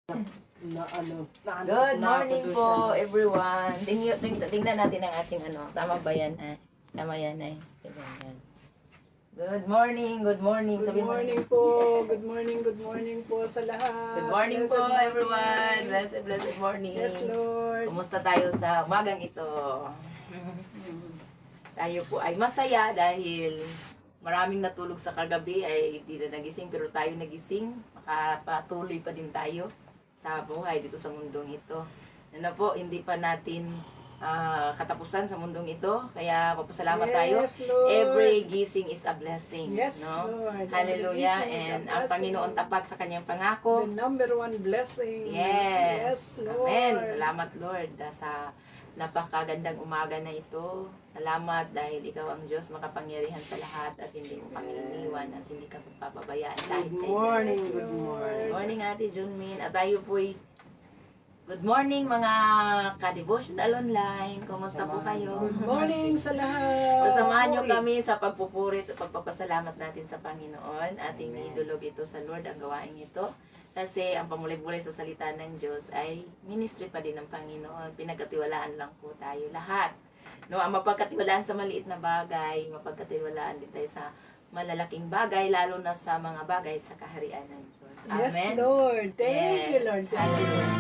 Good morning po, everyone. Tingnan natin ang ating Tama ba yan? Tama yan ay. Good morning, good morning. Good morning po. Good morning po sa lahat. Good morning Blessed po, morning. everyone. Blessed morning. Yes, Lord. Kumusta tayo sa umagang ito? Tayo po ay masaya dahil maraming natulog sa kagabi ay hindi na nagising, pero tayo nagising. Makapatuloy pa din tayo sa buhay dito sa mundong ito. Po, hindi pa natin katapusan sa mundong ito, kaya papasalamat tayo. Lord. Every gising is a blessing. Yes, no? Lord. Hallelujah. Every gising is a And ang blessing. Panginoon tapat sa kanyang pangako. The number one blessing. Yes. Lord. Amen. Salamat, Lord, sa napakagandang umaga na ito. Salamat dahil ikaw ang Diyos makapangyarihan sa lahat at hindi mo kami iniwan at hindi ka papabayaan kahit Good kailan. morning. Good morning, Ate Junmin. At tayo po'y good morning mga ka-devotional online. Kumusta po kayo? Good morning sa lahat. Sasamahan nyo kami sa pagpupurit at pagpapasalamat natin sa Panginoon. Ating idulog ito sa Lord ang gawain ito. Kasi ang pamulay-bulay sa salita ng Diyos ay ministry pa din ng Panginoon. Pinagkatiwalaan lang po tayo lahat. No, ang mapagkatiwalaan sa maliit na bagay, mapagkatiwalaan din tayo sa malalaking bagay, lalo na sa mga bagay sa kaharian ng Diyos. Amen. Yes, Lord. Thank you, Lord. Hallelujah.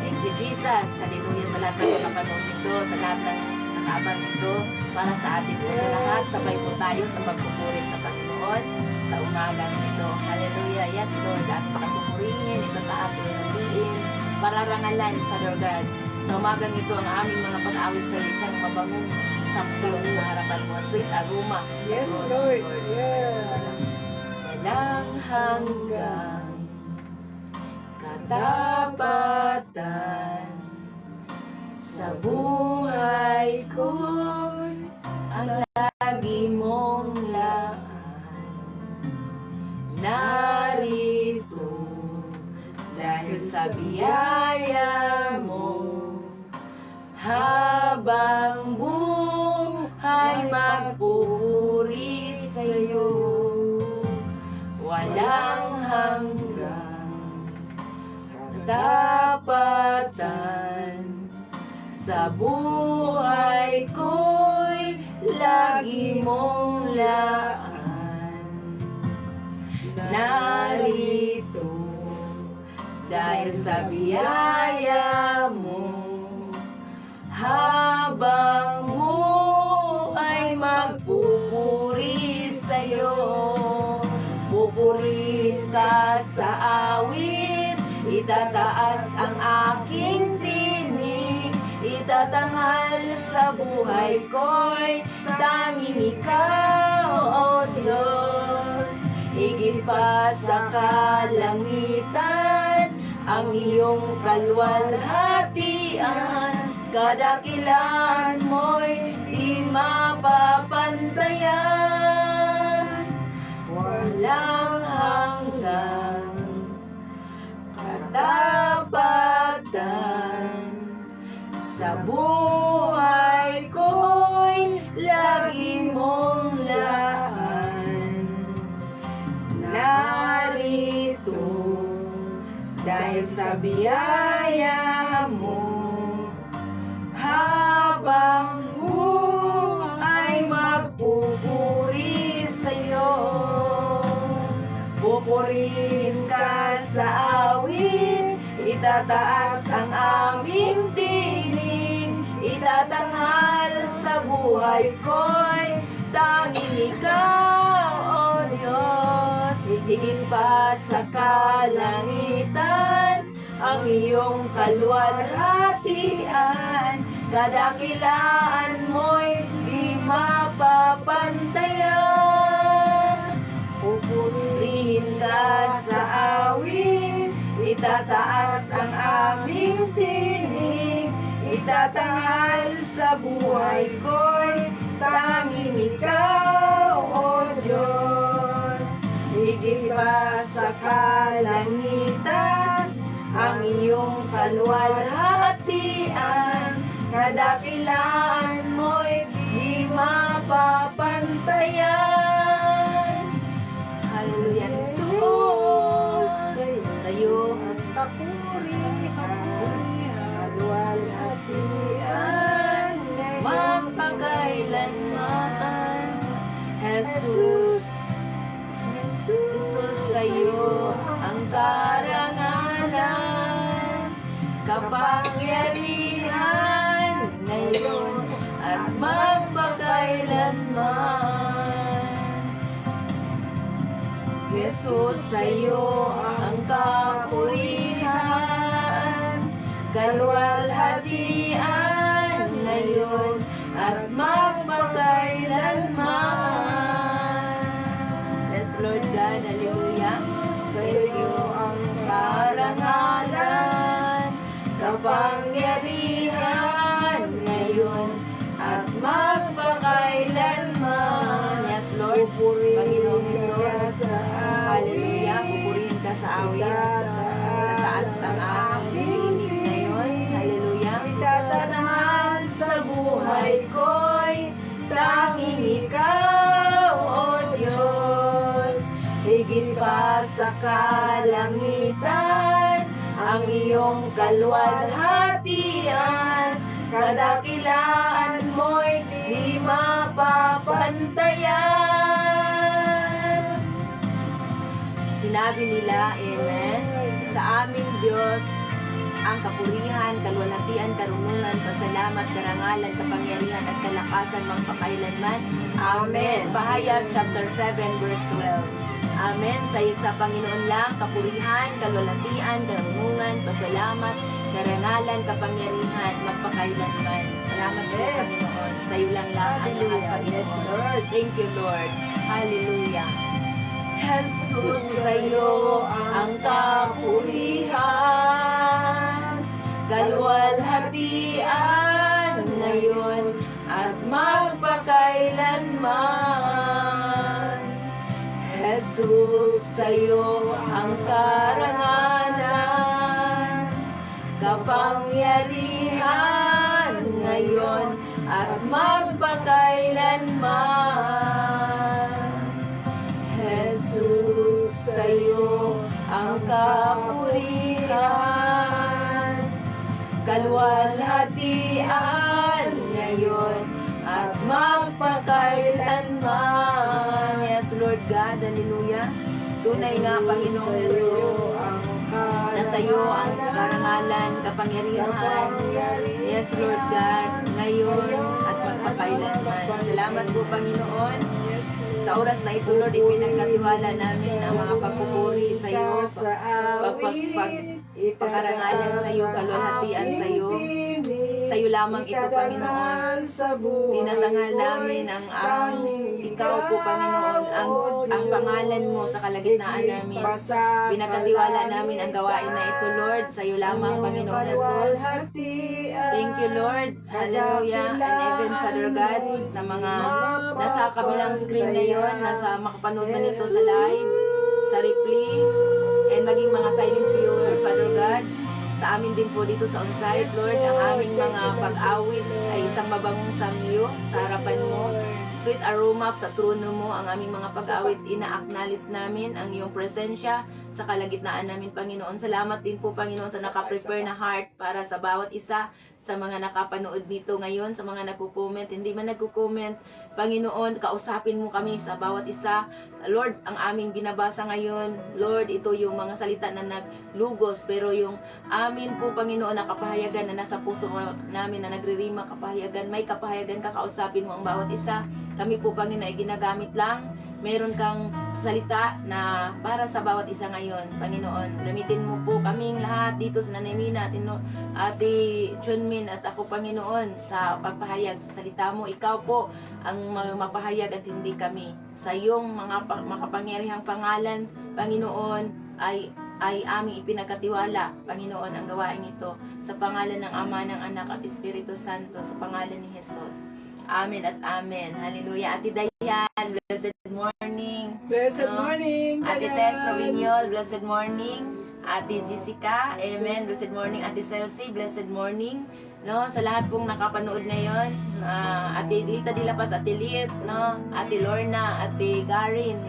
Thank you, Jesus. Hallelujah sa lahat ng nakapanood nito, sa lahat ng nakaabang nito, para sa ating po lahat. Sabay po tayo sa pagpupuri sa Panginoon sa umagang ito. Hallelujah. Yes, Lord. At pagpupurihin, itataas, ilalatiin, pararangalan, Father God. Sa umagang ito, ang aming mga pag-awit sa isang mabangong sampyon sa harapan mo. Sweet aroma. sa Yes, throne, Lord. Lord. Yes. Walang hanggang katapatan sa buhay ko, ang lagi mong laan. Narito dahil sa biyaya mo, habang buhay magpupuri sa'yo. Walang hanggang katapatan sa buhay ko'y lagi mong laan. Narito dahil sa biyaya mo, habang buhay magpupuri sa'yo. Pupurihin ka sa awit, itataas ang aking tinig, itatanghal sa buhay ko'y tanging ikaw, O Diyos. Higit pa sa kalangitan, ang iyong kalwalhatian, kadakilan mo'y di mapapantayan. Walang hanggang katapatan sa buhay ko'y lagi mong laan. Narito dahil sa biyaya mo, habang buhay magpupuri sa'yo. Pupurihin ka sa awit, itataas ang aming tinig, itatanghal sa buhay ko'y tanging ikaw, O Diyos. Higit pa sa kalangitan, ang iyong kalwalhatian, kadakilaan mo'y di mapapantayan. Pupurihin ka sa awit, itataas ang aming tinig, itatanghal sa buhay ko'y tanging ikaw, O Diyos. Higit pa sa kalangitan, ang iyong kalwalhatian, kadakilaan mo'y di mapapantayan. Hallelujah, Jesus. Sa'yo kapurihan, luwalhatian, magpakailanman. Jesus, Jesus, sa'yo ang karangalan, kapangyarihan ngayon at magpakailanman. Jesus, sa'yo ang kapurihan, kaluwalhatian ngayon at magpakailanman. Yes, Lord God, hallelujah. Thank you ang karangalan, kapangyarihan ngayon at magpakailanman. Yes, Lord, Panginoong Jesus, hallelujah. Pupurihin ka sa awit. Nataas ang aking tinig ngayon. Hallelujah. Itatanahan sa buhay ko'y Tanging ikaw, O Diyos, higit pa sa kalangitan, ang iyong kaluwalhatian, kadakilaan mo'y di mapapantayan. Sinabi nila, Amen, sa aming Diyos, ang kapurihan, kaluwalhatian, karunungan, pasalamat, karangalan, kapangyarihan at kalakasan magpakailanman. Amen. Pahayag chapter 7 verse 12. Amen. Sa isa Panginoon lang, kapurihan, kaluwalhatian, karunungan, pasalamat, karangalan, kapangyarihan, magpakailanman. Salamat po, Panginoon. Sa iyo lang ang lahat, Panginoon. Thank you, Lord. Hallelujah. Jesus, sa iyo ang kapurihan, kaluwalhatian ngayon at magpakailanman. Jesus, sa iyo ang karangalan, kapangyarihan ngayon at magpakailanman. Jesus, sa iyo ang kapurihan, kaluwalhatian ngayon at magpakailanman. Yes, Lord God, hallelujah. Tunay nga, Panginoong Jesus, nasa iyo ang karangalan, kapangyarihan. Yes, Lord God, ngayon at magpakailanman. Salamat po, Panginoon. Sa oras na ito, Lord, ipinagkatiwala namin ang mga pagpupuri sa iyo, pagpakarangalan sa iyo, kaluwalhatian sa iyo. Sa iyo lamang ito, Panginoon. Tinatangal namin ang ikaw po, Panginoon, ang pangalan mo sa kalagitnaan namin. Pinagkatiwala namin ang gawain na ito, Lord. Sa iyo lamang, Panginoon Jesus. Thank you, Lord. Hallelujah. And even, Father God, sa mga nasa kabilang screen ngayon, nasa makapanood man ito sa live, sa replay, and maging mga silent viewer, Father God, sa amin din po dito sa on-site, Lord, ang aming mga pag-awit ay isang mabangong samyo sa harapan mo. Sweet aroma sa trono mo, ang aming mga pag-awit, ina-acknowledge namin ang iyong presensya sa kalagitnaan namin, Panginoon. Salamat din po, Panginoon, sa nakaprepare na heart para sa bawat isa, sa mga nakapanood dito ngayon, sa mga nagko-comment, hindi man nagko-comment, Panginoon, kausapin mo kami sa bawat isa. Lord, ang aming binabasa ngayon, Lord, ito yung mga salita na naglugos, pero yung amin po, Panginoon, na kapahayagan na nasa puso namin na nagririma kapahayagan, may kapahayagan ka, kausapin mo ang bawat isa. Kami po, Panginoon, ay ginagamit lang. Meron kang salita na para sa bawat isa ngayon, Panginoon. Gamitin mo po kaming lahat dito sa Nanay Mina, Ate Chunmin at ako, Panginoon, sa pagpahayag sa salita mo. Ikaw po ang mapahayag at hindi kami. Sa iyong mga makapangyarihang pangalan, Panginoon, ay aming ipinagkatiwala, Panginoon, ang gawain ito. Sa pangalan ng Ama, ng Anak at Espiritu Santo, sa pangalan ni Jesus. Amen at amen. Hallelujah. Ate Dayan, blessed morning. Blessed morning, Ate Dayan. Tess Rovignol, blessed morning. Ate Jessica, amen. Blessed morning. Ate Celsi, blessed morning. No, sa lahat pong nakapanood ngayon, Ate Lita de la Paz, Ate Lit, no, Ate Lorna, Ate Garin,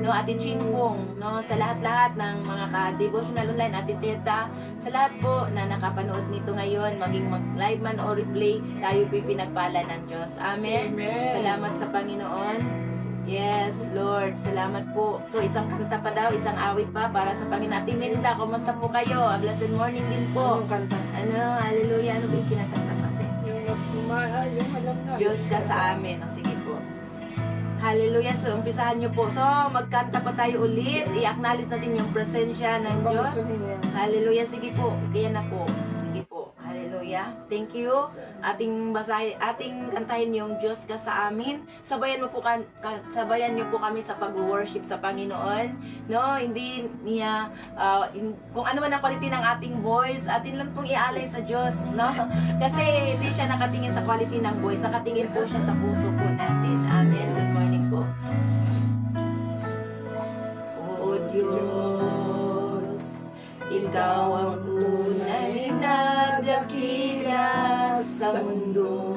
no, Ate Chinfong, no, sa lahat-lahat ng mga ka-devotional online, Ate Teta, sa lahat po na nakapanood nito ngayon, maging mag-live man o replay, tayo pinagpala ng Diyos. Amen. Amen. Salamat sa Panginoon. Yes, Lord. Salamat po. So, isang kanta pa daw, isang awit pa para sa Panginoon. Ate Minda, kumusta po kayo? A blessed morning din po. Anong kanta? Hallelujah. Ano ba yung kinakanta natin? Yung alam na. Diyos ka sa amin. O, sige po. Hallelujah. So, umpisahan niyo po. So, magkanta pa tayo ulit. I-acknowledge natin yung presensya ng Diyos. Hallelujah. Sige po. Kaya na po. Sige po. Hallelujah. Thank you. Ating kantahin yung Diyos ka sa amin. Sabayan niyo po kami sa pag-worship sa Panginoon. No, hindi niya kung ano man ang quality ng ating voice, atin lang pong ialay sa Diyos, no? Kasi hindi siya nakatingin sa quality ng voice, nakatingin po siya sa puso po natin. Amen. Good morning po. O Diyos, Ikaw ang tunay na dakila sa mundo.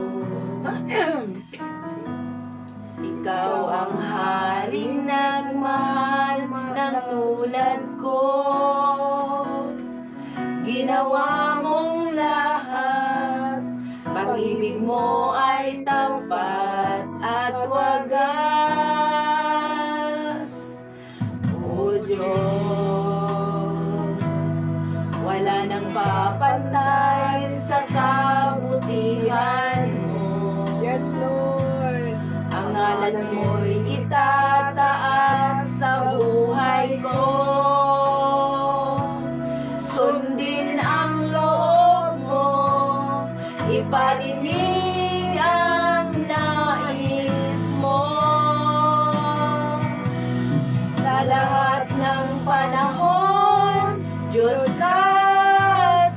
Ikaw ang haring nagmahal ng tulad ko. Ginawa mong lahat, pag-ibig mo ay tapat at wagas. O Diyos, wala nang papantay sa kabutihan mo. Yes, Lord. Ang ngalan mo'y itataas sa buhay ko. Sundin ang loob mo, iparinig ang nais mo. Sa lahat ng panahon, Diyos ka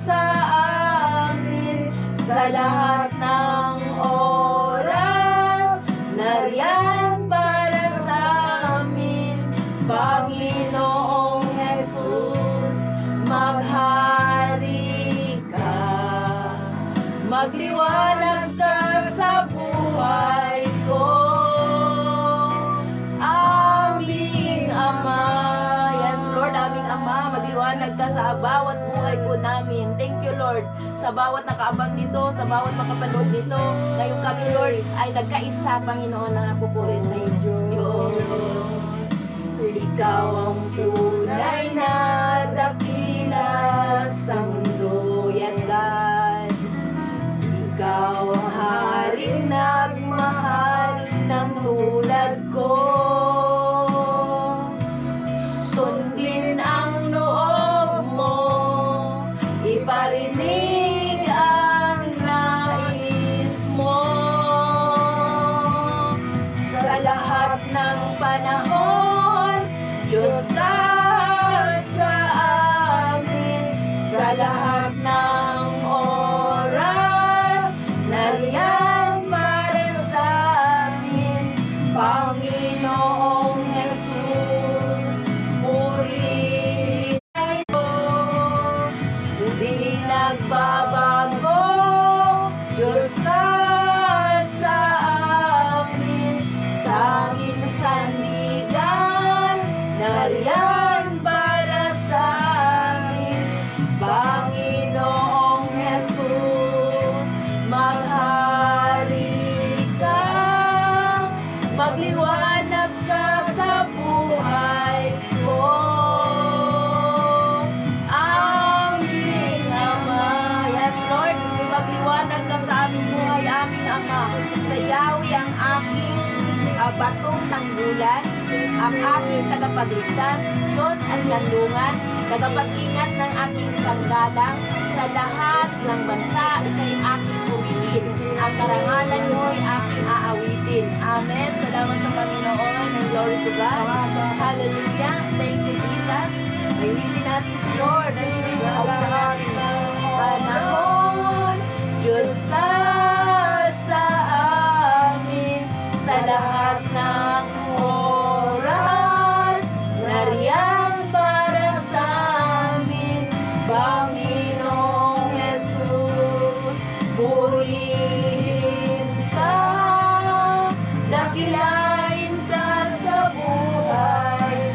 sa amin. Sa lahat ng oras, nariyan para sa amin. Panginoong Jesus, maghari ka. Magliwanag ka sa buhay ko. Aming Ama. Yes, Lord, aming Ama, magliwanag ka sa bawat buhay po namin. Thank you, Lord, sa bawat nakaabang dito, sa bawat makapanood dito. Ngayon kami, Lord, ay nagkaisa, Panginoon, na napupuri sa iyo. Diyos, Ikaw ang tunay na dakila sa mundo. Yes, God. Ikaw ang haring nagmahal ng tulad ko. Sundin ang loob mo, iparinig ang nais mo. Sa lahat ng panahon, Diyos ka sa amin. Sa lahat ng oras, nariyan para sa amin. Panginoong Jesus, purihin tayo. Hindi nagbabago, Diyos ka sa amin. Tanging sandigan, nariyan para sa amin. Panginoong Jesus, maghari ka. Magliwanag ka sa buhay ko. Aming Ama. Yes, Lord, magliwanag ka sa aming buhay, aming Ama. Sa Yahweh ang aking batong tanggulan, ang aking tagapagligtas, Diyos at gandungan, tagapag-ingat ng aking sanggalang, sa lahat ng bansa, ika'y aking pumilin. Ang karangalan mo'y aking aawitin. Amen. Salamat sa Panginoon and glory to God. Hallelujah. Thank you, Jesus. Naiwiti natin si Lord. Naiwiti natin panahon. Diyos ka sa amin. Sa lahat ng oras, nariyan para sa amin. Panginoong Jesus, purihin ka, dakilain sa buhay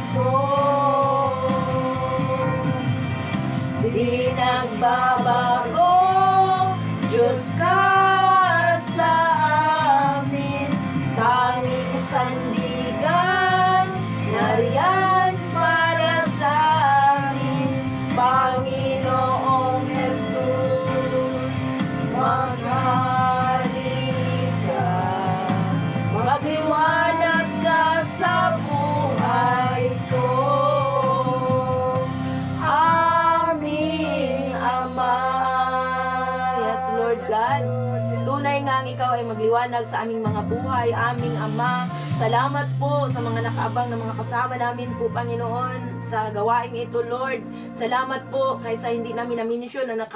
lang ikaw ay magliwanag sa aming mga buhay, aming Ama. Salamat po sa mga nakaabang na mga kasama namin po, Panginoon, sa gawaing ito, Lord. Salamat po kaysa hindi namin na-mention na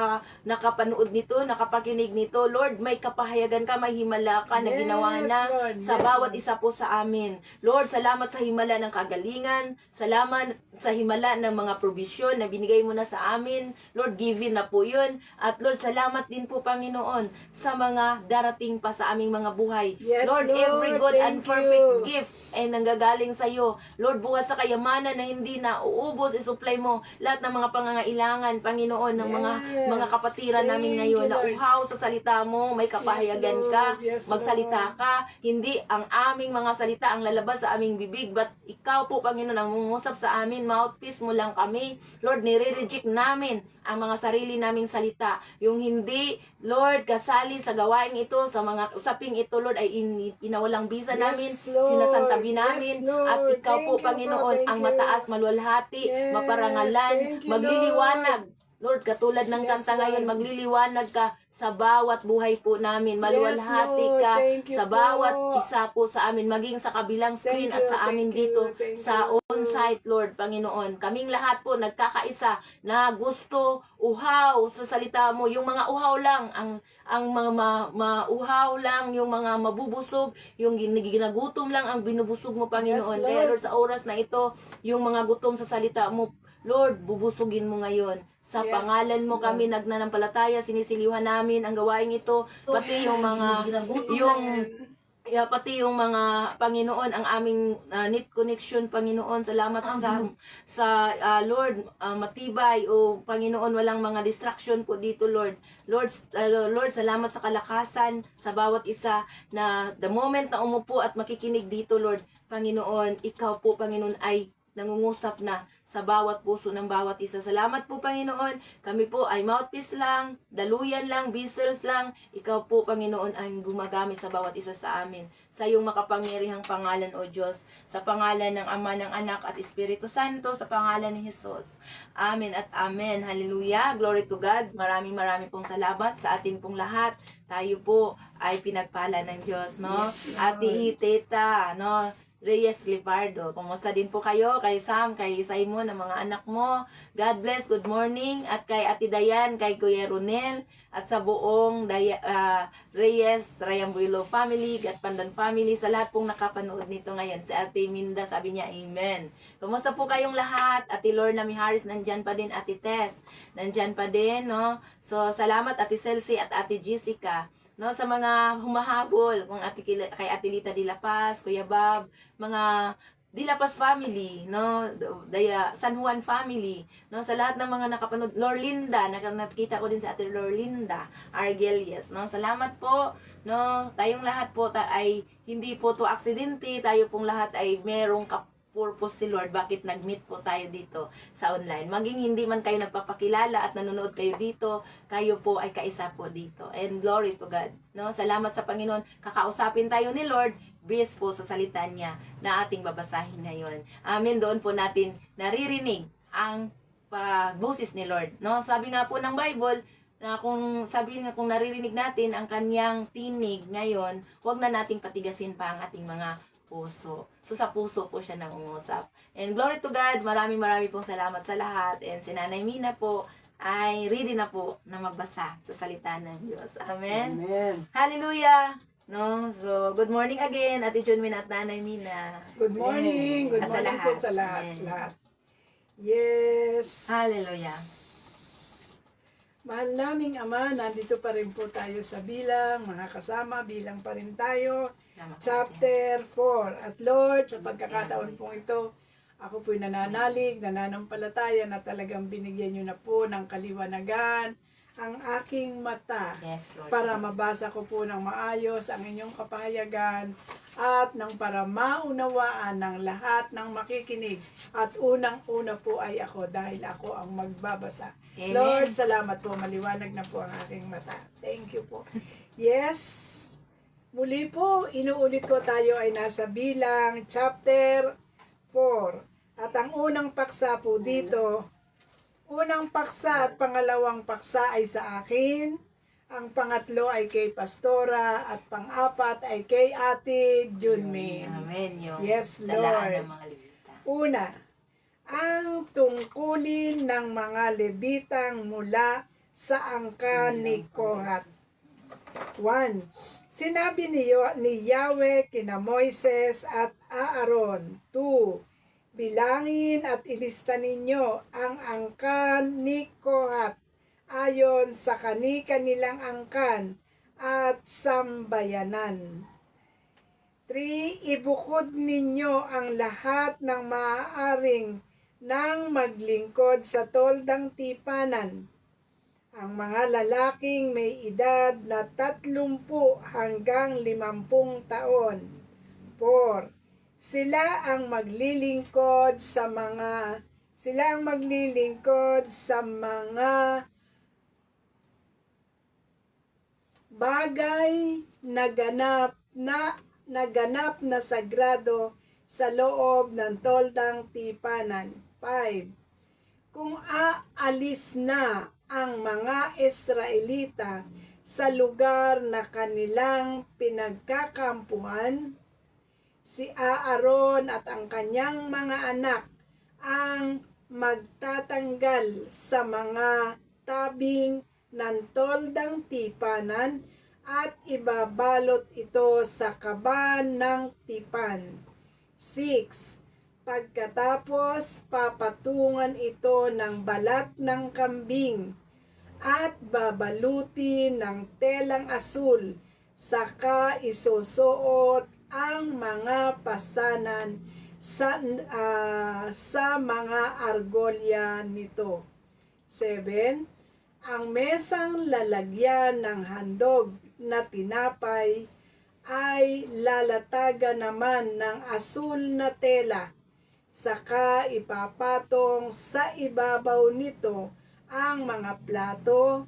nakapanood nito, nakapakinig nito. Lord, may kapahayagan ka, may himala ka na ginawa na Lord. sa Yes, bawat Lord. isa po sa amin. Lord, salamat sa himala ng kagalingan. Salamat sa himala ng mga provision na binigay mo na sa amin. Lord, given na po yun. At Lord, salamat din po, Panginoon, sa mga darating pa sa aming mga buhay. Yes, Lord, Lord, every good and thank perfect you. gift ay nanggagaling sa iyo. Lord, buhat sa kayamanan na hindi na uubos, isupply mo lahat ng mga pangangailangan, Panginoon, ng Yes, mga kapatiran namin thank ngayon. you, Lord. Nauhaw sa salita mo, may kapahayagan Yes, ka, Lord. Yes, magsalita Lord. ka. Hindi ang aming mga salita ang lalabas sa aming bibig, but ikaw po, Panginoon, ang mungusap sa amin, mouthpiece mo lang kami. Lord, nire-reject namin ang mga sarili naming salita. Yung hindi, Lord, kasali sa gawain ito, sa mga usaping ito, Lord, ay pinawalang bisa namin, Yes, Lord. sinasantabi namin, Yes, Lord. at ikaw po, Thank you po, Panginoon, thank ang you. mataas, maluwalhati, Yes, maparangalan, thank you, magliliwanag. Lord, katulad ng Yes, kanta ngayon, Lord. magliliwanag ka sa bawat buhay po namin. Maluwalhati Lord. ka Thank you sa po. bawat isa po sa amin, maging sa kabilang screen Thank at you, sa amin thank you, dito thank sa you. on-site, Lord, Panginoon. Kaming lahat po nagkakaisa na gusto uhaw sa salita mo. Yung mga uhaw lang, ang mga mauhaw lang, yung mga mabubusog, yung ginagutom lang ang binubusog mo, Panginoon. Yes, Kaya Lord. Lord, sa oras na ito, yung mga gutom sa salita mo, Lord, bubusugin mo ngayon. Sa Yes, pangalan mo kami Lord. nagnanampalataya, sinisilihan namin ang gawain ito, pati yung mga pati yung mga Panginoon, ang aming net connection, Panginoon, salamat Lord, matibay o Panginoon, walang mga distraction po dito, Lord. Lord, salamat sa kalakasan sa bawat isa na the moment na umupo at makikinig dito, Lord, Panginoon, ikaw po, Panginoon, ay nangungusap na sa bawat puso ng bawat isa. Salamat po, Panginoon. Kami po ay mouthpiece lang, daluyan lang, vessels lang. Ikaw po, Panginoon, ang gumagamit sa bawat isa sa amin. Sa iyong makapangyarihang pangalan, O Diyos. Sa pangalan ng Ama, ng Anak, at Espiritu Santo. Sa pangalan ni Jesus. Amen at amen. Hallelujah. Glory to God. Maraming pong salamat sa atin pong lahat. Tayo po ay pinagpala ng Diyos, no? Yes, Lord. Ate, teta, no? Reyes Lipardo. Kumusta din po kayo? Kay Sam, kay Simon, ang mga anak mo. God bless, good morning. At kay Ate Dayan, kay Kuya Ronel, at sa buong Reyes, Rayambuilo family, at Pandan family, sa lahat pong nakapanood nito ngayon. Si Ate Minda, sabi niya, Amen. Kumusta po kayong lahat? Ate Lorna Miharis, nandyan pa din. Ate Tess, nandyan pa din, no? So, salamat Ate Celsi at Ate Jessica. No, sa mga humahabol, kung kay Ate Lita de la Paz, Kuya Bob, mga de la Paz family, no, San Juan family, no, sa lahat ng mga nakapanood, Lorlinda, nakita ko din sa Ate Lorlinda Argelias, no, salamat po, no, tayong lahat po ay hindi po to aksidente, tayo pong lahat ay merong purpose si Lord, bakit nag-meet po tayo dito sa online. Maging hindi man kayo nagpapakilala at nanonood kayo dito, kayo po ay kaisa po dito. And glory to God. No? Salamat sa Panginoon. Kakausapin tayo ni Lord based po sa salita niya na ating babasahin ngayon. Amen. Doon po natin naririnig ang boses ni Lord. No? Sabi nga po ng Bible, na kung naririnig natin ang kanyang tinig ngayon, huwag na nating patigasin pa ang ating mga puso. So, sa puso po siya nangungusap. And glory to God, marami pong salamat sa lahat. And si Nanay Mina po ay ready na po na magbasa sa salita ng Diyos. Amen? Amen. Hallelujah! No? So, good morning again, Ate Junmin at Nanay Mina. Good morning. Good At sa morning po lahat. sa lahat. Amen. Lahat. Yes. Hallelujah. Mahal naming Ama, nandito pa rin po tayo sa bilang, mga kasama, bilang pa rin tayo. Salamat po. Chapter 4. At Lord, sa pagkakataon pong ito, ako po'y nananampalataya na talagang binigyan nyo na po ng kaliwanagan ang aking mata Yes, Lord. para mabasa ko po ng maayos ang inyong kapahayagan at nang para maunawaan ng lahat ng makikinig. At unang-una po ay ako dahil ako ang magbabasa. Amen. Lord, salamat po. Maliwanag na po ang aking mata. Thank you po. Yes. Muli po, inuulit ko tayo ay nasa bilang chapter 4. At ang unang paksa po dito, unang paksa at pangalawang paksa ay sa akin. Ang pangatlo ay kay Pastora at pang-apat ay kay Ate Junmin. Amen. Yung Yes, talaan Lord. ng mga Levita. Una, ang tungkulin ng mga Levitang mula sa angkan ni Kohat. 1. Sinabi ni Yahweh kina Moises at Aaron. 2. Bilangin at ilista ninyo ang angkan ni Kohat ayon sa kani-kanilang angkan at sambayanan. 3. Ibukod ninyo ang lahat ng maaaring nang maglingkod sa toldang tipanan. Ang mga lalaking may edad na 30 hanggang 50 taon. 4. Sila ang maglilingkod sa mga bagay na ganap na sagrado sa loob ng toldang tipanan. 5. Kung aalis na ang mga Israelita sa lugar na kanilang pinagkakampuhan, si Aaron at ang kanyang mga anak ang magtatanggal sa mga tabing ng toldang tipanan at ibabalot ito sa kaban ng tipan. 6. Pagkatapos, papatungan ito ng balat ng kambing at babalutin ng telang asul, saka isusuot ang mga pasanan sa mga argolya nito. 7. Ang mesang lalagyan ng handog na tinapay ay lalatagan naman ng asul na tela, saka ipapatong sa ibabaw nito ang mga plato,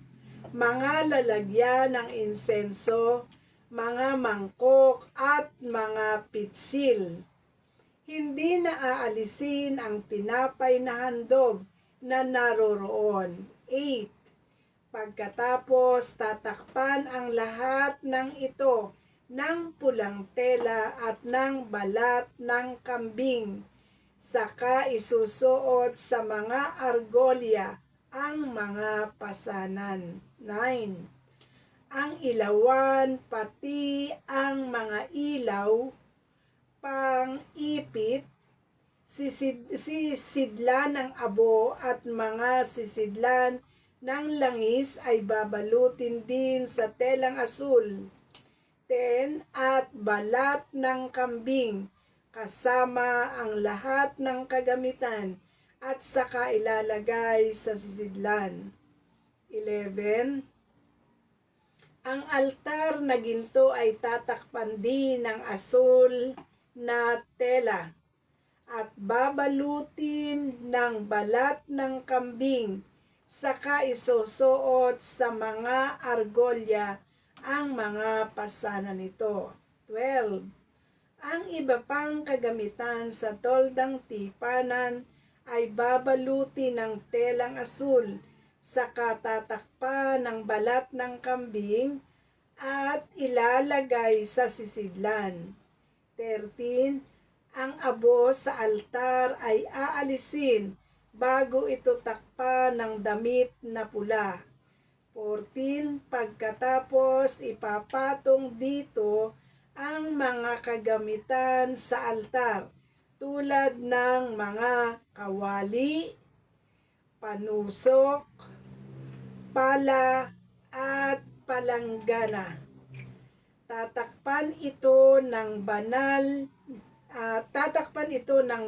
mga lalagyan ng insenso, mga mangkok at mga pitsil. Hindi na aalisin ang tinapay na handog na naroroon. 8. Pagkatapos tatakpan ang lahat ng ito ng pulang tela at ng balat ng kambing, saka isusuot sa mga argolya ang mga pasanan. 9. Ang ilawan pati ang mga ilaw, pang-ipit, sisidlan ng abo at mga sisidlan ng langis ay babalutin din sa telang asul. 10. At balat ng kambing kasama ang lahat ng kagamitan at saka ilalagay sa sisidlan. 11. Ang altar na ginto ay tatakpan din ng asul na tela at babalutin ng balat ng kambing, saka isusuot sa mga argolya ang mga pasanan nito. 12. Ang iba pang kagamitan sa toldang tipanan ay babaluti ng telang asul, saka tatakpan ng balat ng kambing at ilalagay sa sisidlan. 13. Ang abo sa altar ay aalisin bago ito takpan ng damit na pula. 14. Pagkatapos ipapatong dito ang mga kagamitan sa altar tulad ng mga kawali, panusok, pala at palanggana. Tatakpan ito ng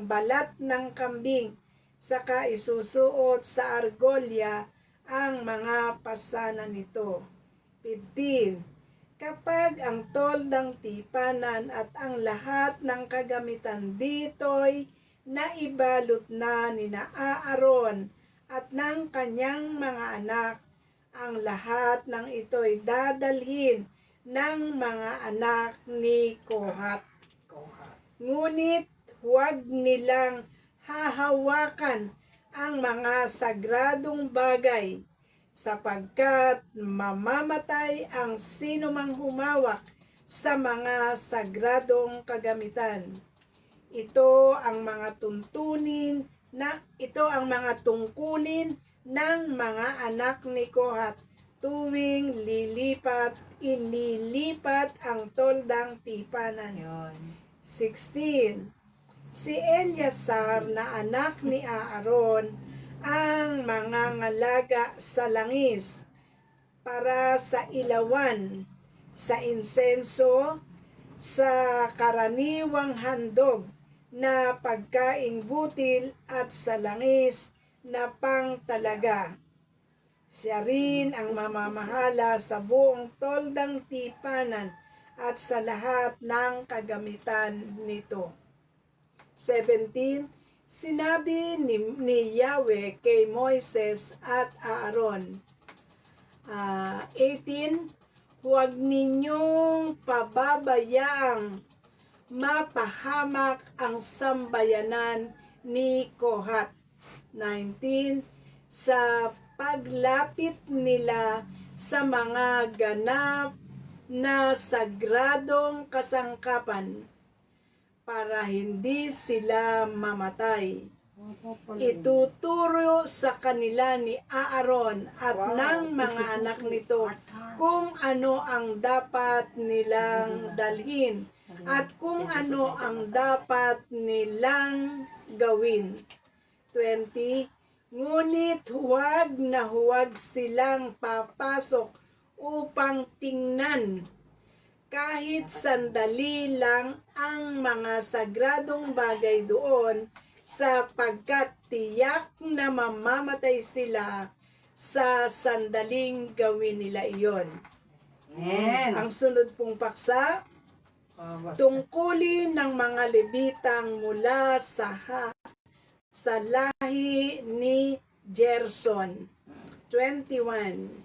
balat ng kambing, saka isusuot sa argolya ang mga pasanan nito. 15. Kapag ang toldang tipanan at ang lahat ng kagamitan dito'y naibalot na ni Aaron at ng kanyang mga anak, ang lahat ng ito'y dadalhin ng mga anak ni Kohat. Ngunit huwag nilang hahawakan ang mga sagradong bagay sapagkat mamamatay ang sino mang humawak sa mga sagradong kagamitan. Ito ang mga tungkulin ng mga anak ni Kohat tuwing ililipat ang toldang tipanan. Yun. 16. Si Eleazar na anak ni Aaron ang mangangalaga sa langis para sa ilawan, sa insenso, sa karaniwang handog na pagkaing butil at sa langis na pangtalaga. Siya rin ang mamamahala sa buong toldang tipanan at sa lahat ng kagamitan nito. 17. Sinabi ni Yahweh kay Moises at Aaron. 18. Huwag ninyong pababayaang mapahamak ang sambayanan ni Kohat. 19. Sa paglapit nila sa mga ganap na sagradong kasangkapan para hindi sila mamatay. Ituturo sa kanila ni Aaron at ng mga anak nito kung ano ang dapat nilang dalhin at kung ano ang dapat nilang gawin. 20. Ngunit huwag silang papasok upang tingnan kahit sandali lang ang mga sagradong bagay doon, sapagkat tiyak na mamamatay sila sa sandaling gawin nila iyon. Amen. Ang sunod pong paksa, tungkulin ng mga Levitang mula sa lahi ni Gerson. 21.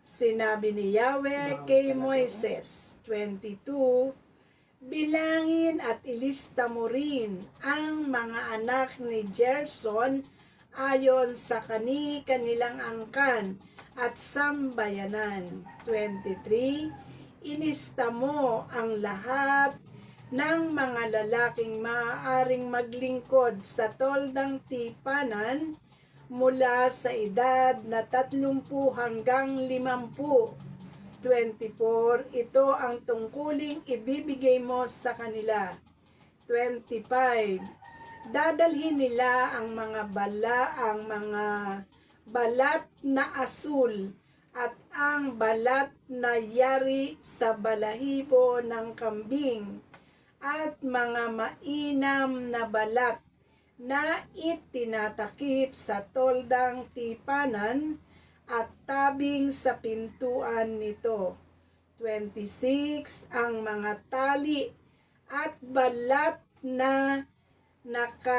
Sinabi ni Yahweh kay Moises. 22. Bilangin at ilista mo rin ang mga anak ni Gerson ayon sa kanilang angkan at sambayanan. 23. Ilista mo ang lahat ng mga lalaking maaaring maglingkod sa toldang tipanan mula sa edad na 30 hanggang 50. 24. Ito ang tungkuling ibibigay mo sa kanila. 25. Dadalhin nila ang mga balat na asul at ang balat na yari sa balahibo ng kambing at mga mainam na balat na itinatakip sa toldang tipanan at tabing sa pintuan nito. 26. Ang mga tali at balat na nakatabing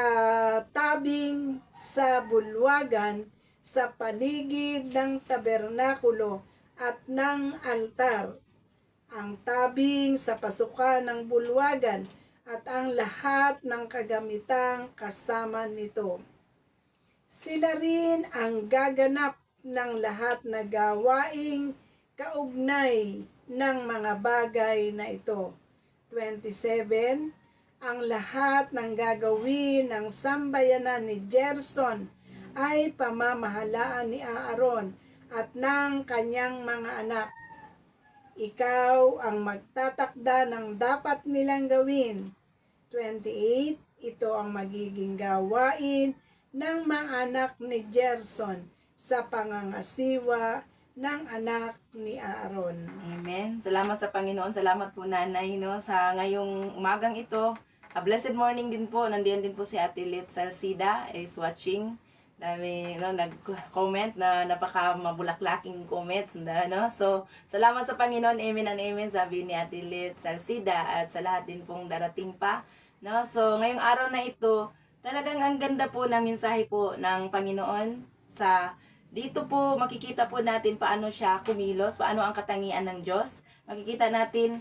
sa bulwagan sa paligid ng tabernakulo at ng altar. Ang tabing sa pasukan ng bulwagan at ang lahat ng kagamitang kasama nito. Sila rin ang gaganap ng lahat na gawaing kaugnay ng mga bagay na ito. 27. Ang lahat ng gagawin ng sambayanan ni Gerson ay pamamahalaan ni Aaron at ng kanyang mga anak. Ikaw ang magtatakda ng dapat nilang gawin. 28. Ito ang magiging gawain ng mga anak ni Gerson sa pangangasiwa ng anak ni Aaron. Amen. Salamat sa Panginoon. Salamat po nanay sa ngayong umagang ito. A blessed morning din po. Nandiyan din po si Ate Lit Salcida is watching. Dami nag-comment na napaka mabulaklaking comments So, salamat sa Panginoon. Amen and amen. Sabi ni Ate Lit Salcida at sa lahat din pong darating pa. So, ngayong araw na ito, talagang ang ganda po ng mensahe po ng Panginoon sa dito po makikita po natin paano siya kumilos, paano ang katangian ng Diyos. Makikita natin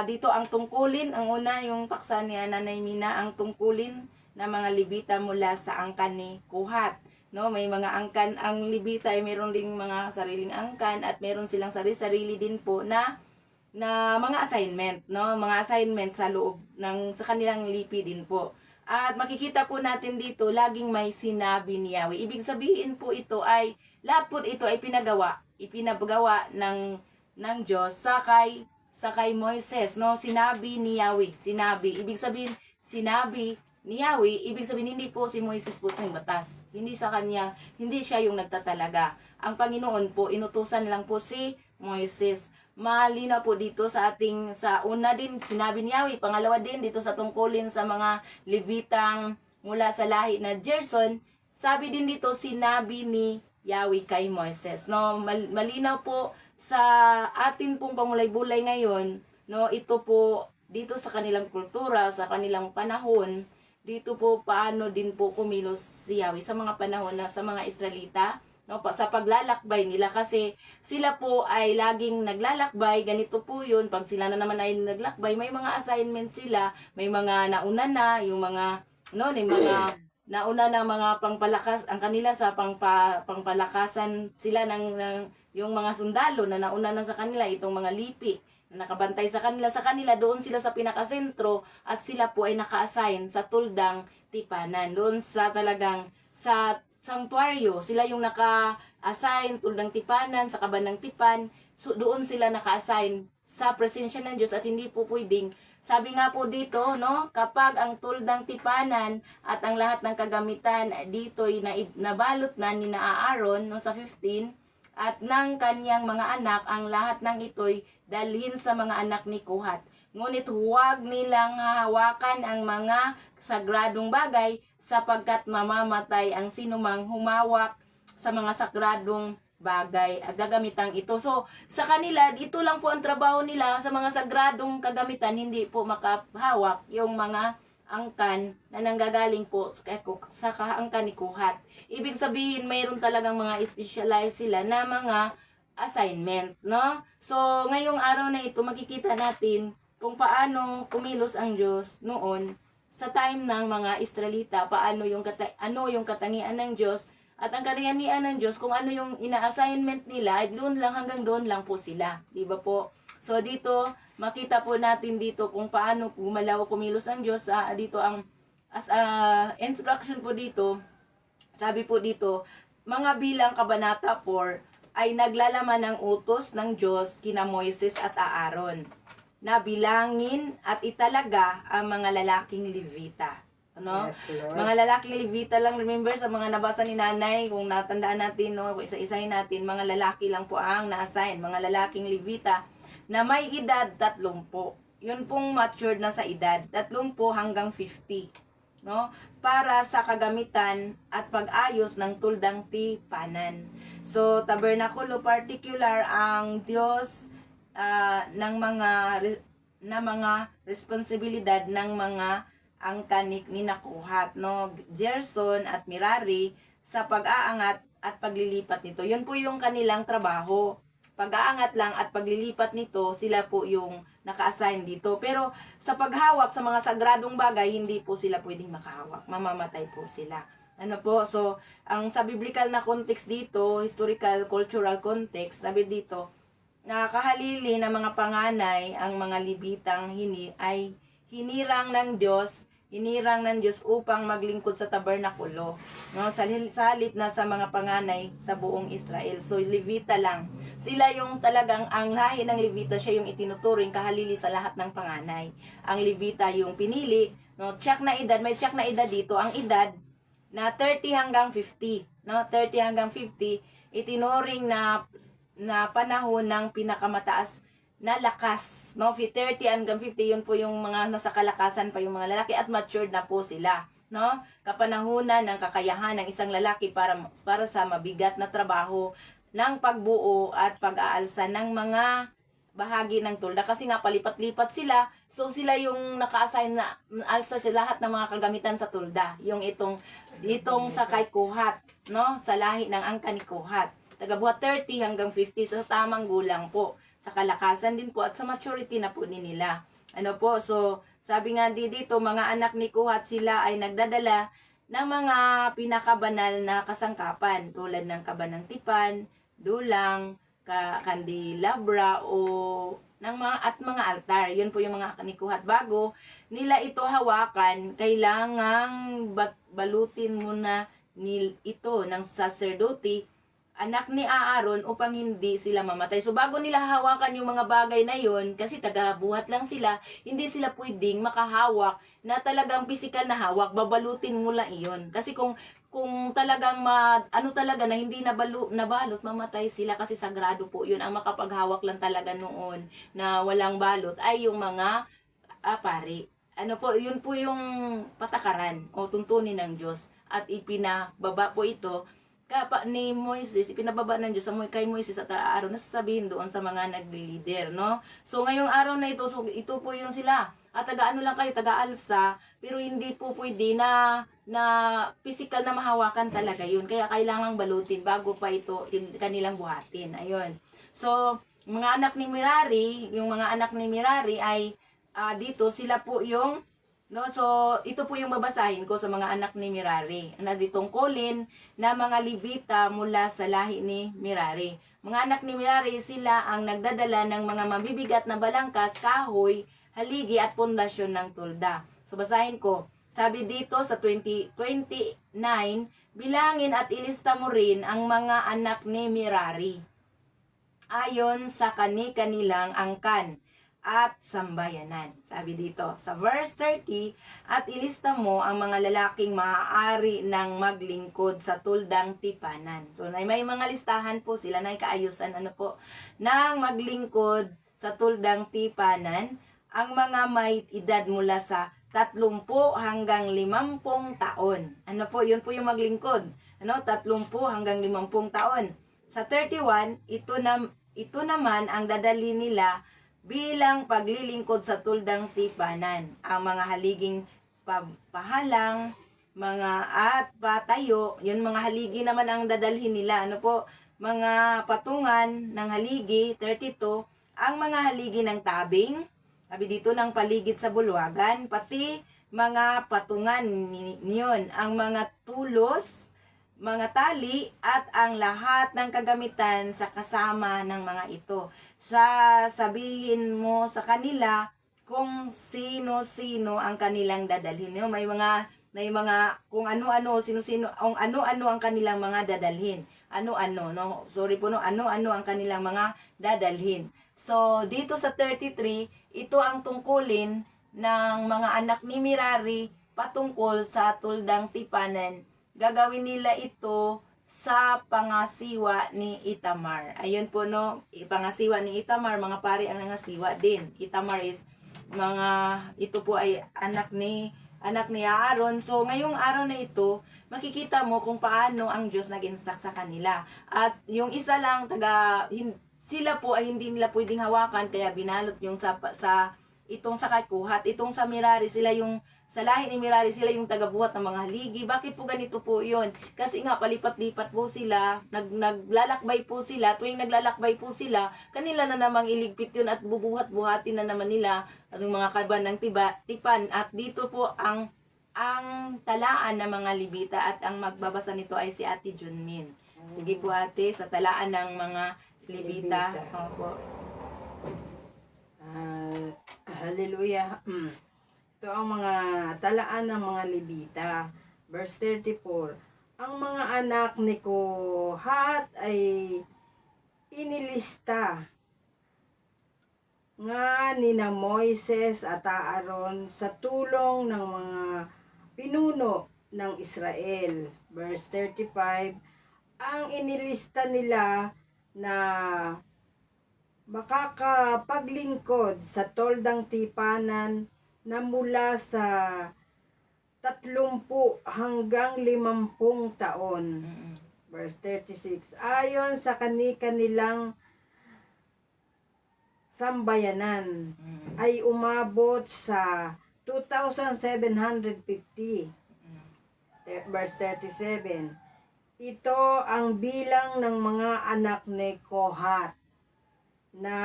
dito ang tungkulin, ang una yung paksa ni Nanay Mina, ang tungkulin ng mga Levita mula sa angkan ni Kohat. no? May mga angkan ang Levita ay meron ding mga sariling angkan at meron silang sarili-sarili din po na mga assignment, no? Mga assignment sa loob sa kanilang lipi din po. At makikita po natin dito, laging may sinabi ni Yahweh. Ibig sabihin po ito ay, lahat po ito ay ipinagawa ng Diyos sa kay Moises, no? Sinabi ni Yahweh, ibig sabihin, sinabi ni Yahweh, ibig sabihin hindi po si Moises po yung batas. Hindi sa kanya, hindi siya yung nagtatalaga. Ang Panginoon po, inutusan lang po si Moises. Malinaw po dito sa una din, sinabi ni Yahweh, pangalawa din dito sa tungkulin sa mga Levitang mula sa lahi na Gerson, sabi din dito, sinabi ni Yahweh kay Moises. No, malinaw po sa atin pong pamulay-bulay ngayon, no, ito po dito sa kanilang kultura, sa kanilang panahon, dito po paano din po kumilos si Yahweh sa mga panahon na sa mga Israelita, no, sa paglalakbay nila, kasi sila po ay laging naglalakbay, ganito po yun, pag sila na naman ay naglakbay, may mga assignment sila, may mga nauna na, yung mga, no, may mga nauna na mga pangpalakas, ang kanila sa pangpalakasan sila ng yung mga sundalo na nauna na sa kanila, itong mga lipi, na nakabantay sa kanila, doon sila sa pinakasentro, at sila po ay naka-assign sa tuldang tipanan, doon sa talagang, sa sanctuaryo, sila yung naka-assign, tuldang tipanan, sa kaban ng tipan, so doon sila naka-assign sa presensya ng Diyos, at hindi po pwedeng, sabi nga po dito, no, kapag ang tuldang tipanan at ang lahat ng kagamitan dito'y nabalot na ni Aaron, no, sa 15, at ng kanyang mga anak, ang lahat ng ito'y dalhin sa mga anak ni Kohat. Ngunit huwag nilang hahawakan ang mga sagradong bagay, sapagkat mamamatay ang sinumang humawak sa mga sagradong bagay at gagamitan ito. So, sa kanila, ito lang po ang trabaho nila sa mga sagradong kagamitan, hindi po makahawak yung mga angkan na nanggagaling po sa kaangkan ni Kohat. Ibig sabihin, mayroon talagang mga specialized sila na mga assignment, no? So, ngayong araw na ito, makikita natin kung paano kumilos ang Diyos noon sa time ng mga Israelita, ano yung katangian ng Diyos, at ang katangian ng Diyos, kung ano yung ina-assignment nila, doon lang, hanggang doon lang po sila, di ba po? So dito, makita po natin dito kung paano gumalaw kumilos ang Diyos. Dito as instruction po dito, sabi po dito, mga bilang kabanata 4 ay naglalaman ng utos ng Diyos kina Moises at Aaron na bilangin at italaga ang mga lalaking Levita. Ano? Yes, Lord. Mga lalaking Levita lang, remember sa mga nabasa ni Nanay, kung natandaan natin, no, isa-isahin natin, mga lalaki lang po ang na-assign, mga lalaking Levita na may edad 30. Yun pong matured na sa edad, 30 hanggang 50. No? Para sa kagamitan at pag-ayos ng tuldang tipanan. So, tabernakulo particular ang Diyos ng mga responsibilidad ng mga angkanik ni Kohat, no, Gerson at Merari sa pag-aangat at paglilipat nito. Yun po yung kanilang trabaho. Pag-aangat lang at paglilipat nito, sila po yung naka-assign dito. Pero sa paghawak sa mga sagradong bagay, hindi po sila pwedeng makahawak. Mamamatay po sila. Ano po? So, ang sa biblical na context dito, historical, cultural context, sabi dito, nakahalili ng mga panganay ang mga Levitang ay hinirang ng Diyos upang maglingkod sa tabernakulo, no, sa halip na sa mga panganay sa buong Israel. So Levita lang, sila yung talagang, ang lahi ng Levita, siya yung itinuturing kahalili sa lahat ng panganay. Ang Levita yung pinili, no, may check na edad dito, ang edad na 30 hanggang 50, no, 30 hanggang 50, itinuring na panahon ng pinakamataas na lakas, no? 30 hanggang 50, yun po yung mga nasa kalakasan pa yung mga lalaki at matured na po sila, no? Kapanahunan ng kakayahan ng isang lalaki para sa mabigat na trabaho ng pagbuo at pag-aalsa ng mga bahagi ng tulda, kasi nga palipat-lipat sila, so sila yung naka-assign na alsa sa lahat ng mga kagamitan sa tulda, yung itong sa kay Kohat, no? Sa lahi ng angkan ni Kohat, tagabuhat 30 hanggang 50, so tamang gulang po sa kalakasan din po at sa maturity na po nila. Ano po, so sabi nga dito, mga anak ni Kohat, sila ay nagdadala ng mga pinakabanal na kasangkapan tulad ng kaban ng tipan, dulang, kandelabra o ng mga altar. Yun po yung mga kanikuhat. Bago nila ito hawakan, kailangang balutin muna ito ng sacerdote, anak ni Aaron, upang hindi sila mamatay. So bago nila hawakan yung mga bagay na yon, kasi tagabuhat lang sila, hindi sila pwedeng makahawak na talagang physical na hawak, babalutin mo lang iyon. Kasi kung talagang ano talaga na hindi nabalot, mamatay sila kasi sagrado po yun. Ang makapaghawak lang talaga noon na walang balot ay yung mga pari. Ano po, yun po yung patakaran o tuntunin ng Diyos. At ipinababa po ito ni Moises, ipinababa ng Diyos kay Moises at Aaron, nasasabihin doon sa mga nagli-leader, no? So, ngayong araw na ito, so, ito po yung sila. At taga-ano lang kayo, taga-alsa, pero hindi po pwede na physical na mahawakan talaga yun. Kaya kailangang balutin bago pa ito kanilang buhatin. Ayun. So, mga anak ni Merari, yung mga anak ni Merari ay dito, sila po yung no, so ito po yung babasahin ko sa mga anak ni Merari. Na ditungkulin na mga Levita mula sa lahi ni Merari. Mga anak ni Merari, sila ang nagdadala ng mga mabibigat na balangkas, kahoy, haligi at pundasyon ng tulda. So basahin ko. Sabi dito sa 29, bilangin at ilista mo rin ang mga anak ni Merari ayon sa kanilang angkan at sambayanan. Sabi dito, sa verse 30, at ilista mo ang mga lalaking maaari ng maglingkod sa tuldang tipanan. So, may mga listahan po sila na kaayusan ng maglingkod sa tuldang tipanan, ang mga may edad mula sa 30 hanggang 50 taon. Ano po, yun po yung maglingkod. 30 hanggang 50 taon. Sa 31, ito naman ang dadali nila bilang paglilingkod sa tuldang tipanan. Ang mga haliging pahalang, mga at patayo, yun mga haligi naman ang dadalhin nila. Mga patungan ng haligi, 32, ang mga haligi ng tabing, sabi dito ng paligid sa bulwagan, pati mga patungan niyon, ang mga tulos, mga tali at ang lahat ng kagamitan sa kasama ng mga ito. Sabihin mo sa kanila kung sino-sino ang kanilang dadalhin. May mga kung ano-ano, sino-sino, kung ano-ano ang kanilang mga dadalhin. Ano-ano, no? Sorry po, no? Ano-ano ang kanilang mga dadalhin. So, dito sa 33, ito ang tungkulin ng mga anak ni Merari patungkol sa tuldang tipanan. Gagawin nila ito sa pangasiwa ni Itamar. Ayun po, no, pangasiwa ni Itamar, mga pari ang nangasiwa din. Itamar is ito po ay anak ni Aaron. So, ngayong araw na ito, makikita mo kung paano ang Diyos nag-instruct sa kanila. At yung isa lang, sila po ay hindi nila pwedeng hawakan, kaya binalot yung itong sa kakuhat, itong sa Merari, sa lahi ni Merari, sila yung tagabuhat ng mga haligi. Bakit po ganito po yun? Kasi nga, palipat-lipat po sila, naglalakbay po sila, tuwing naglalakbay po sila, kanila na namang iligpit yun at bubuhat-buhatin na naman nila ang mga kaban ng tipan. At dito po ang talaan ng mga Levita at ang magbabasa nito ay si Ate Junmin. Sige po ate, sa talaan ng mga Levita. Opo. Hallelujah. Ito ang mga talaan ng mga Levita. Verse 34. Ang mga anak ni Kohat ay inilista nga nina Moises at Aaron sa tulong ng mga pinuno ng Israel. Verse 35. Ang inilista nila na makakapaglingkod sa toldang tipanan na mula sa 30 hanggang 50 taon. Verse 36. Ayon sa kanilang sambayanan ay umabot sa 2,750. Verse 37. Ito ang bilang ng mga anak ni Kohat na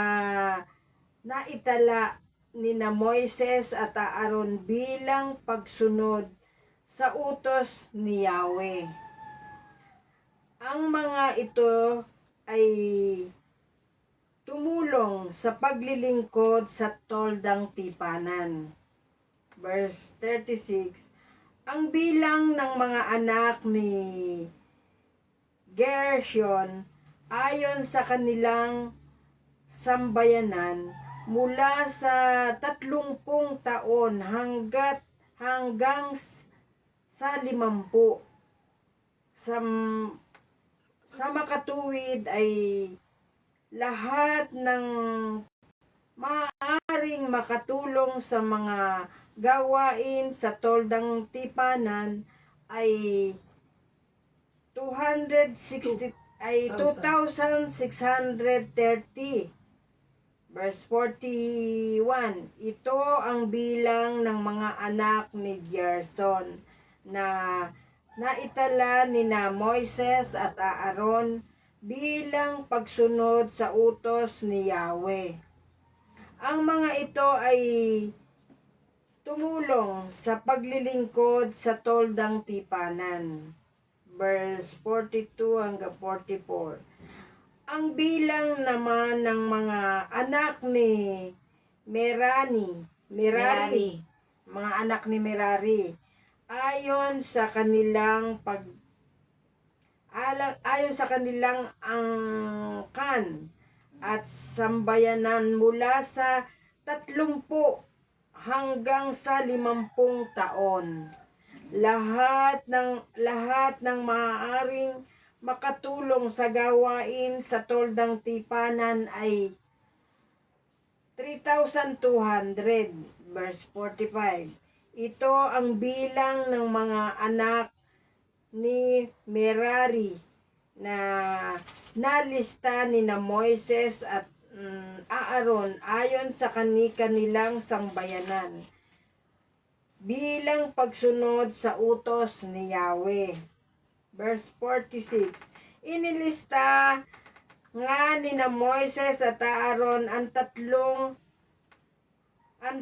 naitala ni na Moises at Aaron bilang pagsunod sa utos ni Yahweh. Ang mga ito ay tumulong sa paglilingkod sa toldang tipanan. Verse 36, ang bilang ng mga anak ni Gershon ayon sa kanilang sambayanan mula sa 30 taon hanggang sa 50. Sa makatuwid ay lahat ng maaaring makatulong sa mga gawain sa toldang tipanan ay 2,630. Verse 41, ito ang bilang ng mga anak ni Gerson na naitala ni na Moises at Aaron bilang pagsunod sa utos ni Yahweh. Ang mga ito ay tumulong sa paglilingkod sa toldang tipanan. Verse 42 hanggang 44. Ang bilang naman ng mga anak ni Merari, mga anak ni Merari, ayon sa kanilang angkan at sambayanan mula sa 30 hanggang sa 50 taon. Lahat ng maaaring makatulong sa gawain sa toldang tipanan ay 3,200. Verse 45. Ito ang bilang ng mga anak ni Merari na nalista ni na Moises at Aaron ayon sa kanilang sambayanan bilang pagsunod sa utos ni Yahweh. Verse 46. Inilista nga ni na Moises at Aaron ang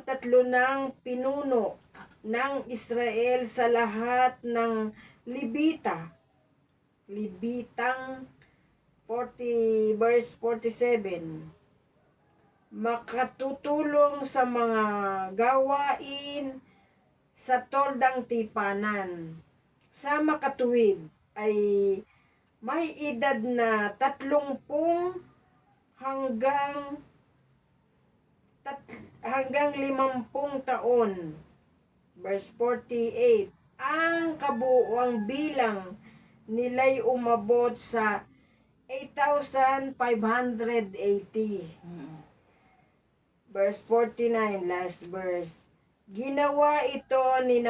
tatlo ng pinuno ng Israel sa lahat ng Libitang 40, verse 47. Makatutulong sa mga gawain sa toldang tipanan. Sa makatuwid ay may edad na 30 hanggang 50 taon. Verse 48. Ang kabuuang bilang nila'y umabot sa 8,580. Verse 49, last verse. Ginawa ito ni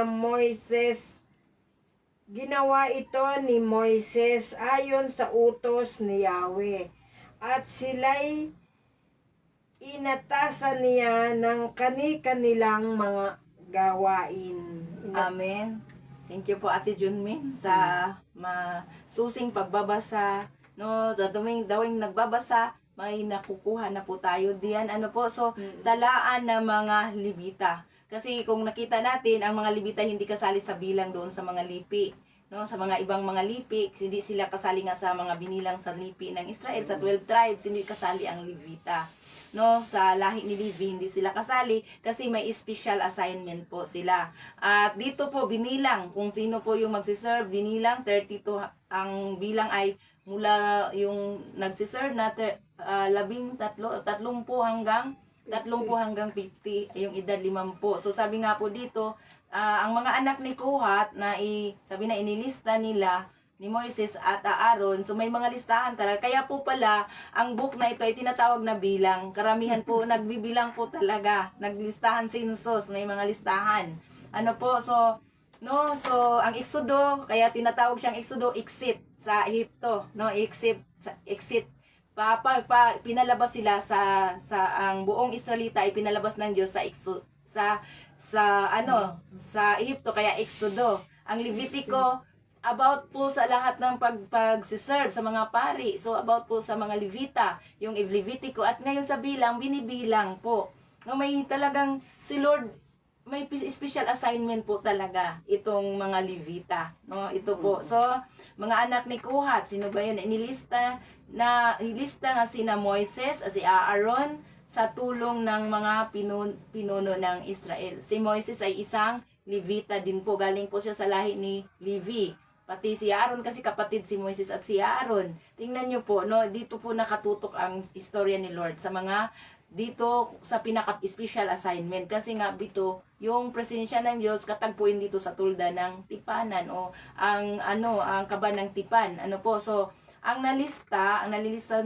Moises ayon sa utos ni Yahweh, at sila'y inatasan niya ng kanilang mga gawain. Amen. Thank you po Ate Junmin sa masusing pagbabasa. No, sa dawing nagbabasa, may nakukuha na po tayo diyan. Ano po? So, talaan ng mga Libita. Kasi kung nakita natin, ang mga Libita hindi kasali sa bilang doon sa mga lipi. No, sa mga ibang mga lipi, hindi sila kasali nga sa mga binilang sa lipi ng Israel. Sa 12 tribes, hindi kasali ang Levita. No, sa lahi ni Levi, hindi sila kasali kasi may special assignment po sila. At dito po binilang kung sino po yung magsiserve, binilang 32. Ang bilang ay mula yung nagsiserve na 30 hanggang 50, yung edad 50. So sabi nga po dito, ang mga anak ni Kohat na sabi na inilista nila ni Moises at Aaron, so may mga listahan talaga. Kaya po pala, ang book na ito ay tinatawag na bilang. Karamihan po, nagbibilang po talaga. Naglistahan census, may mga listahan. Ano po, so ang Exodo, kaya tinatawag siyang Exodo, exit sa Ehipto, no, exit. Pinalabas sila sa ang buong Israelita ay pinalabas ng Diyos sa Ehipto, kaya Exodo. Ang Levitico about po sa lahat ng pag-serve sa mga pari. So about po sa mga Levita, yung Levitico, at ngayon sa bilang binibilang po. No, may talagang si Lord may special assignment po talaga itong mga Levita, no? Ito po. So, mga anak ni Kohat, sino ba yun? Ilista nga sina Moises at si Aaron sa tulong ng mga pinuno ng Israel. Si Moises ay isang Levita din po. Galing po siya sa lahi ni Levi. Pati si Aaron kasi kapatid si Moises at si Aaron. Tingnan nyo po, no? Dito po nakatutok ang istorya ni Lord sa mga dito sa pinaka-special assignment. Kasi nga dito, yung presensya ng Diyos katagpuin dito sa tulda ng tipanan o ang kaba ng tipan. Ano po, so ang nalilista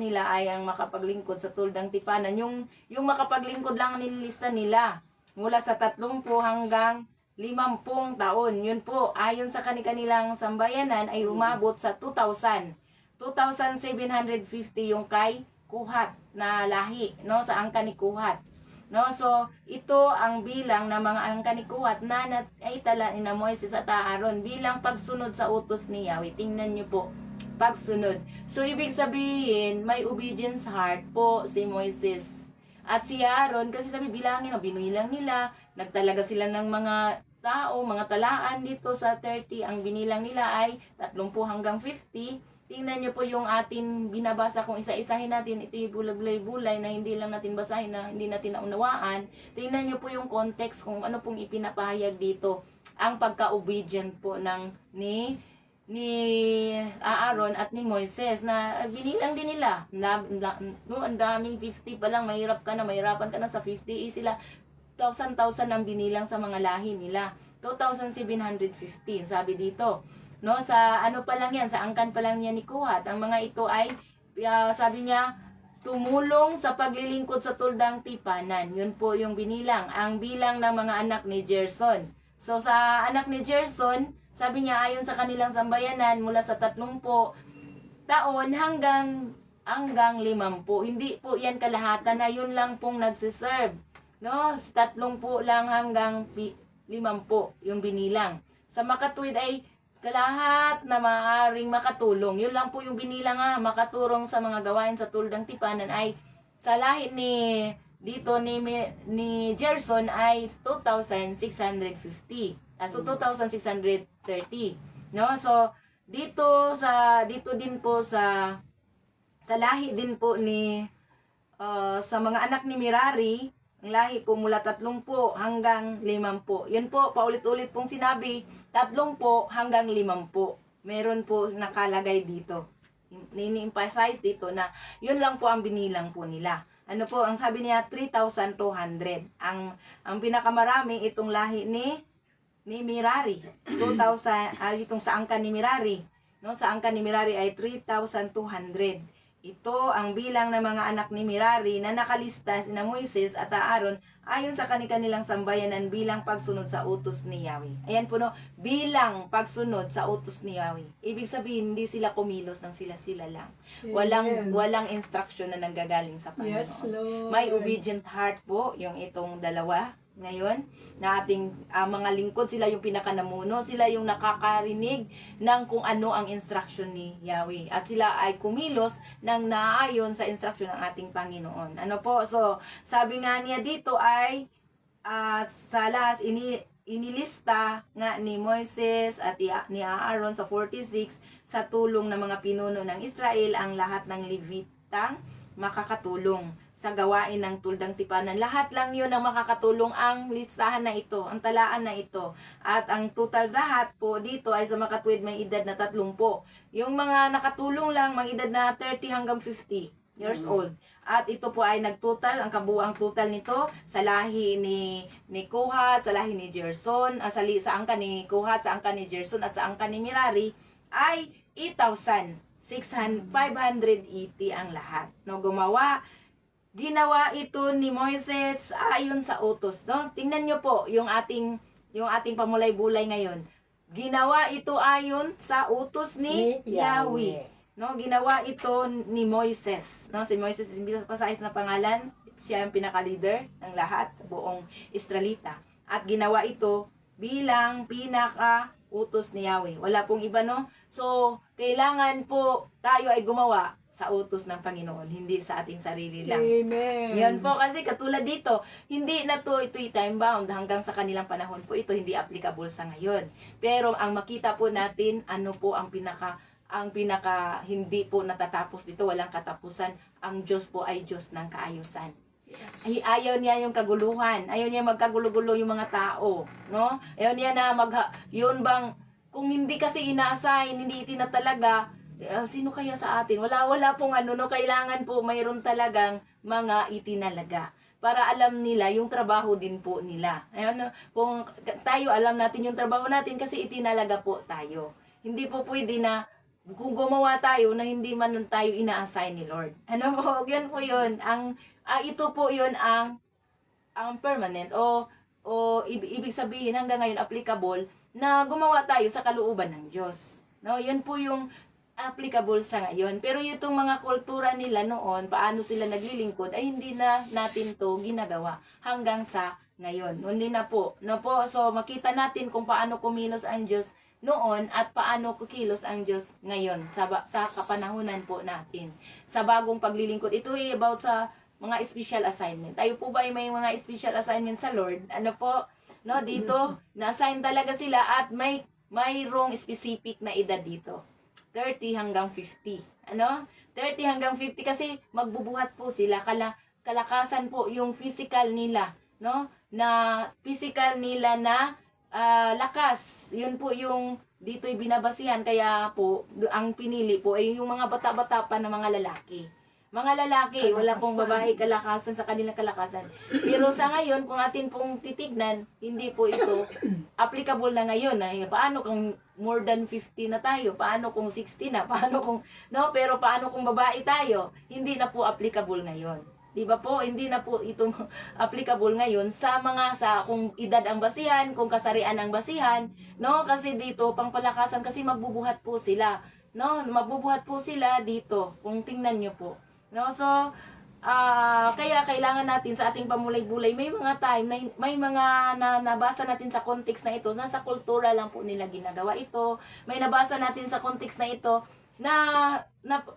nila ay ang makapaglingkod sa tuldang tipanan. Yung makapaglingkod lang ang nililista nila mula sa 30 hanggang 50 taon. Yun po, ayon sa kanilang sambayanan ay umabot sa 2,000. 2,750 yung kay Kohat na lahi, no, sa angka ni Kohat. No, so ito ang bilang ng mga angka ni Kohat na ay tala ni Moises at Aaron bilang pagsunod sa utos ni Yahweh. Tingnan niyo po, pagsunod. So ibig sabihin, may obedience heart po si Moises. At si Aaron, kasi sabi bilangin, binulang nila, nagtalaga sila ng mga tao, mga talaan dito sa 30. Ang binilang nila ay 30 hanggang 50. Tingnan nyo po yung atin binabasa, kung isa-isahin natin, ito yung bulay-bulay na hindi lang natin basahin, na hindi natin naunawaan. Tingnan nyo po yung context kung ano pong ipinapahayag dito. Ang pagka-obedient po ni Aaron at ni Moises na binilang din nila. Ang daming 50 pa lang, mahirapan ka na sa 50. Sila 1,000 ang binilang sa mga lahi nila. 2,715 sabi dito. No, sa ano pa lang yan, sa angkan pa lang niya ni Kohat. Ang mga ito ay, sabi niya, tumulong sa paglilingkod sa tuldang tipanan. Yun po yung binilang. Ang bilang ng mga anak ni Gerson. So, sa anak ni Gerson, sabi niya, ayon sa kanilang sambayanan, mula sa 30 taon hanggang 50. Hindi po yan kalahatan na yun lang pong nagsiserve. No, 30 lang hanggang 50 yung binilang. Sa makatuwid ay kalahat na maaaring makatulong. Yun lang po yung binilang makatulong sa mga gawain sa tuldang tipanan ay sa lahi ni Gerson ay 2,650. So 2,630. No? So dito din po sa lahi din po ni sa mga anak ni Merari, ang lahi po mula 30 hanggang 50. Yan po, paulit-ulit pong sinabi, 30 hanggang 50. Meron po nakalagay dito. Ini-emphasize dito na yun lang po ang binilang po nila. Ano po, ang sabi niya 3,200. Ang pinakamarami itong lahi ni Merari. 2,000 itong sa angka ni Merari. No, sa angka ni Merari ay 3,200. Ito ang bilang ng mga anak ni Merari na nakalista sina Moises at Aaron ayon sa kanilang sambayanan bilang pagsunod sa utos ni Yahweh. Ayan po, no, bilang pagsunod sa utos ni Yahweh. Ibig sabihin, hindi sila kumilos ng sila lang. Walang instruction na nanggagaling sa Panginoon. Yes, Lord. May obedient heart po yung itong dalawa. Ngayon, na ating mga lingkod, sila yung pinakanamuno, sila yung nakakarinig ng kung ano ang instruction ni Yahweh. At sila ay kumilos ng naayon sa instruction ng ating Panginoon. Ano po? So, sabi nga niya dito ay sa last, inilista nga ni Moises at ni Aaron sa 46 sa tulong ng mga pinuno ng Israel ang lahat ng Levitang makakatulong sa gawain ng tuldang tipanan. Lahat lang yun ang makakatulong, ang listahan na ito, ang talaan na ito. At ang total lahat po dito ay sa makatuwid may edad na 30. Yung mga nakatulong lang, mga edad na 30 hanggang 50 years old. At ito po ay nagtotal, ang kabuuang total nito sa lahi ni Kohat, sa lahi ni Gerson, sa angka ni Kohat, sa angka ni Gerson at sa angka ni Merari ay 8,580 ang lahat. No, ginawa ito ni Moises ayon sa utos, no? Tingnan niyo po yung ating pamulay-bulay ngayon. Ginawa ito ayon sa utos ni Yahweh. No, ginawa ito ni Moises, no? Si Moises is pasais na pangalan, siya ang pinaka-leader ng lahat sa buong Israelita. At ginawa ito bilang pinaka-utos ni Yahweh. Wala pong iba, no? So, kailangan po tayo ay gumawa sa utos ng Panginoon, hindi sa ating sarili lang. Amen. Yan po, kasi katulad dito, hindi na to ito'y time bound hanggang sa kanilang panahon po ito, hindi applicable sa ngayon. Pero ang makita po natin, ano po ang pinaka hindi po natatapos dito, walang katapusan. Ang Diyos po ay Diyos ng kaayusan. Yes. Ay, ayaw niya yung kaguluhan. Ayaw niya magkagulo-gulo yung mga tao, no? Ayaw niya na yun bang kung hindi kasi ina-assign, hindi itinatalaga, sino kaya sa atin? Wala pong kailangan po mayroon talagang mga itinalaga para alam nila yung trabaho din po nila. Ayun, kung tayo alam natin yung trabaho natin kasi itinalaga po tayo. Hindi po pwede na kung gumawa tayo na hindi man tayo ina-assign ni Lord. Ano po, yun po yun. Ito po yun ang permanent o ibig sabihin hanggang ngayon applicable na gumawa tayo sa kalooban ng Diyos. No, yun po yung applicable sa ngayon. Pero itong mga kultura nila noon, paano sila naglilingkod, ay hindi na natin to ginagawa hanggang sa ngayon. Hindi na po. No po, so makita natin kung paano kumilos ang Diyos noon at paano kukilos ang Diyos ngayon sa kapanahunan po natin. Sa bagong paglilingkod. Ito ay about sa mga special assignment. Tayo po ba ay may mga special assignment sa Lord? Ano po? No, dito, na-assign talaga sila at mayroong specific na edad dito. 30 hanggang 50. Ano? 30 hanggang 50 kasi magbubuhat po sila. Kalakasan po yung physical nila. No? Na physical nila na lakas. Yun po yung dito'y binabasihan. Kaya po, ang pinili po ay yung mga bata-bata pa na mga lalaki. Mga lalaki, wala pong babae kalakasan sa kanilang kalakasan. Pero sa ngayon, kung atin pong titignan, hindi po ito applicable na ngayon. Paano kung more than 50 na tayo? Paano kung 60 na? Paano kung, no? Pero paano kung babae tayo? Hindi na po applicable ngayon. Di ba po? Hindi na po ito applicable ngayon sa kung edad ang basihan, kung kasarian ang basihan, no? Kasi dito, pangpalakasan, kasi magbubuhat po sila. No? Magbubuhat po sila dito, kung tingnan nyo po. No, so kaya kailangan natin sa ating pamulay-bulay may mga time na may mga nabasa natin sa context na ito, nasa kultura lang po nila ginagawa ito. May nabasa natin sa context na ito na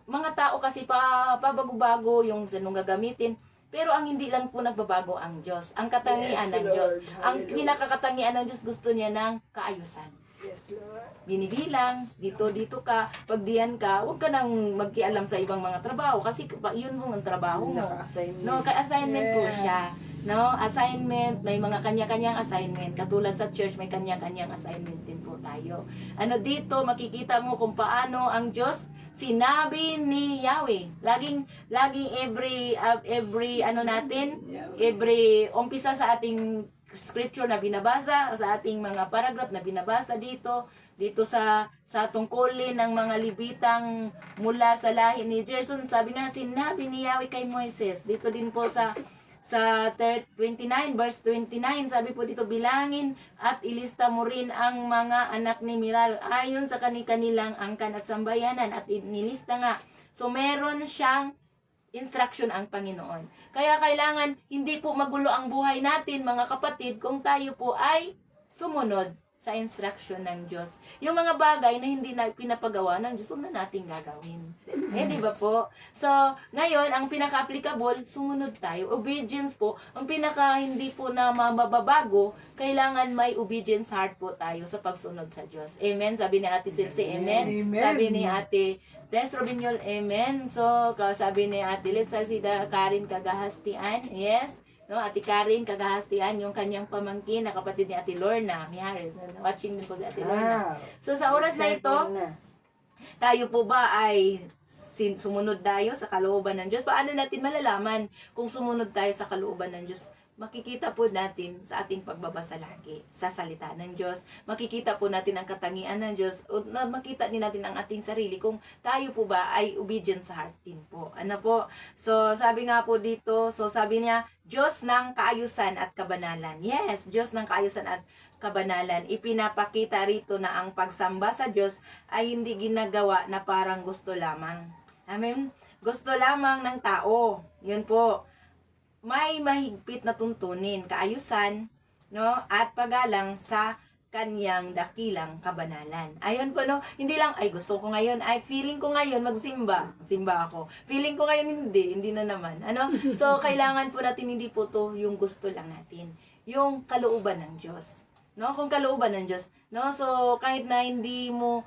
mga tao kasi pabago-bago yung sanong gagamitin. Pero ang hindi lang po nagbabago ang Diyos, ang katangian Yes, ng Lord. Diyos. Ang Hallelujah. pinakakatangian ng Diyos, gusto niya ng kaayusan. Yes, Lord. Binibilang, dito ka, pag diyan ka, huwag ka nang magkialam sa ibang mga trabaho kasi yun mo ang trabaho mo. Naka-assignment. No, kay assignment po siya. Yes. No, assignment, may mga kanya-kanyang assignment. Katulad sa church, may kanya-kanyang assignment din po tayo. Dito makikita mo kung paano ang Diyos sinabi ni Yahweh. Laging every every umpisa sa ating scripture na binabasa, sa ating mga paragraph na binabasa dito sa tungkulin ng mga Libitang mula sa lahi ni Gerson, sabi nga sinabi ni Yahweh kay Moises. Dito din po sa 29 verse 29, sabi po dito, bilangin at ilista mo rin ang mga anak ni Merari ayon sa kanilang angkan at sambayanan, at inilista nga. So meron siyang instruction ang Panginoon. Kaya kailangan hindi po magulo ang buhay natin, mga kapatid, kung tayo po ay sumunod sa instruction ng Diyos. Yung mga bagay na hindi na pinapagawa ng Diyos, huwag na natin gagawin. Di ba po? So, ngayon, ang pinaka-applicable, sumunod tayo. Obedience po, ang pinaka hindi po na mababago, kailangan may obedience heart po tayo sa pagsunod sa Diyos. Amen? Sabi ni Ate Silse, amen? Amen. Sabi ni Ate Tess Robinyol, amen? So, sabi ni Ate Liz Salsida, Karin Kagahastian, yes? No, Ate Karin Kagahastian, yung kanyang pamangkin na kapatid ni Ate Lorna Mihares. Watching din po si Ate Lorna. Wow. So sa oras na ito, tayo po ba ay sumunod tayo sa kalooban ng Diyos? Paano natin malalaman kung sumunod tayo sa kalooban ng Diyos? Makikita po natin sa ating pagbabasa lagi sa salita ng Diyos. Makikita po natin ang katangian ng Diyos. O makita din natin ang ating sarili kung tayo po ba ay obedient sa heart din po. Ano po? So, sabi nga po dito, sabi niya, Diyos ng kaayusan at kabanalan. Yes, Diyos ng kaayusan at kabanalan. Ipinapakita rito na ang pagsamba sa Diyos ay hindi ginagawa na parang gusto lamang. Amen? Gusto lamang ng tao. Yun po. May mahigpit na tuntunin, kaayusan, no, at paggalang sa kanyang dakilang kabanalan. Ayun po, no? Hindi lang, ay gusto ko ngayon, ay feeling ko ngayon magsimba. Simba ako. Feeling ko ngayon hindi na naman. Ano? So, kailangan po natin, hindi po to yung gusto lang natin. Yung kalooban ng Diyos. No? Kung kalooban ng Diyos. No? So, kahit na hindi mo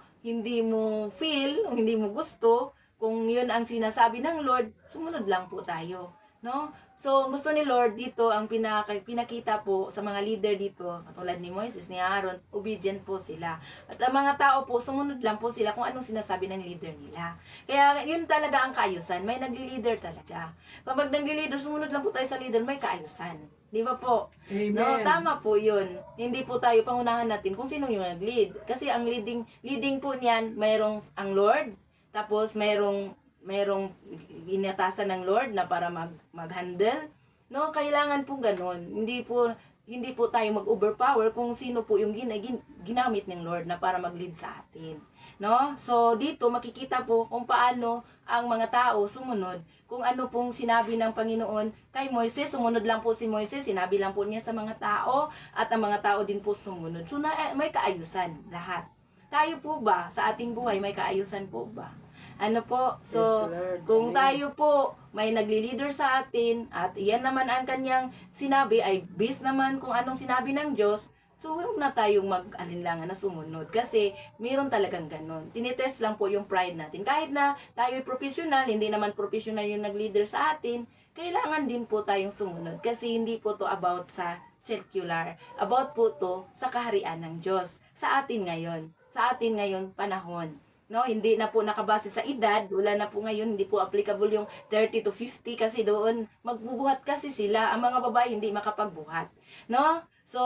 feel, hindi mo gusto, kung yun ang sinasabi ng Lord, sumunod lang po tayo. No? So, ang gusto ni Lord dito, ang pinakita po sa mga leader dito, katulad ni Moises, ni Aaron, obedient po sila. At ang mga tao po, sumunod lang po sila kung anong sinasabi ng leader nila. Kaya, yun talaga ang kaayusan. May nagli-leader talaga. Kapag nagli-leader, sumunod lang po tayo sa leader, may kaayusan. Di ba po? Amen. No, tama po yun. Hindi po tayo pangunahan natin kung sino yung nag-lead. Kasi ang leading po niyan, mayroong ang Lord, tapos mayroong inatasan ng Lord na para mag-handle. No, kailangan po ganoon. Hindi po tayo mag-overpower kung sino po yung ginamit ng Lord na para mag-lead sa atin. No? So dito makikita po kung paano ang mga tao sumunod, kung ano pong sinabi ng Panginoon kay Moises, sumunod lang po si Moises, sinabi lang po niya sa mga tao at ang mga tao din po sumunod. So may kaayusan lahat. Tayo po ba sa ating buhay may kaayusan po ba? Ano po? So, Yes, Lord. kung Amen. tayo po may nagli-leader sa atin at iyan naman ang kanyang sinabi ay based naman kung anong sinabi ng Diyos, so huwag na tayong mag-alinlangan na sumunod kasi mayroon talagang ganun. Tinitest lang po yung pride natin. Kahit na tayo ay professional, hindi naman professional yung nag-leader sa atin, kailangan din po tayong sumunod kasi hindi po to about sa secular. About po to sa kaharian ng Diyos. Sa atin ngayon panahon. No, hindi na po nakabase sa edad, wala na po ngayon, hindi po applicable yung 30 to 50 kasi doon magbubuhat kasi sila, ang mga babae hindi makapagbuhat. No? So,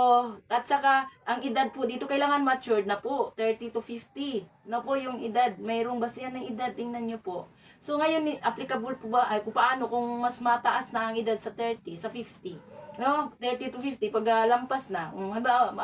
at saka ang edad po dito kailangan matured na po, 30 to 50. No po yung edad, mayroong basehan ng edad, tingnan niyo po. So ngayon applicable po ba ay kung paano kung mas mataas na ang edad sa 30, sa 50. No, 30 to 50 pag lampas na.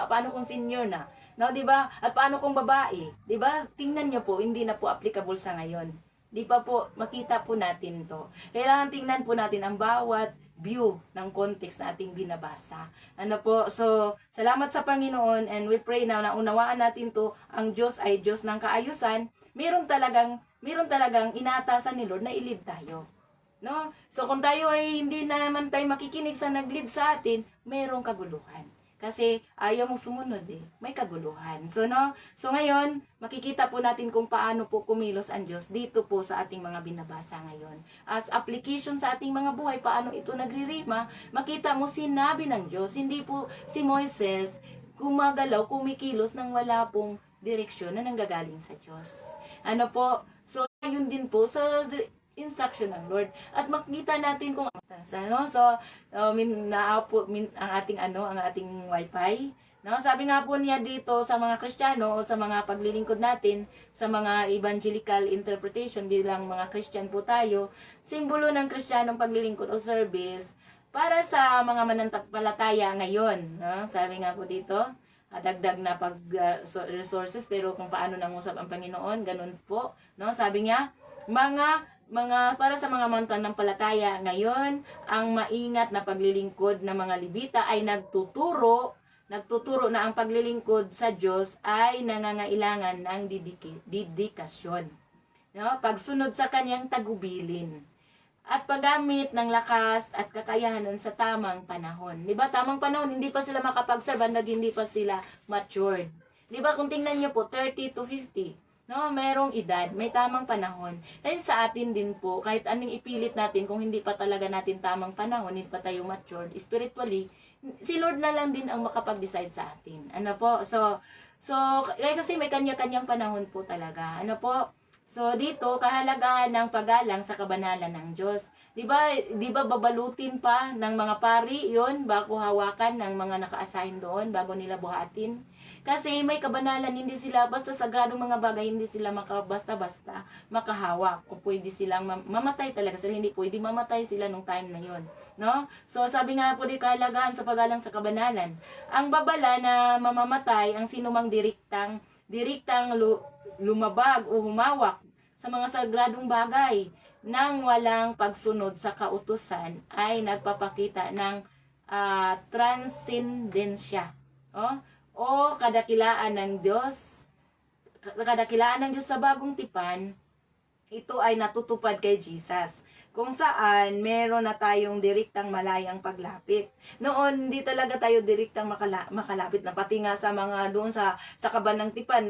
Paano kung senior na? No, 'di ba? At paano kung babae? 'Di ba? Tingnan niyo po, hindi na po applicable sa ngayon. 'Di pa po makita po natin 'to. Kailangan tingnan po natin ang bawat view ng context na ating binabasa. Ano po? So, salamat sa Panginoon and we pray na naunawaan natin 'to. Ang Diyos ay Diyos ng kaayusan. Meron talagang inaatasan ni Lord na i-lead tayo. No? So, kung tayo ay hindi naman tayo makikinig sa nag-lead sa atin, mayroong kaguluhan. Kasi ayaw mong sumunod may kaguluhan. So ngayon, makikita po natin kung paano po kumilos ang Diyos dito po sa ating mga binabasa ngayon. As application sa ating mga buhay, paano ito nagririma, makita mo sinabi ng Diyos, hindi po si Moises gumagalaw, kumikilos nang wala pong direksyon na nanggagaling sa Diyos. Ano po? So, yun din po sa instruction ng Lord. At makita natin kung ang ating wifi. No, sabi nga po niya dito sa mga Kristiyano o sa mga paglilingkod natin sa mga evangelical interpretation bilang mga Christian po tayo, simbolo ng Kristiyanong paglilingkod o service para sa mga mananampalataya ngayon. No, sabi nga po dito, dagdag na resources pero kung paano nangusap ang Panginoon, ganun po. No, sabi niya, para sa mga mananampalataya ngayon, ang maingat na paglilingkod ng mga Levita ay nagtuturo na ang paglilingkod sa Diyos ay nangangailangan ng dedikasyon. No? Pagsunod sa kanyang tagubilin at paggamit ng lakas at kakayahan sa tamang panahon. Di ba? Tamang panahon, hindi pa sila makapag-serve at hindi pa sila matured. Di ba? Kung tingnan nyo po, 30 to 50. No, mayroong edad, may tamang panahon. And sa atin din po, kahit anong ipilit natin, kung hindi pa talaga natin tamang panahon, hindi pa tayo matured spiritually, si Lord na lang din ang makapag-decide sa atin. Ano po? So kasi may kanya-kanyang panahon po talaga. Ano po? So dito, kahalagahan ng paggalang sa kabanalan ng Diyos. Di ba babalutin pa ng mga pari yon bago hawakan ng mga naka-assign doon, bago nila buhatin? Kasi may kabanalan, hindi sila, basta sagradong mga bagay, hindi sila basta-basta makahawak. O pwede silang mamatay talaga sila, hindi pwede mamatay sila nung time na yon. No? So sabi nga po di kahalagahan sa paggalang sa kabanalan. Ang babala na mamamatay, ang sinumang direktang lumabag o humawak sa mga sagradong bagay nang walang pagsunod sa kautusan ay nagpapakita ng transcendensya. o kadakilaan ng Diyos, kadakilaan ng Diyos sa bagong tipan, ito ay natutupad kay Jesus. Kung saan, meron na tayong direktang malayang paglapit. Noon, hindi talaga tayo direktang makalapit na. Pati nga sa mga doon sa kaban ng tipan,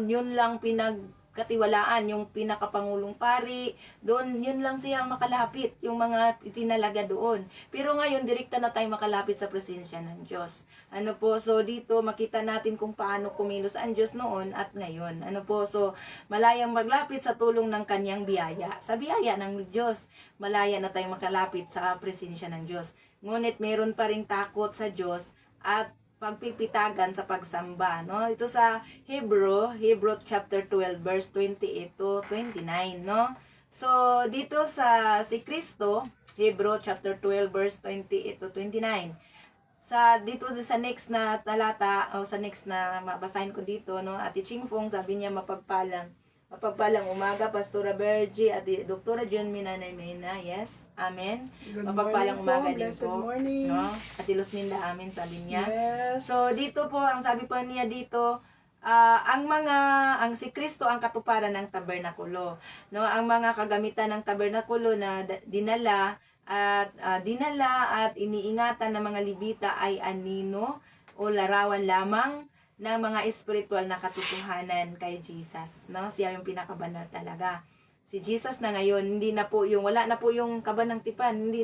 yun lang pinagkatiwalaan, yung pinakapangulong pari, doon, yun lang siyang makalapit, yung mga itinalaga doon. Pero ngayon, direkta na tayo makalapit sa presensya ng Diyos. Ano po, so dito makita natin kung paano kumilos ang Diyos noon at ngayon. Ano po, so malayang maglapit sa tulong ng kanyang biyaya. Sa biyaya ng Diyos, malaya na tayong makalapit sa presensya ng Diyos. Ngunit meron pa ring takot sa Diyos at pagpipitagan sa pagsamba, no? Ito sa Hebrew chapter 12 verse 28 to 29, no? So dito sa si Kristo, Hebrew chapter 12 verse 28 to 29. Dito sa next na talata o sa next na mabasahin ko dito, no, Ate Chingfong, sabi niya mapagpalang umaga, Pastora Bergie at Doktora John Minanay Mena, yes, amen. Good Mapagpalang morning umaga po, din blessed po, morning. no, Ate Luzminda, amen, sabi niya. Yes. So dito po, ang sabi po niya dito, ang si Kristo ang katuparan ng tabernakulo, no, ang mga kagamitan ng tabernakulo na dinala at iniingatan ng mga Libita ay anino o larawan lamang ng mga espiritual na katotohanan kay Jesus, no? Siya yung pinakabanal talaga. Si Jesus na ngayon, wala na po yung kaban ng tipan,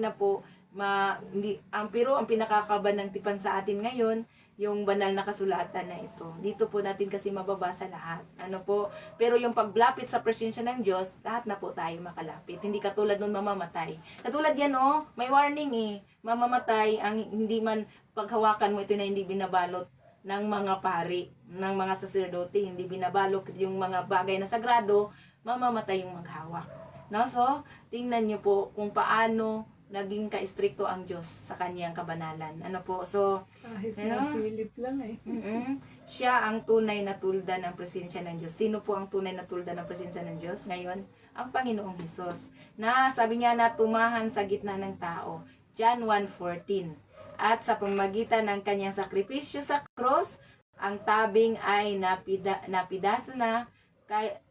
pero ang pinakakaban ng tipan sa atin ngayon, yung banal na kasulatan na ito. Dito po natin kasi mababasa lahat. Ano po? Pero yung paglapit sa presensya ng Diyos, lahat na po tayo makalapit. Hindi katulad nun mamamatay. Katulad yan, may warning Mamamatay, ang hindi man paghawakan mo ito na hindi binabalot ng mga pari, ng mga saserdote, hindi binabalot yung mga bagay na sagrado, mamamatay yung maghawak. No? So, tingnan nyo po kung paano naging ka-stricto ang Diyos sa kanyang kabanalan. Ano po? So, Kahit ano? nasilip lang Siya ang tunay na tulda ng presensya ng Diyos. Sino po ang tunay na tulda ng presensya ng Diyos? Ngayon, ang Panginoong Hesus. Na sabi niya na tumahan sa gitna ng tao. John 1:14. At sa pamamagitan ng kanyang sakripisyo sa cross, ang tabing ay napidaso na.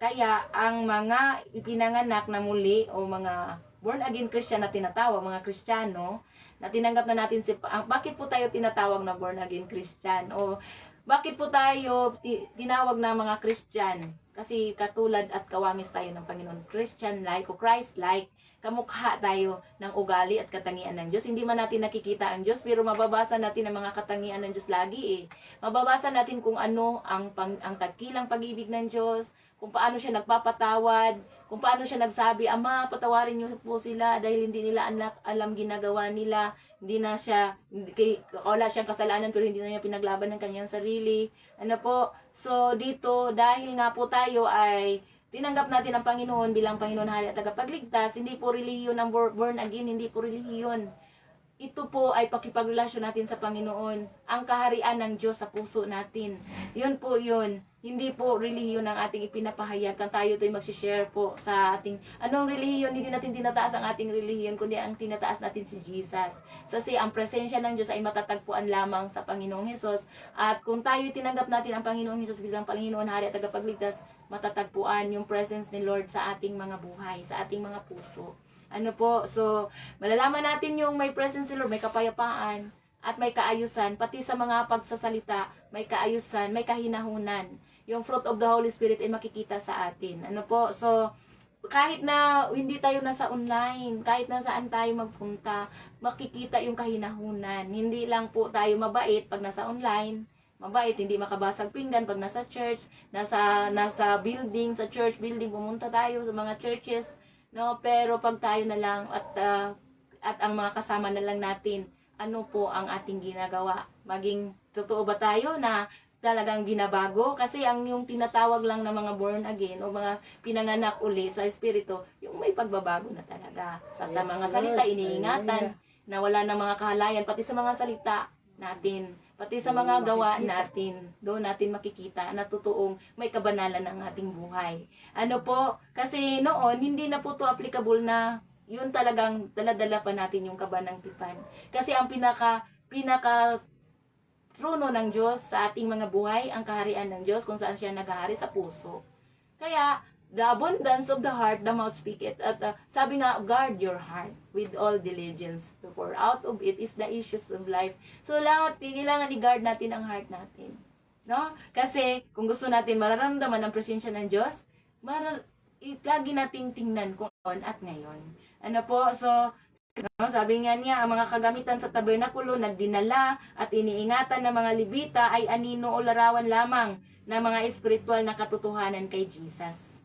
Kaya ang mga ipinanganak na muli o mga born again Christian na tinatawag, mga Kristiyano, na tinanggap na natin bakit po tayo tinatawag na born again Christian? O bakit po tayo tinawag na mga Christian? Kasi katulad at kawangis tayo ng Panginoon, Christian-like o Christ-like, kamukha tayo ng ugali at katangian ng Diyos. Hindi man natin nakikita ang Diyos, pero mababasa natin ang mga katangian ng Diyos lagi Mababasa natin kung ano ang tagkilang pag-ibig ng Diyos, kung paano siya nagpapatawad, kung paano siya nagsabi, Ama, patawarin niyo po sila dahil hindi nila alam ginagawa nila. Wala siyang kasalanan pero hindi na niya pinaglaban ng kanyang sarili. Ano po? So, dito, dahil nga po tayo ay tinanggap natin ang Panginoon bilang Panginoon, Hari at Tagapagligtas, hindi po relihiyon ang born again, hindi po relihiyon. Ito po ay pakipagrelasyon natin sa Panginoon, ang kaharian ng Diyos sa puso natin. Yun po yun. Hindi po relihiyon ang ating ipinapahayag. Kung tayo ito'y mag-share po sa ating, anong relihiyon? Hindi natin tinataas ang ating relihiyon, kundi ang tinataas natin si Jesus. Kasi ang presensya ng Diyos ay matatagpuan lamang sa Panginoong Hesus. At kung tayo tinanggap natin ang Panginoong Hesus bilang Panginoon, Hari at Tagapagligtas, matatagpuan yung presence ni Lord sa ating mga buhay, sa ating mga puso. Ano po, so malalaman natin yung may presence ni Lord, may kapayapaan at may kaayusan, pati sa mga pagsasalita, may kaayusan, may kahinahunan. Yung fruit of the Holy Spirit ay makikita sa atin. Ano po, so kahit na hindi tayo nasa online, kahit na saan tayo magpunta, makikita yung kahinahunan. Hindi lang po tayo mabait pag nasa online, mabait, hindi makabasag pinggan pag nasa church, nasa building, sa church building, pumunta tayo sa mga churches, no, pero pag tayo na lang at ang mga kasama na lang natin, ano po ang ating ginagawa? Maging totoo ba tayo na talagang binabago? Kasi yung tinatawag lang ng mga born again o mga pinanganak uli sa espiritu, yung may pagbabago na talaga. Sa mga salita, iniingatan, na wala na mga kahalayan, pati sa mga salita natin, pati sa mga gawa natin, doon natin makikita na totoong may kabanalan ng ating buhay. Ano po, kasi noon, hindi na po to applicable na yun talagang daladala pa natin yung kaban ng tipan. Kasi ang pinaka trono ng Diyos sa ating mga buhay, ang kaharian ng Diyos kung saan siya naghahari sa puso. Kaya, the abundance of the heart, the mouth speaketh. At sabi nga, guard your heart with all diligence. For out of it is the issues of life. So, kailangan i-guard natin ang heart natin. No? Kasi, kung gusto natin mararamdaman ang presensya ng Diyos, lagi nating tingnan kung on at ngayon. Ano po? So, no, sabi nga niya, ang mga kagamitan sa tabernakulo na dinala at iniingatan ng mga Levita ay anino o larawan lamang ng mga espiritual na katotohanan kay Jesus.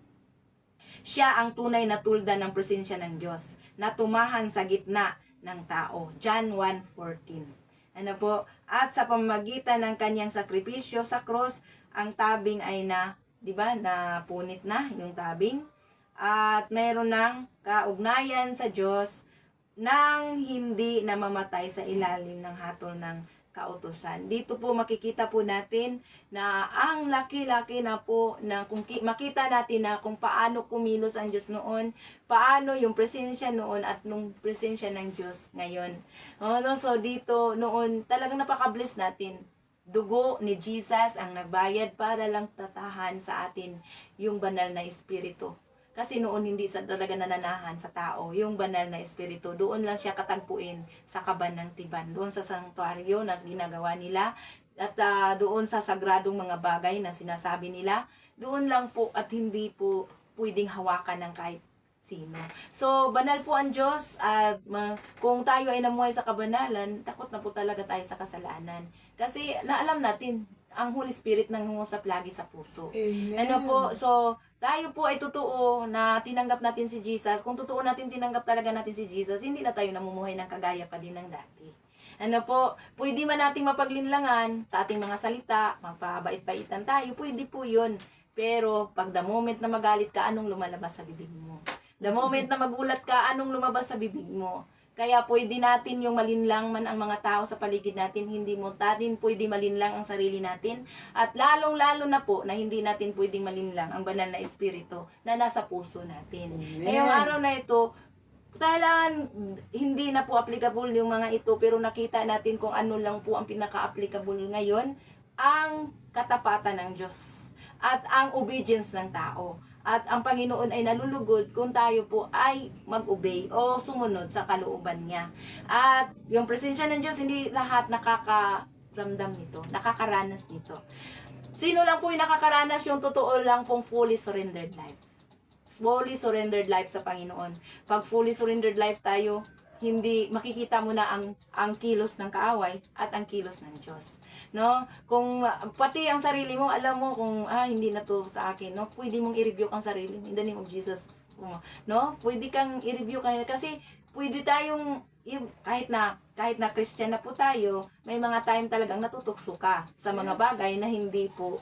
Siya ang tunay na tulda ng presensya ng Diyos na tumahan sa gitna ng tao. John 1:14. Ano po? At sa pamamagitan ng kanyang sakripisyo sa cross, ang tabing ay napunit na yung tabing. At mayroon ng kaugnayan sa Diyos nang hindi namamatay sa ilalim ng hatol ng kautusan. Dito po makikita po natin na ang laki-laki na po na kung makita natin na kung paano kumilos ang Diyos noon, paano yung presensya noon at nung presensya ng Diyos ngayon. So dito noon talagang napaka-bless natin. Dugo ni Jesus ang nagbayad para lang tatahan sa atin yung banal na espiritu. Kasi noon hindi sa talaga nananahan sa tao yung banal na espiritu. Doon lang siya katagpuin sa kaban ng tiban. Doon sa sanktuaryo na ginagawa nila at doon sa sagradong mga bagay na sinasabi nila. Doon lang po at hindi po pwedeng hawakan ng kahit sino. So, banal po ang Diyos at kung tayo ay namuhay sa kabanalan, takot na po talaga tayo sa kasalanan. Kasi naalam natin, ang Holy Spirit nangungusap lagi sa puso. Amen. Ano po, so tayo po ay totoo na tinanggap natin si Jesus. Kung totoo natin tinanggap talaga natin si Jesus, hindi na tayo namumuhay ng kagaya pa din ng dati. Ano po, pwede man nating mapaglinlangan sa ating mga salita, mapabait-baitan tayo, pwede po yun. Pero pag the moment na magalit ka, anong lumalabas sa bibig mo? The moment na magulat ka, anong lumabas sa bibig mo? Kaya pwede natin yung malinlang man ang mga tao sa paligid natin, hindi mo natin pwede malinlang ang sarili natin. At lalong-lalo na po na hindi natin pwedeng malinlang ang banal na espiritu na nasa puso natin. Ngayong araw na ito, kailangan hindi na po applicable yung mga ito, pero nakita natin kung ano lang po ang pinaka-applicable ngayon, ang katapatan ng Diyos at ang obedience ng tao. At ang Panginoon ay nalulugod kung tayo po ay mag-obey o sumunod sa kalooban niya. At yung presensya ng Diyos, hindi lahat nakakaramdam nito, nakakaranas nito. Sino lang po yung nakakaranas? Yung totoo lang pong fully surrendered life. Fully surrendered life sa Panginoon. Pag fully surrendered life tayo, hindi makikita mo na ang kilos ng kaaway at ang kilos ng Diyos. No? Kung pati ang sarili mo, alam mo kung hindi na to sa akin, no? Pwede mong i-review ang sarili mo in the name of Jesus. No? Pwede kang i-review kasi pwede tayong kahit na Christian na po tayo, may mga time talagang natutukso ka sa mga bagay na hindi po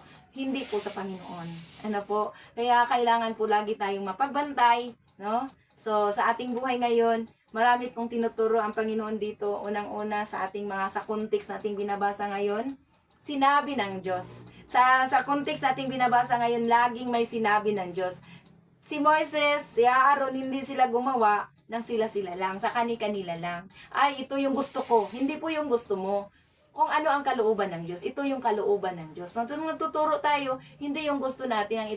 sa Panginoon. Ano po? Kaya kailangan po lagi tayong mapagbantay, no? So sa ating buhay ngayon, marami pong tinuturo ang Panginoon dito. Unang-una sa ating sa context na ating binabasa ngayon, sinabi ng Diyos. Sa context na ating binabasa ngayon, laging may sinabi ng Diyos. Si Moises, si Aaron, hindi sila gumawa ng sila-sila lang, sa kani-kanila lang. Ay, ito yung gusto ko. Hindi po yung gusto mo. Kung ano ang kalooban ng Diyos, ito yung kalooban ng Diyos. So, nung nagtuturo tayo, hindi yung gusto natin ang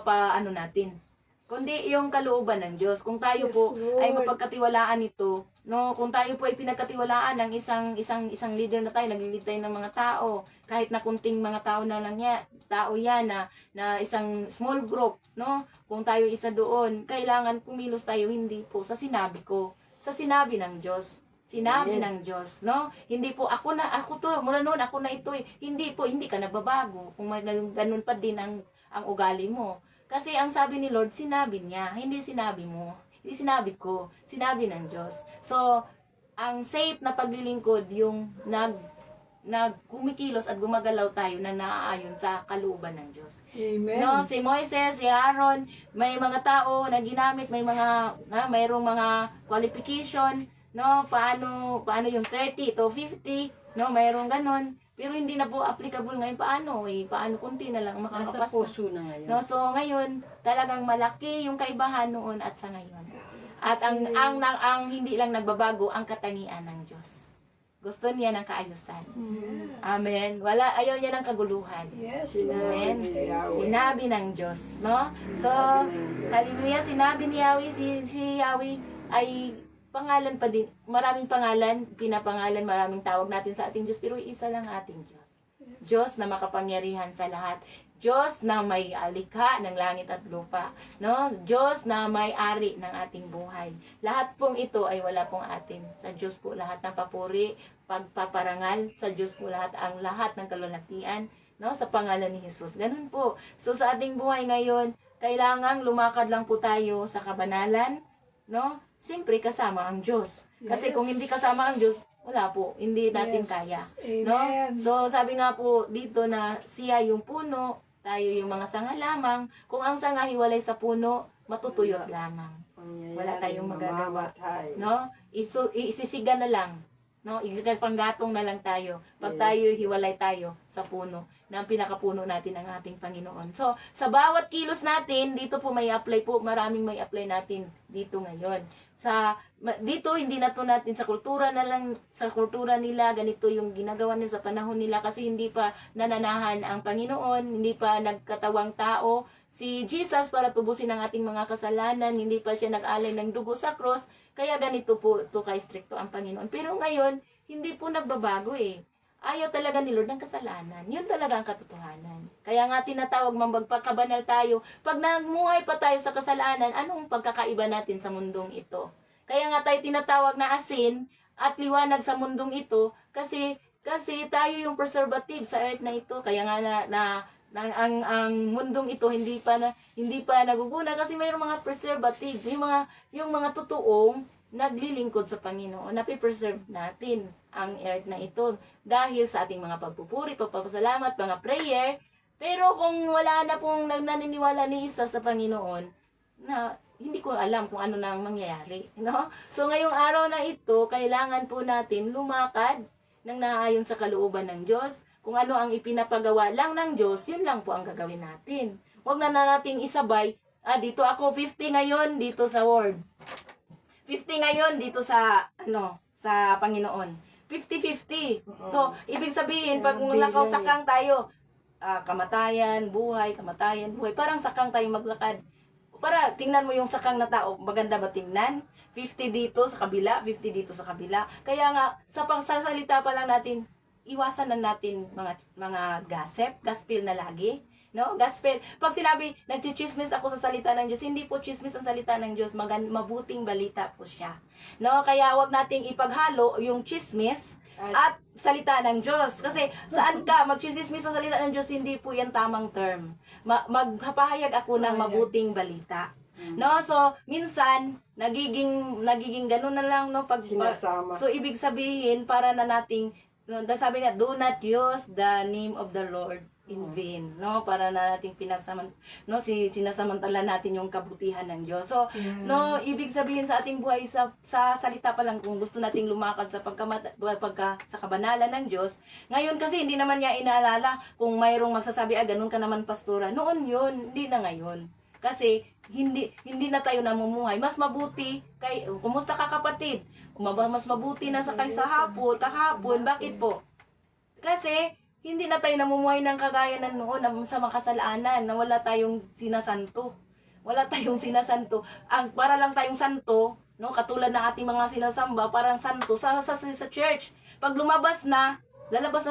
ano natin, kundi yung kalooban ng Diyos. Kung tayo po ay mapagkatiwalaan ito, no, kung tayo po ay pinagkatiwalaan ng isang leader na tayo, naglilid tayo ng mga tao, kahit na kunting mga tao na lang tao yan na isang small group, no, kung tayo isa doon, kailangan kumilos tayo hindi po sa sinabi ko, sa sinabi ng Diyos. Sinabi ng Diyos, no? Hindi po ako to, mula noon ako na ito eh. Hindi po, hindi ka nagbabago. Kung may ganun pa din ang ugali mo. Kasi ang sabi ni Lord, sinabi niya, hindi sinabi mo. Hindi sinabi ko, sinabi ng Diyos. So, ang safe na paglilingkod yung kumikilos at gumagalaw tayo na naaayon sa kalooban ng Diyos. Amen. No, si Moises, si Aaron, may mga tao na ginamit, mayroong mga qualification, no, paano yung 30 to 50, no, mayroong ganon. Pero hindi na po applicable ngayon. Paano kunti na lang makakapasa. Nasa puso na ngayon. No, so ngayon, talagang malaki yung kaibahan noon at sa ngayon. At ang hindi lang nagbabago ang katangian ng Diyos. Gusto niya ng kaayusan. Yes. Amen. Ayaw niya ng kaguluhan. Yes, Amen. Lord. Thank you. Sinabi ng Diyos, no? So, hallelujah, sinabi ni Yahweh, si Yahweh ay pangalan pa din. Maraming pangalan, pinapangalan, maraming tawag natin sa ating Diyos, pero isa lang ating Diyos. Diyos na makapangyarihan sa lahat. Diyos na may alikha ng langit at lupa. No? Diyos na may ari ng ating buhay. Lahat pong ito ay wala pong atin. Sa Diyos po lahat ng papuri, pagpaparangal. Sa Diyos po lahat ng kalulatian. No? Sa pangalan ni Jesus. Ganun po. So sa ating buhay ngayon, kailangang lumakad lang po tayo sa kabanalan. No? Siyempre kasama ang Diyos. Kasi kung hindi kasama ang Diyos, wala po. Hindi natin kaya. No? Amen. So, sabi nga po dito na siya yung puno, tayo yung mga sanga lamang. Kung ang sanga hiwalay sa puno, matutuyot lamang. Wala tayong magagawa. No? Isisiga na lang. No? Panggatong na lang tayo. Pag tayo hiwalay tayo sa puno, na ang pinakapuno natin ang ating Panginoon. So, sa bawat kilos natin, dito po may apply po, maraming may apply natin dito ngayon. Dito hindi na to natin sa kultura na lang, sa kultura nila ganito yung ginagawa nila sa panahon nila kasi hindi pa nananahan ang Panginoon, hindi pa nagkatawang tao si Jesus para tubusin ang ating mga kasalanan, hindi pa siya nag-alay ng dugo sa cross, kaya ganito po to ka-stricto ang Panginoon. Pero ngayon, hindi po nagbabago eh. Ayaw talaga ni Lord ng kasalanan. Yun talaga ang katotohanan. Kaya nga tinatawag magpagkabanal tayo. Pag nagmuhay pa tayo sa kasalanan, anong pagkakaiba natin sa mundong ito? Kaya nga tayo tinatawag na asin at liwanag sa mundong ito kasi tayo yung preservative sa earth na ito. Kaya nga ang mundong ito hindi pa naguguna kasi mayroong mga preservative, yung mga totoong naglilingkod sa Panginoon, napipreserve natin ang earth na ito dahil sa ating mga pagpupuri, pagpapasalamat, mga prayer. Pero kung wala na pong naniniwala ni isa sa Panginoon, na hindi ko alam kung ano na ang mangyayari. No? So ngayong araw na ito, kailangan po natin lumakad ng naayon sa kalooban ng Diyos. Kung ano ang ipinapagawa lang ng Diyos, yun lang po ang gagawin natin. Huwag na nating isabay, dito ako 50 ngayon, dito sa Word. 50 ngayon dito sa Panginoon. 50-50. So, ibig sabihin, pag nakaw sakang tayo, kamatayan, buhay, parang sakang tayo maglakad. Para tingnan mo yung sakang na tao, maganda ba tingnan? 50 dito sa kabila, 50 dito sa kabila. Kaya nga, sa pagsasalita pa lang natin, iwasan na natin mga gospel na lagi. No? Gospel. Pag sinabi, nagchichismis ako sa salita ng Diyos, hindi po chismis ang salita ng Diyos, mabuting balita po siya. No? Kaya wag nating ipaghalo yung chismis at salita ng Diyos. Kasi saan ka magchismis sa salita ng Diyos, hindi po yan tamang term. Magpapahayag ako ng mabuting balita. No? So, minsan, nagiging ganun na lang, no? So, ibig sabihin, para na nating, sabi nga, do not use the name of the Lord in vain, no? Para na nating sinasamantala natin yung kabutihan ng Diyos. So, no, ibig sabihin sa ating buhay sa salita pa lang kung gusto nating lumakad sa sa kabanalan ng Diyos. Ngayon kasi hindi naman niya inaalala kung mayroong magsasabi, ganun ka naman pastora. Noon yun, hindi na ngayon. Kasi hindi na tayo namumuhay. Mas mabuti kumusta ka kapatid? Mas mabuti na sa kaysa kahapon. Bakit po? Kasi hindi na tayo namumuhay ng kagaya ng noon sa makasalanan na wala tayong sinasanto. Wala tayong sinasanto. Para lang tayong santo, no, katulad ng ating mga sinasamba, parang santo sa church. Pag lalabas na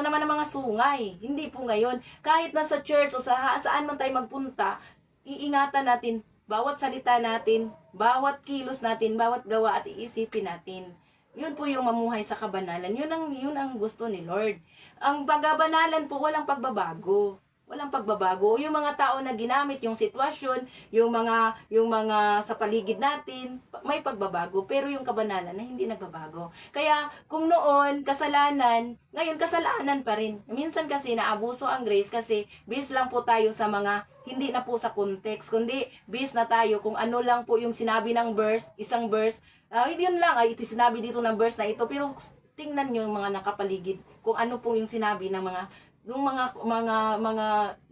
naman ang mga sungay. Hindi po ngayon. Kahit nasa church o saan man tayo magpunta, iingatan natin bawat salita natin, bawat kilos natin, bawat gawa at iisipin natin. Yun po yung mamuhay sa kabanalan. Yun ang gusto ni Lord. Ang pagbabanalan po, walang pagbabago. Walang pagbabago. Yung mga tao na ginamit, yung sitwasyon, yung mga sa paligid natin, may pagbabago. Pero yung kabanalan na hindi nagbabago. Kaya kung noon, kasalanan, ngayon kasalanan pa rin. Minsan kasi naabuso ang grace kasi based lang po tayo sa mga hindi na po sa context, kundi based na tayo kung ano lang po yung sinabi ng verse, isang verse, yun lang, ito sinabi dito ng verse na ito, pero tingnan nyo yung mga nakapaligid, kung ano po yung sinabi ng mga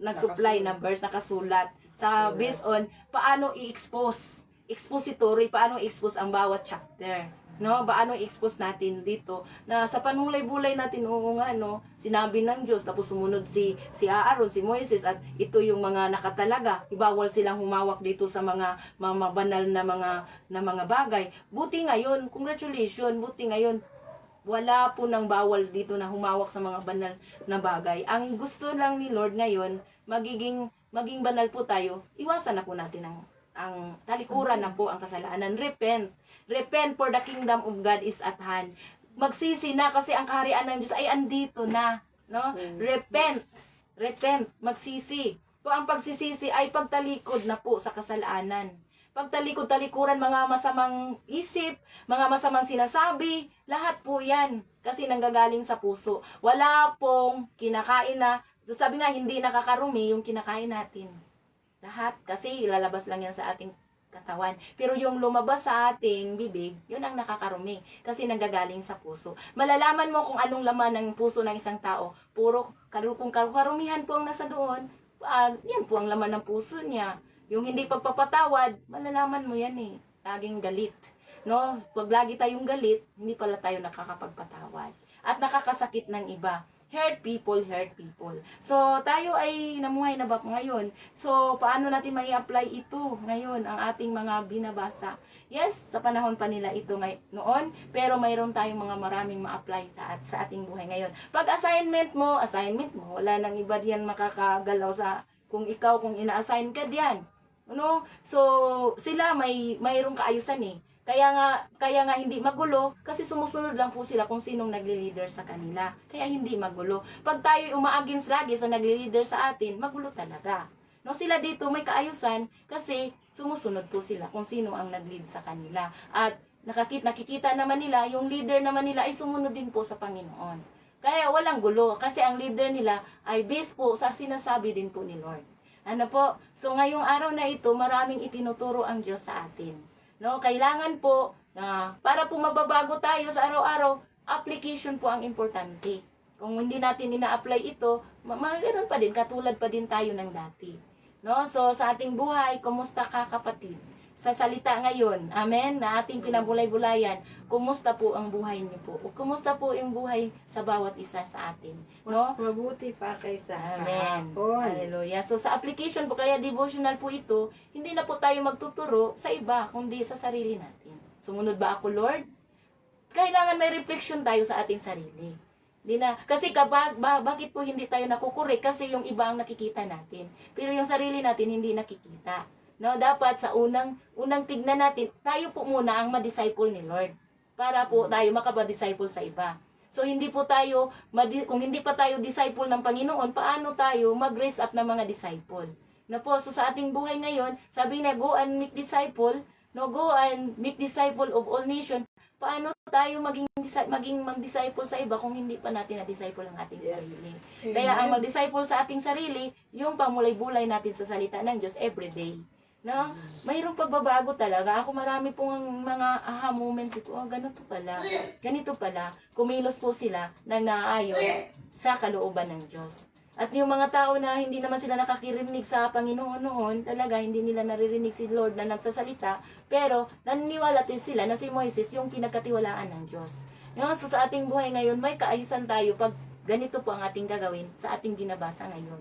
nag-supply na verse, nakasulat, sa based on, paano i-expose, expository, paano i-expose ang bawat chapter. No, paano i-expose natin dito na sa panulay-bulay natin, oo nga, no, sinabi ng Diyos, tapos sumunod si Aaron, si Moises, at ito yung mga nakatalaga, ibawal silang humawak dito sa mga banal na mga bagay. Buti ngayon, congratulations, buti ngayon, wala po nang bawal dito na humawak sa mga banal na bagay. Ang gusto lang ni Lord ngayon, maging banal po tayo, iwasan na po natin ang talikuran na po ang kasalanan. Repent for the kingdom of God is at hand. Magsisi na kasi ang kaharian ng Diyos ay andito na, no? Repent, magsisi. Kung ang pagsisisi ay pagtalikod na po sa kasalanan. Pagtalikod-talikuran, mga masamang isip, mga masamang sinasabi, lahat po yan. Kasi nanggagaling sa puso. Wala pong kinakain na, sabi nga, hindi nakakarumi yung kinakain natin. Lahat, kasi ilalabas lang yan sa ating katawan. Pero yung lumabas sa ating bibig, yun ang nakakarumi. Kasi nanggagaling sa puso. Malalaman mo kung anong laman ng puso ng isang tao. Kung karumihan po ang nasa doon, yan po ang laman ng puso niya. Yung hindi pagpapatawad, malalaman mo yan eh. Laging galit. No? Pag lagi tayong galit, hindi pala tayo nakakapagpatawad. At nakakasakit ng iba. Hurt people. So, tayo ay namuhay na ba ngayon? So, paano natin mai-apply ito ngayon, ang ating mga binabasa? Yes, sa panahon pa nila ito noon, pero mayroon tayong mga maraming ma-apply sa ating buhay ngayon. Pag assignment mo, wala nang iba diyan makakagalaw kung ina-assign ka diyan. Ano? So, sila mayroong kaayusan eh. Kaya nga hindi magulo kasi sumusunod lang po sila kung sinong nagli-leader sa kanila. Kaya hindi magulo. Pag tayo umaagins lagi sa nagli-leader sa atin, magulo talaga. No, sila dito may kaayusan kasi sumusunod po sila kung sino ang nag-lead sa kanila. At nakikita naman nila, yung leader naman nila ay sumunod din po sa Panginoon. Kaya walang gulo kasi ang leader nila ay based po sa sinasabi din po ni Lord. Ano po? So ngayong araw na ito, maraming itinuturo ang Diyos sa atin. No, kailangan po na para po mababago tayo sa araw-araw, application po ang importante. Kung hindi natin ina-apply ito, mayroon pa din, katulad pa din tayo ng dati. No, so sa ating buhay, kumusta ka kapatid? Sa salita ngayon, amen, na ating pinabulay-bulayan, kumusta po ang buhay niyo po? O kumusta po yung buhay sa bawat isa sa atin? No? Mas mabuti pa kaysa Amen. kahapon. Hallelujah. So sa application po, kaya devotional po ito, hindi na po tayo magtuturo sa iba, kundi sa sarili natin. Sumunod ba ako, Lord? Kailangan may reflection tayo sa ating sarili. Hindi na, kasi bakit po hindi tayo nakukorek? Kasi yung iba ang nakikita natin. Pero yung sarili natin hindi nakikita. No, dapat sa unang tignan natin, tayo po muna ang ma-disciple ni Lord. Para po tayo makapag-disciple sa iba. So hindi po tayo, kung hindi pa tayo disciple ng Panginoon, paano tayo mag-raise up ng mga disciple? Na po, so sa ating buhay ngayon, sabi na go and make disciple, no, go and make disciple of all nations. Paano tayo maging mag-disciple sa iba kung hindi pa natin na-disciple ang ating sarili? Kaya ang mag-disciple sa ating sarili, yung pamulay-bulay natin sa salita ng Diyos everyday. No? Mayroong pagbabago talaga. Ako marami pong mga aha moment ko. Oh, ganito pala. Kumilos po sila na naayon sa kalooban ng Diyos. At yung mga tao na hindi naman sila nakakirinig sa Panginoon noon, talaga hindi nila naririnig si Lord na nagsasalita, pero naniniwala din sila na si Moises yung pinagkatiwalaan ng Diyos. So sa ating buhay ngayon, may kaayusan tayo pag ganito po ang ating gagawin sa ating binabasa ngayon.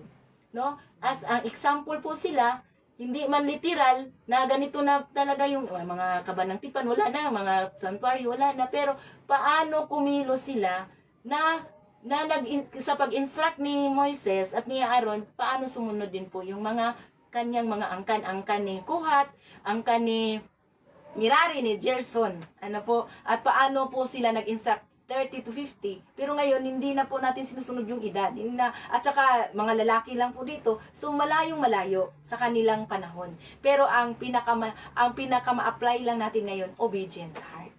No? As ang example po sila, hindi man literal na ganito na talaga yung mga kabanang tipan, wala na, mga santuario, wala na. Pero paano kumilos sila na sa pag-instruct ni Moises at ni Aaron, paano sumunod din po yung mga kanyang mga angkan ni Kohat, angkan ni Merari, ni Gerson. Ano po? At paano po sila nag-instruct? 30 to 50. Pero ngayon, hindi na po natin sinusunod yung edad. At saka, mga lalaki lang po dito. So, malayo sa kanilang panahon. Pero ang pinaka-ma-apply lang natin ngayon, obedience heart.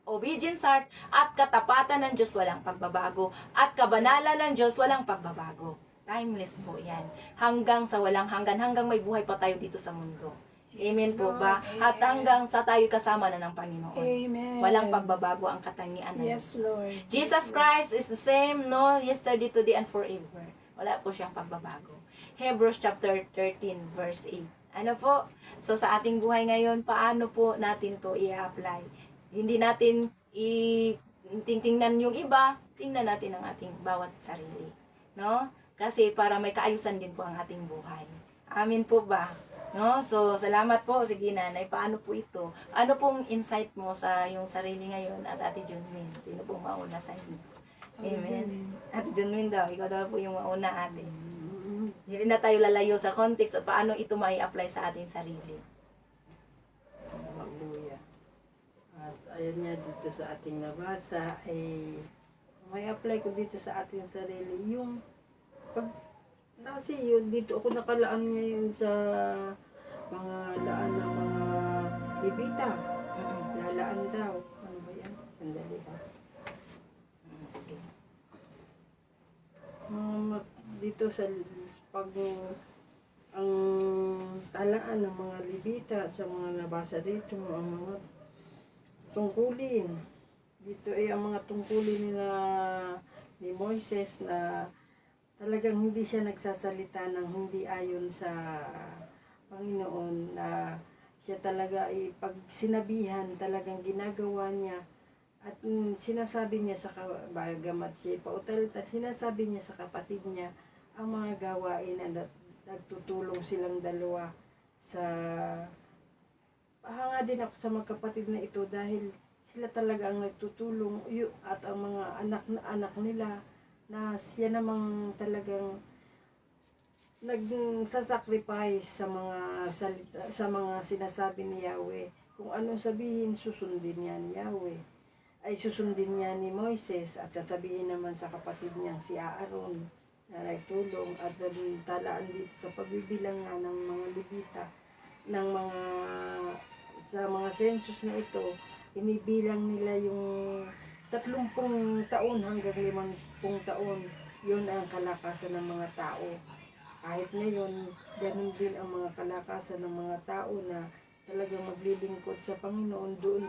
Obedience heart at katapatan ng Diyos, walang pagbabago. At kabanalan ng Diyos, walang pagbabago. Timeless po yan. Hanggang sa walang hanggan, hanggang may buhay pa tayo dito sa mundo. Amen po ba? At hanggang sa tayo kasama na ng Panginoon. Amen. Walang pagbabago ang katangian ng Yes, Lord. Jesus Christ is the same, no? Yesterday, today, and forever. Wala po siyang pagbabago. Hebrews chapter 13, verse 8. Ano po? So, sa ating buhay ngayon, paano po natin to i-apply? Hindi natin tingnan yung iba, tingnan natin ang ating bawat sarili. No? Kasi para may kaayusan din po ang ating buhay. Amin po ba? No? So, salamat po. Sige, nanay. Paano po ito? Ano pong insight mo sa yung sarili ngayon at Ate Junmin? Sino pong mauna sa inyo? Amen. Ate Junmin daw. Ikaw daw po yung mauna, ate. Hindi na tayo lalayo sa context at paano ito may apply sa ating sarili. Hallelujah. At ayun nga dito sa ating nabasa ay may apply ko dito sa ating sarili yung pag kasi yun dito ako nakalaan ngayon sa mga laan ng mga bibita. Lalaan daw. Ano ba yan? Sandali ha. Sige. Dito sa pag ang talaan ng mga libita at sa mga nabasa dito ang mga tungkulin dito ay ang mga tungkulin ni Moises na talagang hindi siya nagsasalita ng hindi ayon sa Panginoon, na siya talaga ay pag sinabihan talagang ginagawa niya at sinasabi niya sa bagamat siya pautal-tal, sinasabi niya sa kapatid niya ang mga gawain na nagtutulong silang dalawa sa hanga din ako sa magkapatid na ito dahil sila talaga ang nagtutulong at ang mga anak nila na siya namang talagang nagsasacrifice sa mga salita, sa mga sinasabi ni Yahweh. Kung anong sabihin, susundin niya ni Yahweh. Ay susundin niya ni Moises at sasabihin naman sa kapatid niyang si Aaron na nagtulong at talaan dito sa pagbibilang nga ng mga libita ng mga sa mga census na ito, inibilang nila yung 30 taon hanggang 50 taon. Yun ang kalakasan ng mga tao. Kahit ngayon, ganun din ang mga kalakasan ng mga tao na talagang maglilingkod sa Panginoon. Doon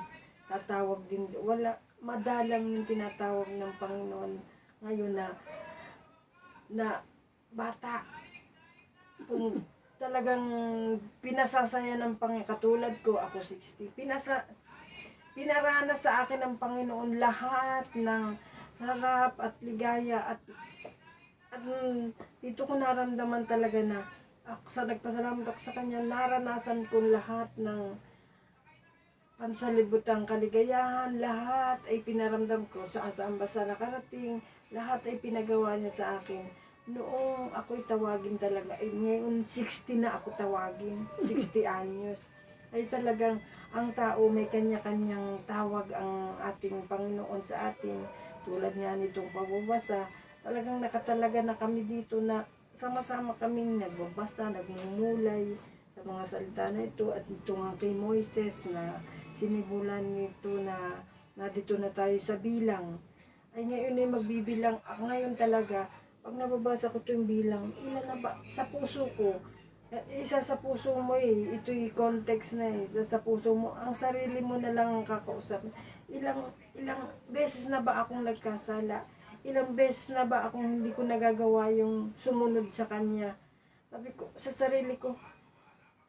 tatawag din, wala, madalang yung tinatawag ng Panginoon ngayon na bata. Kung talagang pinasasaya ng Panginoon, katulad ko, ako 60, pinaranas sa akin ng Panginoon lahat ng sarap at ligaya at dito ko naramdaman talaga na ako sa nagpasalamat ako sa Kanya, naranasan ko lahat ng pansalibutang kaligayahan, lahat ay pinaramdam ko saan ba sa nakarating, lahat ay pinagawa niya sa akin. Noong ako'y tawagin talaga, ngayon 60 na ako tawagin, 60 anyos. Ay talagang ang tao may kanya-kanyang tawag ang ating Panginoon sa atin. Tulad nga nitong pagbabasa, talagang nakatalaga na kami dito na sama-sama kaming nagbabasa, nagmumulay sa mga salita na ito. At ito nga kay Moises na sinibulan nito na dito na tayo sa bilang. Ay ngayon ay magbibilang, ngayon talaga, pag nababasa ko ito yung bilang, ilan na ba sa puso ko? Isa sa puso mo ito yung context na isa sa puso mo, ang sarili mo na lang ang kakausap. Ilang beses na ba akong nagkasala? Ilang beses na ba akong hindi ko nagagawa yung sumunod sa Kanya? Sabi ko, sa sarili ko,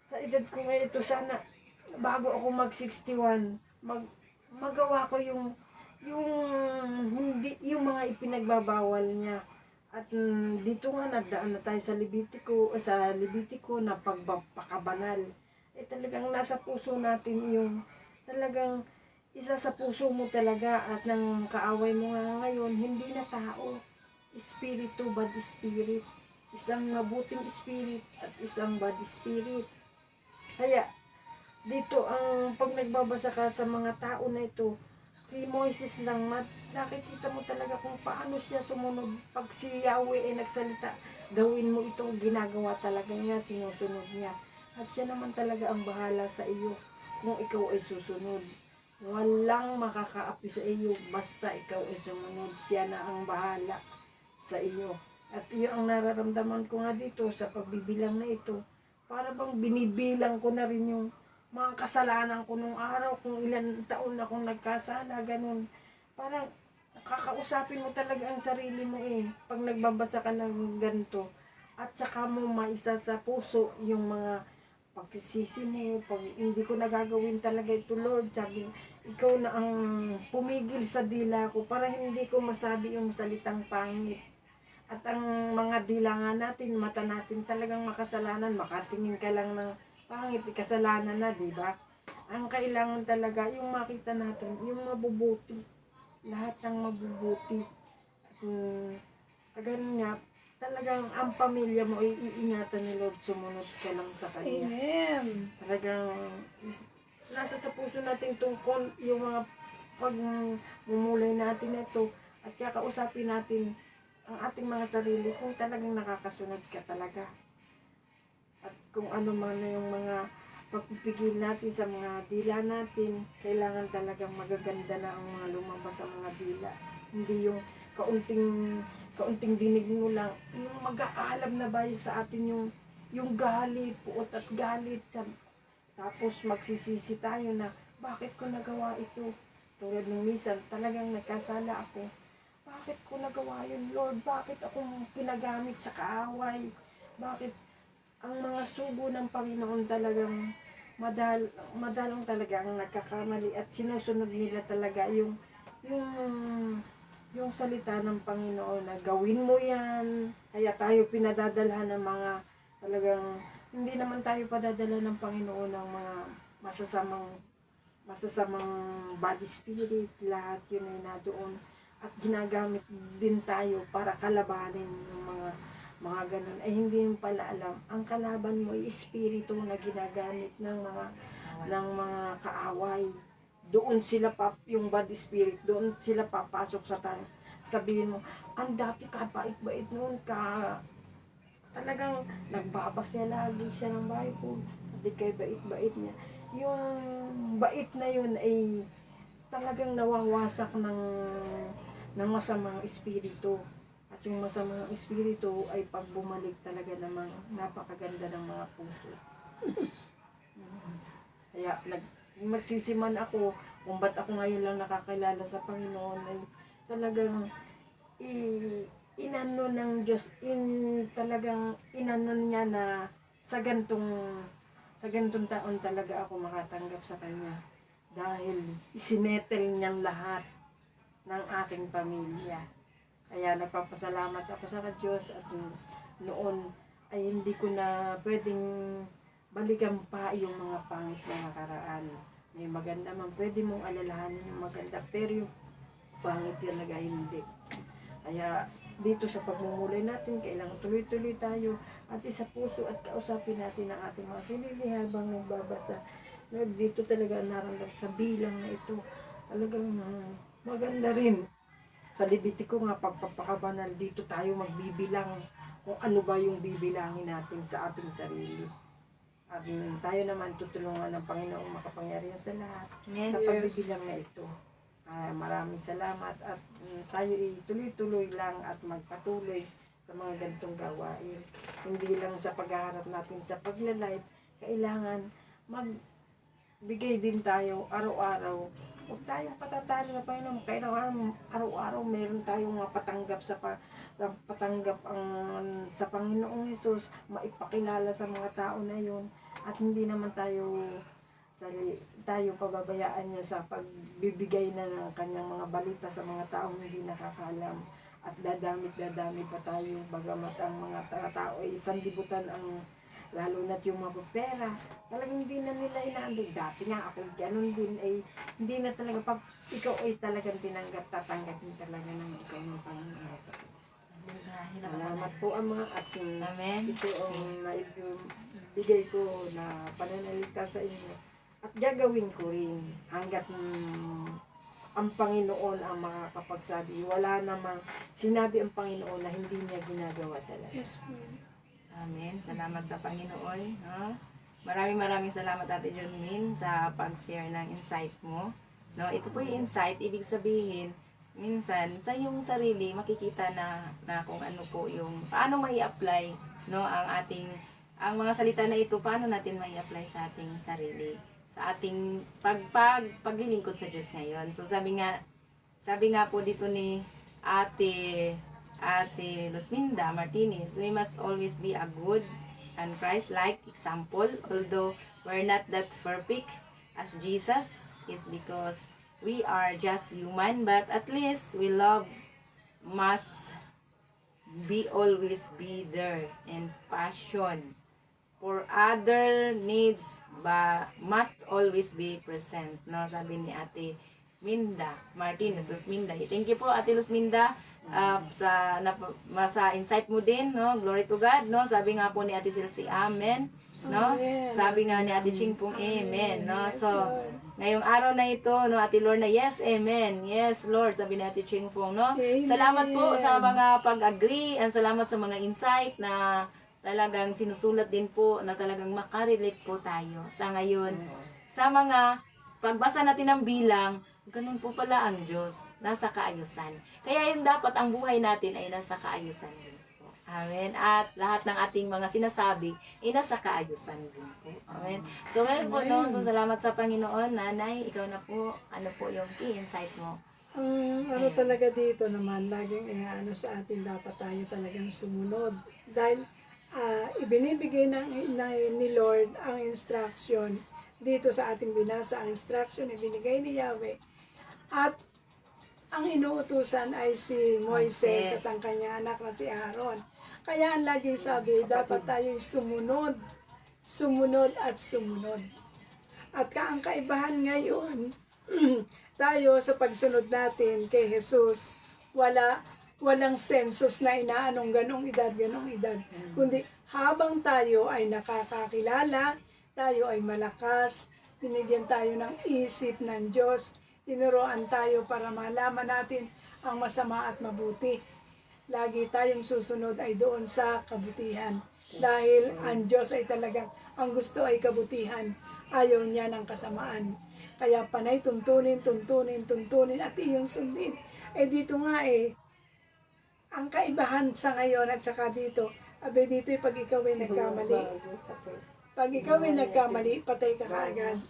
sa edad ko ngayon ito, sana bago ako mag-61, magawa ko yung hindi, yung mga ipinagbabawal niya. At dito nga nagdaan na tayo sa Levitico na pagpakabanal. Talagang nasa puso natin yung talagang isa sa puso mo talaga at ng kaaway mo nga ngayon, hindi na tao. Espiritu, bad spirit. Isang mabuting spirit at isang bad spirit. Kaya dito ang pag nagbabasa ka sa mga tao na ito, kay Moises lang, nakikita mo talaga kung paano siya sumunod. Pag si Yahweh ay nagsalita, gawin mo ito, ginagawa talaga niya, sinusunod niya. At siya naman talaga ang bahala sa iyo kung ikaw ay susunod. Walang makakaapi sa iyo basta ikaw ay sumunod. Siya na ang bahala sa iyo. At iyo ang nararamdaman ko nga dito sa pagbibilang na ito. Para bang binibilang ko na rin yung mga kasalanan ko nung araw, kung ilan taon akong nagkasala, ganun. Parang kakausapin mo talaga ang sarili mo pag nagbabasa ka ng ganito. At saka mo maisa sa puso yung mga pagsisisi mo, pag hindi ko nagagawin talaga ito, Lord, sabi, ikaw na ang pumigil sa dila ko para hindi ko masabi yung salitang pangit. At ang mga dila nga natin, mata natin talagang makasalanan, makatingin ka lang ng pangit, kasalanan na, di ba? Ang kailangan talaga, yung makita natin, yung mabubuti. Lahat ng mabubuti. At ganun nga, talagang ang pamilya mo ay iingatan ni Lord, sumunod ka lang sa Kanya. Amen. Talagang nasa sa puso natin yung mga pagmumulay natin ito at kakausapin natin ang ating mga sarili kung talagang nakakasunod ka talaga. At kung ano man na yung mga pagpipigil natin sa mga dila natin, kailangan talagang magaganda na ang mga lumabas sa mga dila. Hindi yung kaunting dinig mo lang, yung mag-aalam na ba sa atin yung galit, puot at galit. Tapos magsisisi tayo na, bakit ko nagawa ito? Tulad ng minsan, talagang nagkasala ako. Bakit ko nagawa yun, Lord? Bakit ako pinagamit sa kaaway? Bakit ang mga sugo ng Panginoon talagang madalang talaga ang nagkakamali at sinusunod nila talaga yung salita ng Panginoon na gawin mo yan. Kaya tayo pinadadalhan ng mga talagang hindi naman tayo padadala ng Panginoon ng mga masasamang body spirit, lahat yun ay nadoon. At ginagamit din tayo para kalabanin ng mga ganun. Ay hindi mo pala alam, ang kalaban mo ay espiritu na ginagamit ng mga kaaway. Doon sila yung body spirit, doon sila papasok sa tayo. Sabihin mo, ang dati ka, bait-bait noon ka, talagang nagbabasya lagi siya ng Bible. Hindi kay bait-bait niya. Yung bait na yun ay talagang nawawasak ng masamang espiritu. At yung masamang espiritu ay pag bumalik talaga namang napakaganda ng mga puso. Kaya magsisiman ako kung ba't ako ngayon lang nakakilala sa Panginoon ay talagang inano ng Diyos, talagang inano niya na sa gantong taon talaga ako makatanggap sa Kanya. Dahil isinetel niyang lahat ng aking pamilya. Kaya nagpapasalamat ako sa Diyos at noon ay hindi ko na pwedeng balikan pa yung mga pangit na nakaraan. May maganda man, pwede mong alalahanin yung maganda, pero yung pangit talaga hindi. Kaya dito sa pagmumulay natin, kailangan tuloy-tuloy tayo at sa puso at kausapin natin ang ating mga sinili habang nagbabasa. Dito talaga naramdaman sa bilang na ito. Talagang maganda rin. Sa Levitico nga, pagpapakabanal, dito tayo magbibilang kung ano ba yung bibilangin natin sa ating sarili. At tayo naman tutulungan ng Panginoong makapangyarihan sa lahat sa pagbibilang na ito. Maraming salamat at tayo tuloy-tuloy lang at magpatuloy sa mga ganitong gawain. Hindi lang sa paghaharap natin sa pagla-live, kailangan magbigay din tayo araw-araw. Huwag tayong patatalo na Panginoon. Kailangan araw-araw meron tayong mapatanggap sa Panginoong Hesus, maipakilala sa mga tao na yun. At hindi naman tayo pababayaan niya sa pagbibigay na ng kanyang mga balita sa mga taong hindi nakakalam. At dadamit pa tayo, bagamat ang mga tao ay sanlibutan ang lalo na't yung mga pera. Talagang hindi na nila inaandog. Dati nga ako ganun din ay hindi na talaga pag ikaw ay talagang tatanggapin talaga ng ikaw ng Panginoon sa Kristo. Salamat po ang mga ating Amen. ito ang naibigay ko na pananalita sa inyo. At gagawin ko rin hanggat ang Panginoon ang makakapagsabi. Wala namang sinabi ang Panginoon na hindi niya ginagawa talaga. Yes. Amen. Salamat sa Panginoon. No? Maraming salamat Ate Jonmin sa pag-share ng insight mo. No, ito po yung insight, ibig sabihin, minsan sa iyong sarili makikita na kung ano po yung paano mai-apply no ang mga salita na ito, paano natin mai-apply sa ating sarili, sa ating paglilingkod sa Diyos ngayon. So sabi nga po dito ni Ate Luzminda Martinez, we must always be a good and Christ-like example, although we're not that perfect as Jesus is, because we are just human, but at least we love must be always be there, and passion for other needs must always be present, no, sabi ni Ate Minda Martinez, Luz Minda. Thank you po Ate Luz Minda, sa insight mo din, no, glory to God, no, sabi nga po ni Ate Silsi, amen, no, Amen. sabi nga ni Ate Ching Pong, amen, no, Yes, so Lord. ngayong araw na ito, no, Ate Lorna, yes, amen. Yes, Lord, sabi ni Ate Ching Fong, no? Amen. Salamat po sa mga pag-agree and salamat sa mga insight na talagang sinusulat din po na talagang makarelate po tayo sa ngayon. Sa mga pagbasa natin ng bilang, ganun po pala ang Diyos, nasa kaayusan. Kaya yung dapat ang buhay natin ay nasa kaayusan din po. Amen. At lahat ng ating mga sinasabi ay nasa kaayusan din po. Amen. So, ngayon po, no? So, salamat sa Panginoon. Nanay, ikaw na po, ano po yung key insight mo? Ang ano talaga dito naman, laging inaano sa atin, dapat tayo talagang sumunod. Dahil ibinibigay ni Lord ang instruction dito sa ating binasa, ang instruction ibinigay ni Yahweh. At ang inuutusan ay si Moises at ang kanyang anak na si Aaron. Kaya ang laging sabi, dapat tayo sumunod, sumunod at sumunod. At ang kaibahan ngayon, tayo sa pagsunod natin kay Jesus, walang census na inaanong ganong edad. Kundi habang tayo ay nakakakilala, tayo ay malakas, binigyan tayo ng isip ng Diyos, tinuruan tayo para malaman natin ang masama at mabuti. Lagi tayong susunod ay doon sa kabutihan. Dahil ang Diyos ay talagang, ang gusto ay kabutihan. Ayaw niya ng kasamaan. Kaya panay tuntunin at iyong sundin. Dito nga ang kaibahan sa ngayon at saka dito, dito pag ikaw ay nagkamali. Pag ikaw ay nagkamali, patay ka kaagad.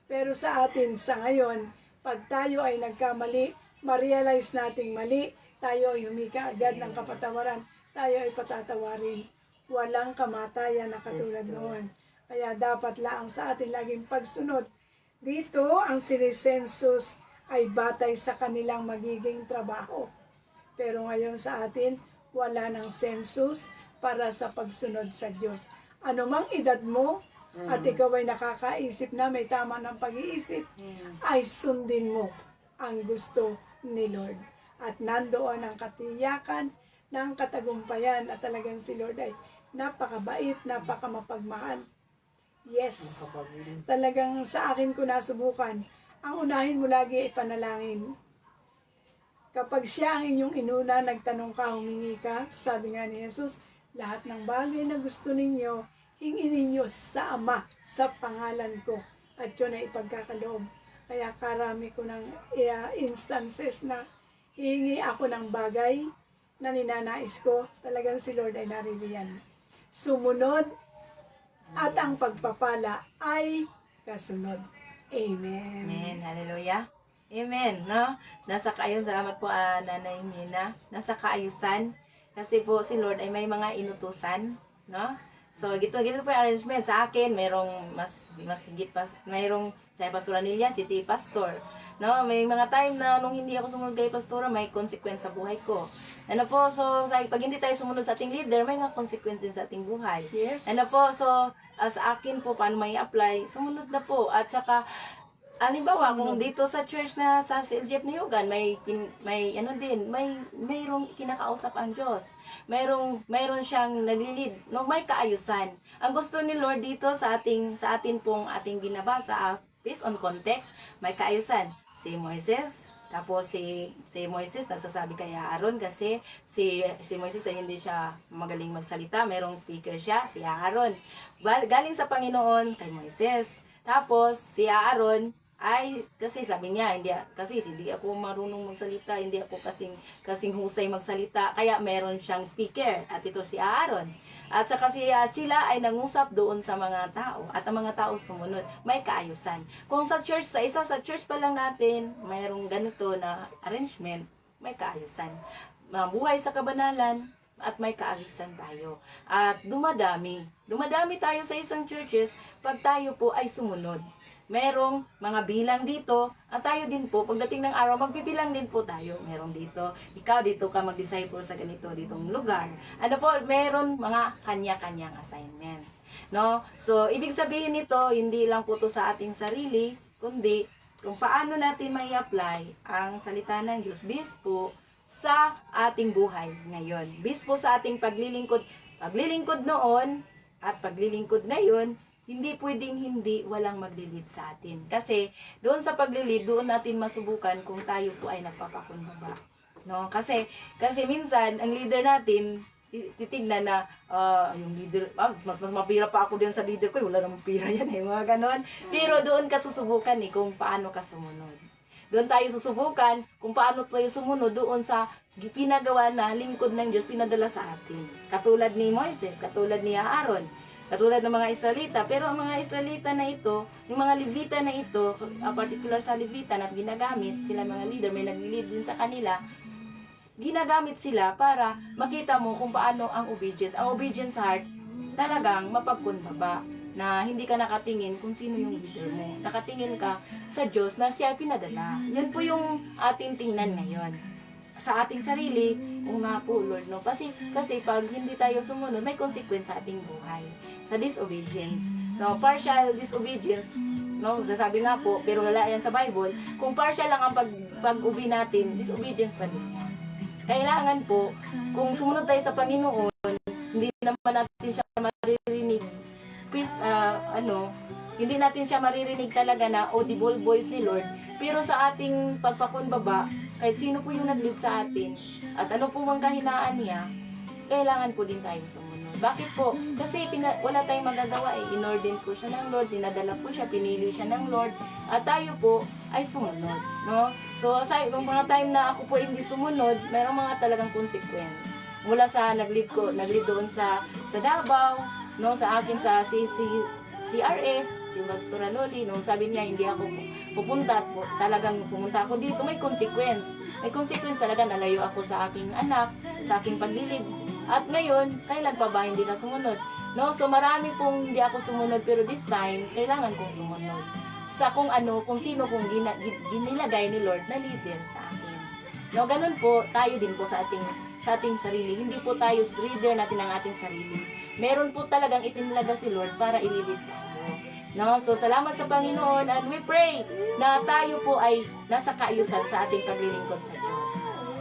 Pero sa atin sa ngayon, pag tayo ay nagkamali, ma-realize nating mali, tayo ay humika agad ng kapatawaran, tayo ay patatawarin. Walang kamatayan na katulad noon. Kaya dapat lang sa atin laging pagsunod. Dito, ang sinisensus ay batay sa kanilang magiging trabaho. Pero ngayon sa atin, wala ng census para sa pagsunod sa Diyos. Ano mang edad mo, at ikaw ay nakakaisip na may tama ng pag-iisip, ay sundin mo ang gusto ni Lord. At nandoon ang katiyakan ng katagumpayan at talagang si Lord ay napakabait, napakamapagmahal. Yes, talagang sa akin ko nasubukan. Ang unahin mo lagi ay panalangin. Kapag siya ang inyong inuna, nagtanong ka, humingi ka, sabi nga ni Jesus, lahat ng bagay na gusto ninyo, hingin ninyo sa Ama, sa pangalan ko, at yun ay ipagkakaloob. Kaya karami ko ng instances na hihingi ako ng bagay na ninanais ko, talagang si Lord ay naririyan. Sumunod, at ang pagpapala ay kasunod. Amen. Amen. Hallelujah. Amen. No? Nasa kaayusan. Salamat po, Nanay Mina. Nasa kaayusan. Kasi po si Lord ay may mga inutusan. No? So, gito po yung arrangement. Sa akin, mayroong mas higit pa. Mayroong sa Pastor Anilla, City Pastor. No? May mga time na nung hindi ako sumunod kay Pastora, may consequence sa buhay ko. Ano po? So, pag hindi tayo sumunod sa ating leader, may mga consequences sa ating buhay. Yes. Ano po? So, sa akin po, paano may apply? Sumunod na po. At saka, halimbawa, kung dito sa church na sa CLGF Niyugan, mayroong kinakausap ang Diyos. Mayroon siyang naglilid. No, may kaayusan. Ang gusto ni Lord dito sa atin pong ating binabasa, based on context, may kaayusan. Si Moises, tapos si Moises nagsasabi kay Aaron kasi si Moises ay hindi siya magaling magsalita. Mayroong speaker siya, si Aaron. Galing sa Panginoon kay Moises. Tapos si Aaron ay kasi sabi niya hindi ako marunong magsalita, hindi ako kasing husay magsalita, kaya meron siyang speaker at ito si Aaron. At saka sila ay nangusap doon sa mga tao at ang mga tao sumunod. May kaayusan. Kung sa church, sa church pa lang natin, mayroong ganito na arrangement, may kaayusan. Mabuhay sa kabanalan at may kaayusan tayo. At dumadami tayo sa isang churches pag tayo po ay sumunod. merong mga bilang dito, at tayo din po, pagdating ng araw, magbibilang din po tayo. Meron dito, ikaw dito ka mag-disciple sa ganito, ditong lugar. Ano po, meron mga kanya-kanyang assignment. No? So, ibig sabihin nito, hindi lang po to sa ating sarili, kundi kung paano natin may apply ang salita ng Diyos, bis po sa ating buhay ngayon. Bis po sa ating paglilingkod noon at paglilingkod ngayon, hindi pwedeng hindi walang maglilid sa atin. Kasi doon sa paglilid, doon natin masubukan kung tayo po ay nagpapakumbaba. No? Kasi minsan, ang leader natin, titignan na yung leader, mas mapira pa ako din sa leader ko, wala namang pira yan mga ganon. Pero doon ka susubukan kung paano ka sumunod. Doon tayo susubukan kung paano tayo sumunod doon sa pinagawa na lingkod ng Diyos pinadala sa atin. Katulad ni Moises, katulad ni Aaron, katulad ng mga Israelita. Pero ang mga Israelita na ito, yung mga Levita na ito, particular sa Levita na ginagamit, sila mga leader, may nag-lead din sa kanila, ginagamit sila para makita mo kung paano ang obedience. Ang obedience heart, talagang mapagkumbaba. Na hindi ka nakatingin kung sino yung leader mo. Nakatingin ka sa Diyos na siya pinadala. Yan po yung ating tingnan ngayon. Sa ating sarili, o nga po Lord, no? Kasi pag hindi tayo sumunod, may consequence sa ating buhay. Sa disobedience. No? Partial disobedience, no? Sasabi nga po, pero wala yan sa Bible. Kung partial lang ang pag-ubi natin, disobedience pa din yan. Kailangan po, kung sumunod tayo sa Panginoon, hindi naman natin siya maririnig. Hindi natin siya maririnig talaga na audible voice ni Lord. Pero sa ating pagpakumbaba, kahit sino po yung nag-lead sa atin, at ano po ang kahinaan niya, kailangan po din tayo sumunod. Bakit po? Kasi wala tayong magagawa inordain po siya ng Lord, dinadala po siya, pinili siya ng Lord, at tayo po ay sumunod. No? So, nung mga time na ako po hindi sumunod, mayroong mga talagang consequence. Mula sa nag-lead doon sa Davao, no, sa akin sa CRF, si Pastor Loli, nung sabi niya hindi ako pupunta at talagang pumunta ako dito, may consequence. May consequence talaga, nalayo ako sa aking anak, sa aking paglilid. At ngayon, kailan pa ba hindi ka sumunod? No, so marami pong hindi ako sumunod, pero this time, kailangan kong sumunod. Sa kung sino kung ginilagay ni Lord na leader sa akin. No, ganun po, tayo din po sa ating sarili. Hindi po tayo leader natin ang ating sarili. Meron po talagang itinalaga si Lord para ililid tayo. No? So, salamat sa Panginoon, and we pray na tayo po ay nasa kaayusan sa ating paglilingkod sa Diyos.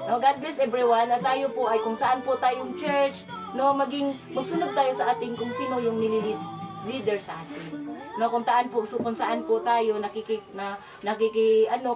No? God bless everyone, na tayo po ay kung saan po tayong church, no, magsunod tayo sa ating kung sino yung leader sa atin. No, kung saan po tayo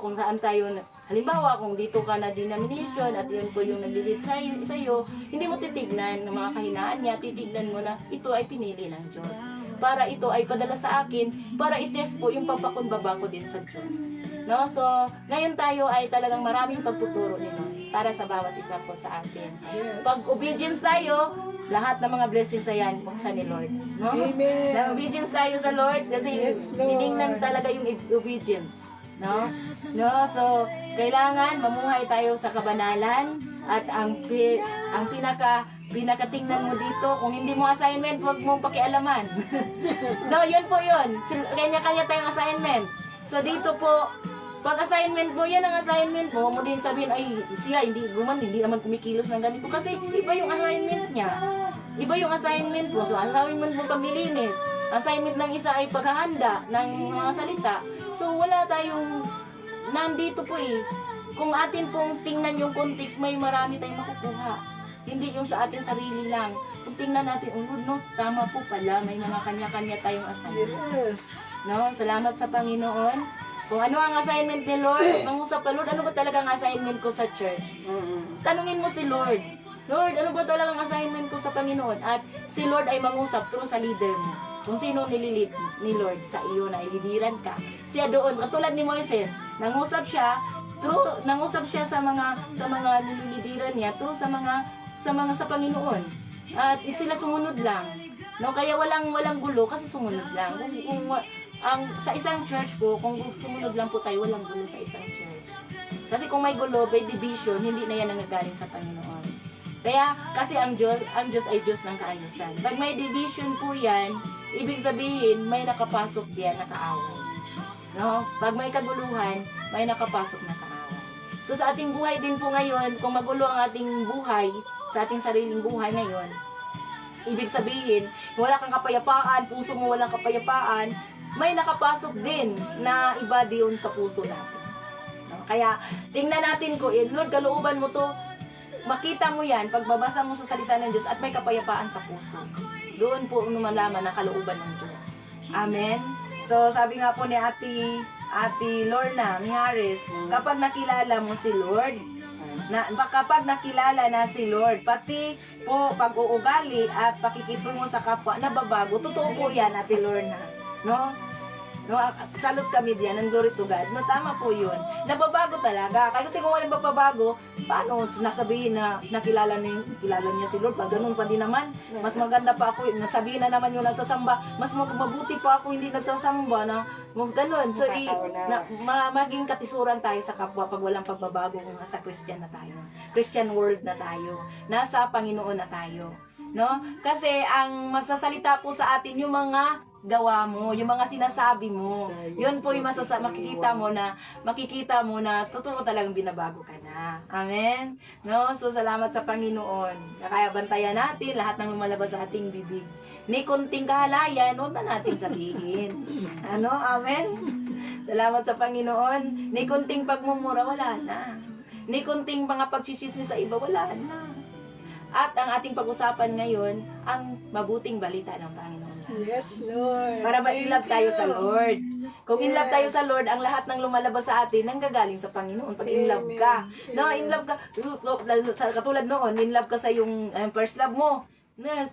kung saan tayo, halimbawa kung dito ka na denomination at yun po yung nag-lead sa iyo, hindi mo titignan ng mga kahinaan niya, titignan mo na ito ay pinili ng Diyos. Para ito ay padala sa akin, para i-test po yung pagpakumbaba ko din sa Diyos. No? So, ngayon tayo ay talagang maraming pagtuturo ni Lord para sa bawat isa po sa atin. Yes. Pag obedience tayo, lahat ng mga blessings na yan, buksan ni Lord. No? Amen. Na obedience tayo sa Lord kasi Yes, Lord. tinignan talaga yung obedience. No? Yes. No? So, kailangan mamuhay tayo sa kabanalan at ang pinakatingnan mo dito, kung hindi mo assignment, huwag mong pakialaman. No, yun po yun. Kanya-kanya tayong assignment. So, dito po, pag assignment mo, yan ang assignment mo, mo din sabihin, ay, siya, hindi naman kumikilos ng ganito. Kasi iba yung assignment niya. Iba yung assignment mo. So, assignment mo paglilinis. Assignment ng isa ay paghahanda ng mga salita. So, wala tayong, nandito po kung atin pong tingnan yung context, may marami tayong makukuha. Hindi yung sa ating sarili lang. Kung tingnan natin, no, tama po pala, may mga kanya-kanya tayong assignment. Yes. No, salamat sa Panginoon. Kung ano ang assignment ni Lord, mangusap ka, Lord, ano ba talagang assignment ko sa church? Tanungin mo si Lord. Lord, ano ba talagang assignment ko sa Panginoon? At si Lord ay mangusap through sa leader mo. Kung sino nililid ni Lord sa iyo na ilidiran ka. Siya doon, katulad ni Moises, nangusap siya sa mga nililidiran niya through sa Panginoon. At sila sumunod lang. No, kaya walang gulo kasi sumunod lang. Sa isang church po, kung sumunod lang po tayo, walang gulo sa isang church. Kasi kung may gulo, by division, hindi na yan nanggagaling sa Panginoon. Kaya, kasi ang Diyos ay Diyos ng kaayusan. Pag may division po yan, ibig sabihin, may nakapasok diyan na kaaway. No? Pag may kaguluhan, may nakapasok na kaaway. So sa ating buhay din po ngayon, kung magulo ang ating buhay, sa ating sariling buhay ngayon, ibig sabihin, wala kang kapayapaan, puso mo walang kapayapaan, may nakapasok din na iba diyon sa puso natin. No? Kaya, tingnan natin ko, Lord, kalooban mo to, makita mo yan, pagbabasa mo sa salita ng Diyos at may kapayapaan sa puso. Doon po lumalaman ang kalooban ng Diyos. Amen? So, sabi nga po ni Ate Lorna Mihares, kapag nakilala mo si Lord, kapag nakilala na si Lord, pati po pag-uugali at pakikitungo sa kapwa, nababago. Totoo po yan, Ate Lorna. No? No, salute kami diyan, and glory to God. No, tama po yun. Nababago talaga. Kasi kung walang magbabago, paano nasabihin na kilala niya si Lord? Pag ganun pa din naman, mas maganda pa ako, nasabihin na naman yung nagsasamba, mas mabuti pa ako hindi nagsasamba na ganun. So, maging katisuran tayo sa kapwa pag walang pagbabago kung nasa Christian na tayo. Christian world na tayo. Nasa Panginoon na tayo. No? Kasi ang magsasalita po sa atin yung mga gawa mo, yung mga sinasabi mo. Yun po yung makikita mo na totoo talagang binabago ka na. Amen? No? So, salamat sa Panginoon. Kaya bantayan natin lahat ng lumalabas sa ating bibig. Ni kunting kahalayan, huwag na natin sabihin. Ano? Amen? Salamat sa Panginoon. Ni kunting pagmumura, wala na. Ni kunting mga pagchichismis sa iba, wala na. At ang ating pag-usapan ngayon, ang mabuting balita ng Panginoon. Yes, Lord. Para ma-inlove tayo sa Lord. Kung inlove tayo sa Lord, ang lahat ng lumalabas sa atin, nanggagaling sa Panginoon. Pag inlove ka. No, inlove ka. Katulad noon, inlove ka sa yung first love mo.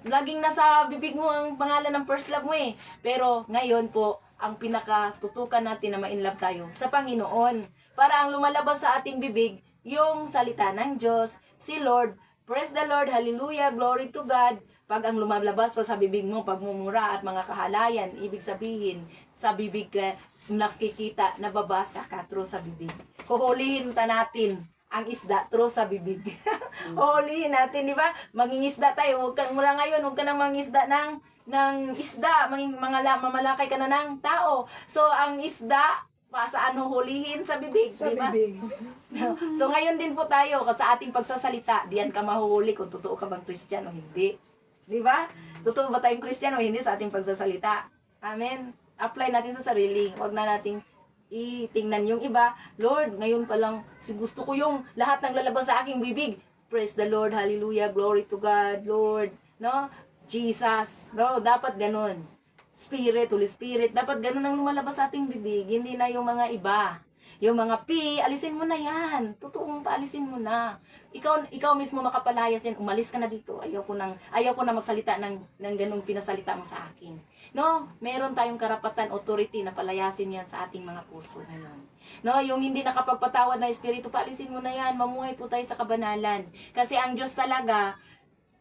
Laging nasa bibig mo ang pangalan ng first love mo eh. Pero ngayon po, ang pinakatutukan natin na ma-inlove tayo sa Panginoon. Para ang lumalabas sa ating bibig, yung salita ng Diyos, si Lord. Praise the Lord, hallelujah, glory to God. Pag ang lumalabas pa sa bibig mo, pagmumura at mga kahalayan, ibig sabihin, sa bibig ka nakikita, nababasa ka through sa bibig. Huhulihin natin ang isda through sa bibig. Huhulihin natin, di ba? Mangingisda tayo, mula ngayon, huwag ka nang mangingisda ng isda, mamalakay ka na ng tao. So, ang isda, saan huhulihin? Sa bibig, Sa di ba? bibig. So ngayon din po tayo sa ating pagsasalita, diyan ka mahuhuli kung totoo ka bang Christian o hindi. Di ba? Totoo ba tayong Christian o hindi sa ating pagsasalita? Amen. Apply natin sa sarili. Huwag na nating itingnan yung iba. Lord, ngayon pa lang gusto ko yung lahat ng lalabas sa aking bibig. Praise the Lord, hallelujah, glory to God, Lord. No? Jesus. No, dapat ganun. Spirit, Holy Spirit, dapat ganun ang lumalabas sa ating bibig. Hindi na yung mga iba. Yung mga alisin mo na yan. Totoong paalisin mo na. Ikaw mismo makapalayas yan. Umalis ka na dito. Ayaw ko na magsalita ng ganung pinasalita mo sa akin. No, meron tayong karapatan, authority na palayasin yan sa ating mga puso ngayon. No, yung hindi nakapagpatawad na espiritu, paalisin mo na yan. Mamuhay po tayo sa kabanalan. Kasi ang Diyos talaga,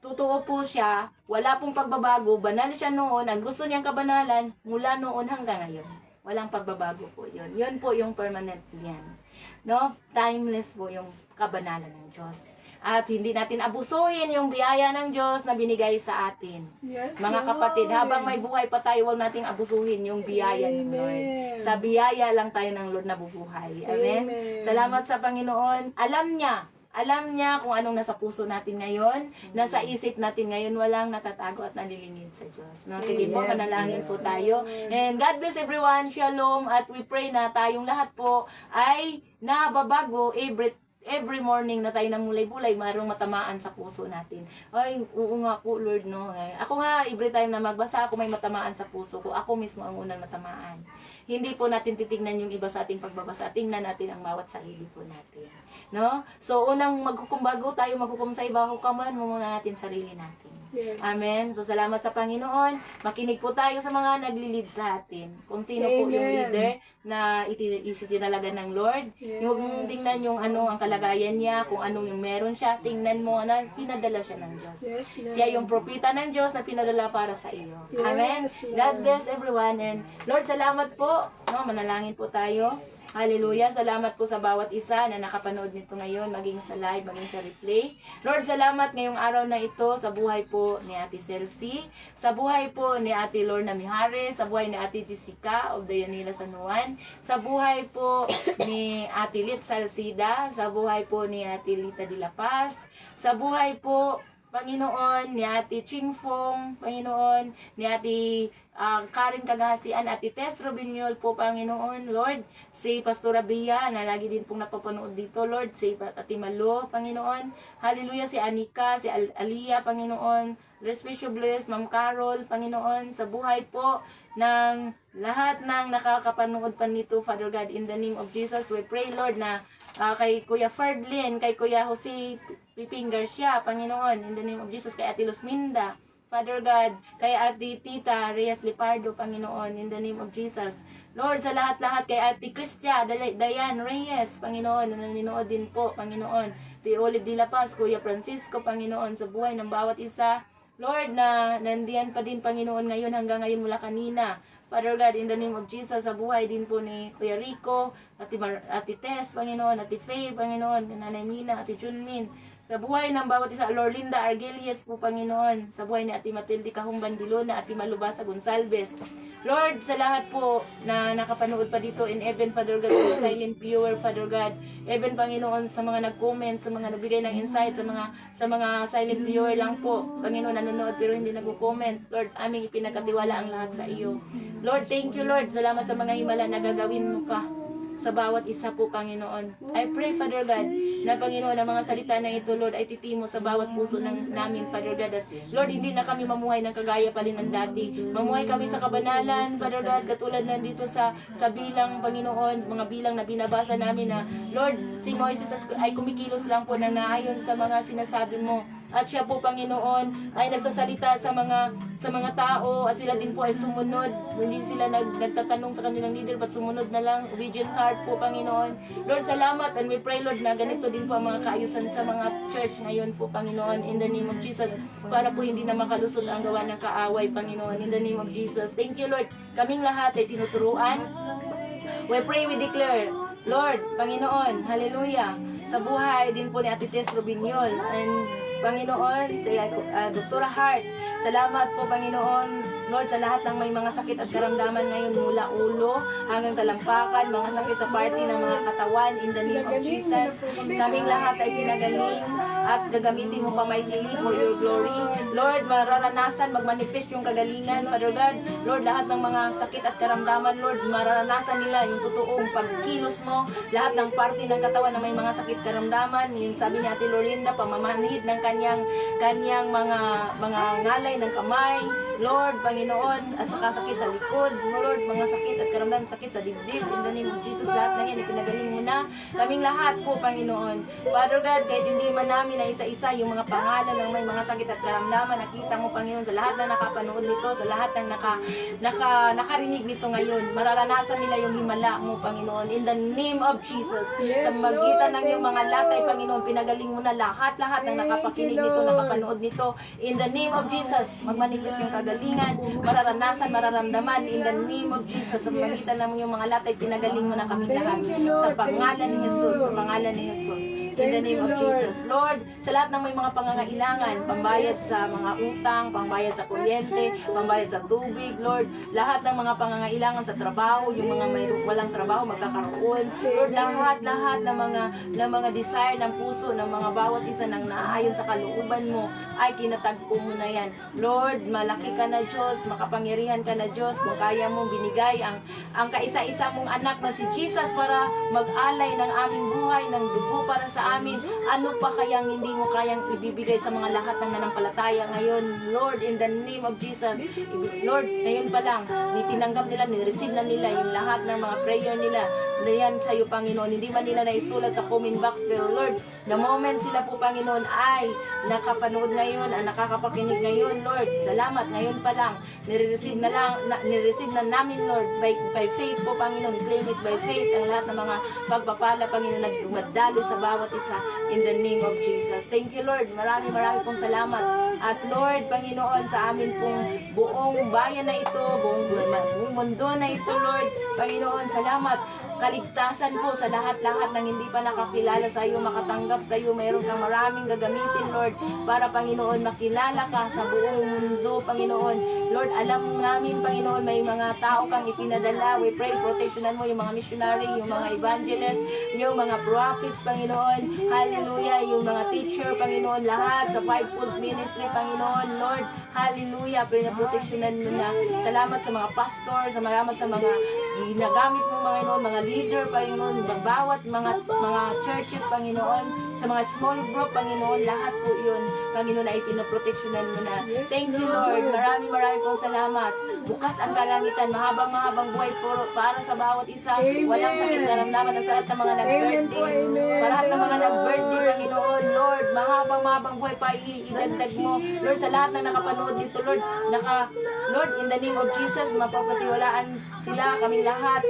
totoo po siya, wala pong pagbabago, banal siya noon, ang gusto niyang kabanalan, mula noon hanggang ngayon. Walang pagbabago po yun. Yun po yung permanent niyan. No? Timeless po yung kabanalan ng Diyos. At hindi natin abusuhin yung biyaya ng Diyos na binigay sa atin. Yes, Mga Lord. kapatid, habang may buhay pa tayo, huwag nating abusuhin yung biyaya ng Lord. Amen. Sa biyaya lang tayo ng Lord nabubuhay. Amen? Amen. Salamat sa Panginoon. Alam niya kung anong nasa puso natin ngayon, nasa isip natin ngayon, walang natatago at nalilingid sa Diyos. No? Sige po, Yes, panalangin yes, po tayo. Lord. And God bless everyone. Shalom. At we pray na tayong lahat po ay nababago every morning na tayo namulay-bulay, mayroong matamaan sa puso natin. Ay, oo nga po, Lord, no. Ako nga, every time na magbasa ako, may matamaan sa puso ko. Ako mismo ang unang natamaan. Hindi po natin titignan yung iba sa ating pagbabasa. Tingnan natin ang bawat sarili po natin. No? So, unang magkukumbago tayo, maghukom sa iba, hukaman mo muna natin sarili natin. Yes. Amen. So, salamat sa Panginoon. Makinig po tayo sa mga nagli-lead sa atin. Kung sino po yung Amen. leader na itinalaga ng Lord. Yes. Huwag mong tingnan yung ang kalagayan niya, kung ano yung meron siya. Tingnan mo na pinadala siya ng Diyos. Yes, Lord. Siya yung propeta ng Diyos na pinadala para sa iyo. Yes, Amen. Lord. God bless everyone. And Lord, salamat po. No, manalangin po tayo. Hallelujah. Salamat po sa bawat isa na nakapanood nito ngayon, maging sa live, maging sa replay. Lord, salamat ngayong araw na ito sa buhay po ni Ate Celsi, sa buhay po ni Ate Lorna Mijares, sa buhay ni Ate Jessica of Dayanila San Juan, sa buhay po ni Ate Lit Salcida, sa buhay po ni Ate Lita de la Paz, sa buhay po Panginoon, ni Ate Ching Fong, Panginoon, ni Ate Karen Kagahasian, Ate Tess Robinyol po, Panginoon, Lord, si Pastora Bia, na lagi din pong napapanood dito, Lord, si Ate Malo, Panginoon, hallelujah, si Anika, si Alia, Panginoon, Respectio Bliss, Ma'am Carol, Panginoon, sa buhay po ng lahat ng nakakapanood pa nito, Father God, in the name of Jesus, we pray, Lord, na kay Kuya Ferdlin, kay Kuya Jose Piping Garcia, Panginoon, in the name of Jesus, kay Ate Luzminda, Father God, kay Ate Tita Reyes Lipardo, Panginoon, in the name of Jesus. Lord, sa lahat-lahat, kay Ate Cristia Dayan Reyes, Panginoon, na nanonood din po, Panginoon, kay Olive de la Paz, Kuya Francisco, Panginoon, sa buhay ng bawat isa, Lord, na nandiyan pa din, Panginoon, ngayon hanggang ngayon mula kanina. Father God, in the name of Jesus, sa buhay din po ni Kuya Rico, Ate Tess, Panginoon, Ate Faye, Panginoon, Nanay Mina, Ate Junmin, sa buhay ng bawat isa, Lorlinda Argelies po, Panginoon, sa buhay ni Ate Matilde Kahumban Dilona, Ate Malubasa Gonsalves, Lord, sa lahat po na nakapanood pa dito in Even, Father God, sa Silent Viewer, Father God, Even, Panginoon, sa mga nag-comment, sa mga nagbigay ng insight, sa mga silent viewer lang po, Panginoon, nanonood pero hindi nag-comment, Lord, aming ipinagkatiwala ang lahat sa iyo. Lord, thank you, Lord, salamat sa mga himala na gagawin mo pa sa bawat isa po, Panginoon. I pray, Father God, na Panginoon, ang mga salita na ito, Lord, ay titimo sa bawat puso namin, Father God. At Lord, hindi na kami mamuhay ng kagaya pa rin ng dati. Mamuhay kami sa kabanalan, Father God, katulad na dito sa bilang, Panginoon, mga bilang na binabasa namin na, Lord, si Moises ay kumikilos lang po na naayon sa mga sinasabi mo. At siya po, Panginoon, ay nagsasalita sa mga tao at sila din po ay sumunod. Hindi sila nagtatanong sa kanilang leader but sumunod na lang. Obedience heart po, Panginoon. Lord, salamat, and we pray, Lord, na ganito din po ang mga kaayusan sa mga church ngayon po, Panginoon, in the name of Jesus, para po hindi na makalusot ang gawa ng kaaway, Panginoon, in the name of Jesus. Thank you, Lord. Kaming lahat ay tinuturuan. We pray, we declare, Lord, Panginoon, hallelujah, sa buhay din po ni Ate Tess Robinyol, and Panginoon, sa Dr. Hart, salamat po, Panginoon, Lord, sa lahat ng may mga sakit at karamdaman ngayon mula ulo hanggang talampakan, mga sakit sa party ng mga katawan, in the name of Jesus. Kaming lahat ay kinagaling at gagamitin mo pa mightily for your glory. Lord, mararanasan, magmanifest yung kagalingan, Father God. Lord, lahat ng mga sakit at karamdaman, Lord, mararanasan nila yung totoong pagkilos mo. Lahat ng party ng katawan na may mga sakit karamdaman, yung sabi ni Ate Lorinda, pamamanhid ng kanyang mga ngalay ng kamay, Lord, Panginoon, at saka sakit sa likod, Lord, mga sakit at karamdaman, sakit sa dibdib, in the name of Jesus, lahat na yan, ipinagaling mo na kaming lahat po, Panginoon. Father God, kahit hindi man namin na isa-isa yung mga pangalan ng may mga sakit at karamdaman, nakita mo, Panginoon, sa lahat na nakapanood nito, sa lahat ng nakarinig nito ngayon, mararanasan nila yung himala mo, Panginoon, in the name of Jesus. Sa magitan ng yung mga latay, Panginoon, pinagaling mo na lahat ng nakapakinig nito, nakapanood nito, in the name of Jesus, magmanifest yung kagalingan, mararanasan, mararamdaman, in the name of Jesus, sa magitan ng yung mga latay, pinagaling mo na kami lahat, sa pangalan ni Jesus, sa pangalan ni Jesus. In the name of Jesus. Lord, sa lahat ng may mga pangangailangan, pambayad sa mga utang, pambayad sa kuryente, pambayad sa tubig, Lord, lahat ng mga pangangailangan sa trabaho, yung mga may walang trabaho, magkakaroon, Lord, lahat ng mga desire ng puso, ng mga bawat isa ng naayon sa kalooban mo, ay kinatagpo mo na yan. Lord, malaki ka na Diyos, makapangyarihan ka na Diyos, kung kaya mong binigay ang kaisa-isa mong anak na si Jesus para mag-alay ng aming buhay, ng dugo para sa amin, ano pa kayang hindi mo kayang ibibigay sa mga lahat ng nanampalataya ngayon, Lord, in the name of Jesus. Lord, ngayon pa lang, tinanggap nila, nireceive na nila yung lahat ng mga prayer nila na yan sa iyo, Panginoon. Hindi man nila naisulat sa comment box, pero Lord, the moment sila po, Panginoon, ay nakapanood ngayon, nakakapakinig ngayon, Lord, salamat, ngayon pa lang, nireceive na namin, Lord, by faith po, Panginoon, claim it by faith, ang lahat ng mga pagpapala, Panginoon, nagdumadalo sa bawat isa, in the name of Jesus. Thank you, Lord, marami pong salamat. At Lord, Panginoon, sa amin pong buong bayan na ito, buong mundo na ito, Lord, Panginoon, salamat. kaligtasan po sa lahat-lahat ng hindi pa nakakilala sa iyo, makatanggap sa iyo. Mayroon kang maraming gagamitin, Lord, para, Panginoon, makilala ka sa buong mundo, Panginoon. Lord, alam namin, Panginoon, may mga tao kang ipinadala. We pray, protectionan mo yung mga missionary, yung mga evangelists, yung mga prophets, Panginoon. Hallelujah, yung mga teacher, Panginoon, lahat sa Fivefold Ministry, Panginoon, Lord. Hallelujah, pinaproteksyonan mo na. Salamat sa mga pastor, salamat sa mga ginagamit mo, Panginoon, mga leader, Panginoon, bawat mga churches, Panginoon, sa mga small group, Panginoon, lahat po yun, Panginoon, ay pinoproteksyonan mo na. Thank you, Lord. Maraming pong salamat. Bukas ang kalangitan, mahabang buhay po para sa bawat isa. Amen. Walang sakit naramdaman sa lahat ng mga nag-birthday. Para lahat ng mga nag-birthday, Panginoon, Lord, mahabang buhay pa idagdag mo. Lord, sa lahat ng nakapanood dito, Lord, Lord, in the name of Jesus, mapapatiwalaan sila, kaming lahat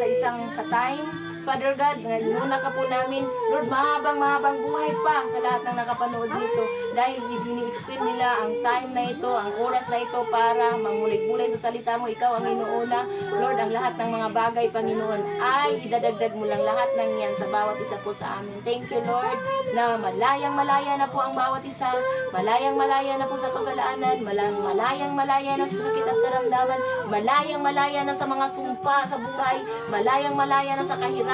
sa time. Father God, muna ka po namin, Lord, mahabang buhay pa sa lahat ng nakapanood dito. Dahil ini-expend nila ang time na ito, ang oras na ito para mangulig-mulay sa salita mo. Ikaw ang inuuna. Lord, ang lahat ng mga bagay, Panginoon, ay idadagdag mo lang lahat ng yan sa bawat isa po sa amin. Thank you, Lord, na malayang-malaya na po ang bawat isa. Malayang-malaya na po sa kasalanan. Malayang-malaya na sa sakit at karamdaman. Malayang-malaya na sa mga sumpa sa buhay. Malayang-malaya na sa kahirapan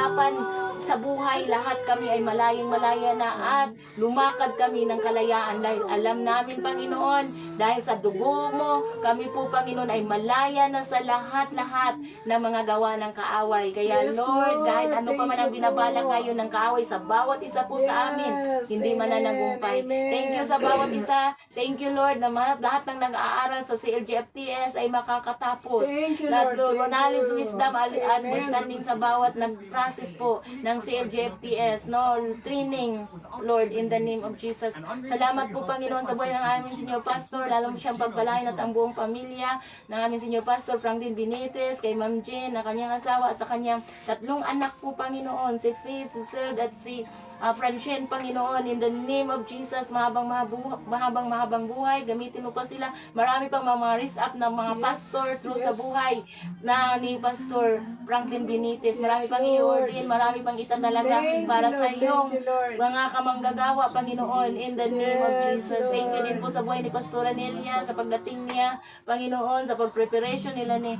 sa buhay. Lahat kami ay malayang-malaya na at lumakad kami ng kalayaan dahil alam namin, Panginoon, dahil sa dugo mo, kami po, Panginoon, ay malaya na sa lahat-lahat ng mga gawa ng kaaway. Kaya, Yes, Lord, kahit Lord. ano pa man ang Thank you, binabala Lord. kayo ng kaaway sa bawat isa po sa amin, Yes, hindi amen, mananagumpay. amen. Thank you sa bawat isa. Thank you, Lord, na lahat ng nag-aaral sa CLGFTS ay makakatapos. Thank you, Lord, Lord. Thank knowledge, you. wisdom, Amen. understanding sa bawat nag-process po ng CLGFTS, no, training, Lord, in the name of Jesus. Salamat po, Panginoon, sa buhay ng aming Senior Pastor, lalo mo siyang pagpalain at ang buong pamilya ng aming Senior Pastor, Franklin Benitez, kay Ma'am Jean, na kanyang asawa, at sa kanyang 3 anak po, Panginoon, si Faith, si Serd, at si Francine, Panginoon, in the name of Jesus, mahabang buhay, gamitin mo pa sila. Marami pang mga raise up ng mga pastor through sa buhay na ni Pastor Franklin Benitez. Marami pang i-ordain, marami pang itatalaga para sa iyong mga kamanggagawa, Panginoon, in the name of Jesus. Thank you din po sa buhay ni Pastora Nelia, sa pagdating niya, Panginoon, sa pag-preparation nila ni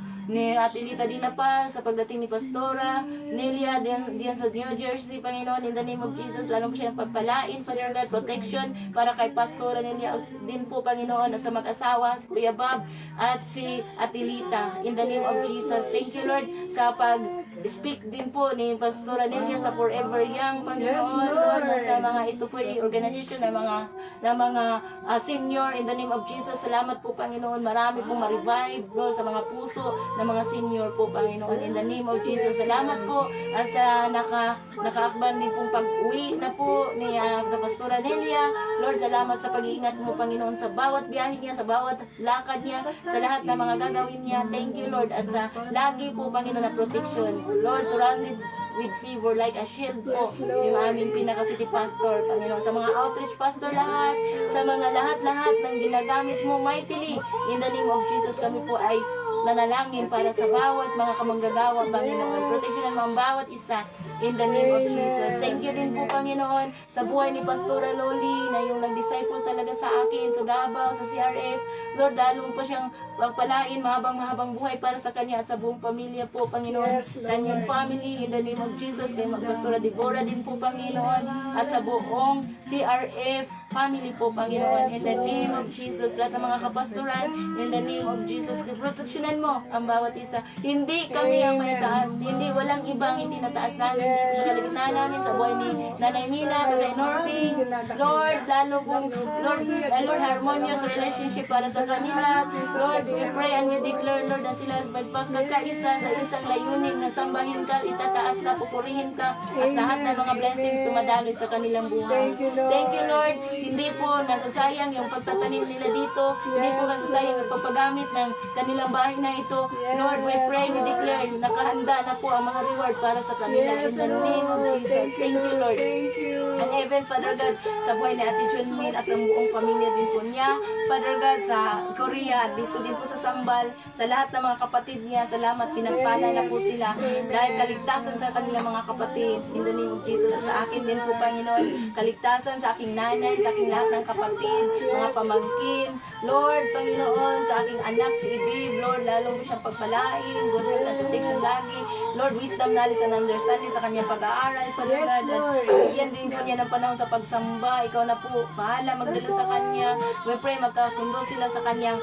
Ate Lita Dilapa, sa pagdating ni Pastora Nelia diyan sa New Jersey, Panginoon, in the name of Jesus. Lalo mo siyang pagpalain, Father God, protection para kay Pastora Nelia din po, Panginoon, at sa mag-asawa, si Kuya Bob at si Ate Lita, in the name of Jesus. Thank you, Lord, sa pag-speak din po ni Pastora Nelia sa Forever Young, Panginoon, Lord, na sa mga ito po yung organization ng mga senior, in the name of Jesus. Salamat po, Panginoon, marami pong ma-revive, Lord, sa mga puso ng mga senior po, Panginoon, in the name of Jesus. Salamat po at sa nakaakban din pong pag-uwi na po ni Pastora Nelia. Lord, salamat sa pag-iingat mo, Panginoon, sa bawat biyahe niya, sa bawat lakad niya, sa lahat ng mga gagawin niya. Thank you, Lord, at sa lagi po, Panginoon, na protection. Lord, surrounded with favor like a shield po, yung aming pinaka-city pastor, Panginoon, sa mga outreach pastor lahat, sa mga lahat ng ginagamit mo mightily, in the name of Jesus, kami po ay nanalangin para sa bawat mga kamanggagawa, Panginoon. Proteksyonan mo ang bawat isa, in the name of Jesus. Thank you din po, Panginoon, sa buhay ni Pastora Loli, na yung nag-disciple talaga sa akin, sa Davao, sa CRF. Lord, lalo mo pa siyang pagpalain, mahabang buhay para sa kanya at sa buong pamilya po, Panginoon. Yes, Lord. Kanyang family, in the name of Jesus, kay Pastora Deborah din po, Panginoon, at sa buong CRF family po, Panginoon, in the name of Jesus. Lahat ng mga kapastoran, in the name of Jesus, proteksyonan mo ang bawat isa. Hindi kami ang maitaas, hindi, walang ibang itinataas namin dito sa kaligtasan namin, sa buhay ni Nanay Mina, Tatay Norbing, Lord, lalo pong, Lord, harmonious relationship para sa kanila. Lord, we pray and we declare, Lord, na sila magpagkakaisa sa isang layunin na sambahin ka, itataas ka, pupurihin ka, at lahat ng mga blessings tumadaloy sa kanilang buhay. Thank you, Lord. Thank you, Lord, hindi po nasasayang yung pagtatanim nila dito, hindi po Yes, nasasayang yung pagpagamit ng kanilang bahay na ito. Lord, we pray, we declare, nakahanda na po ang mga reward para sa kanila. Yes, In the name of Lord. Jesus. Thank you, Lord. Thank you. And even, Father God, sa buhay ni Ate Junmin at ang buong pamilya din po niya. Father God, sa Korea, dito din po sa Sambal, sa lahat ng mga kapatid niya, salamat, pinagpala na po sila. Dahil kaligtasan sa kanilang mga kapatid. In the name of Jesus. At sa akin din po, Panginoon, kaligtasan sa aking nanay, sa aking lahat ng kapatid, mga pamangkin. Lord, Panginoon, sa aking anak, si Ibib, Lord, lalo mo siyang pagpalain, good health and protection lagi. Lord, wisdom, knowledge, and understanding sa kanyang pag-aaral, Father Yes, God. Lord. Bigyan din po niya ng panahon sa pagsamba. Ikaw na po, bahala magdala sa kanya. We pray, magkasundo sila sa kanyang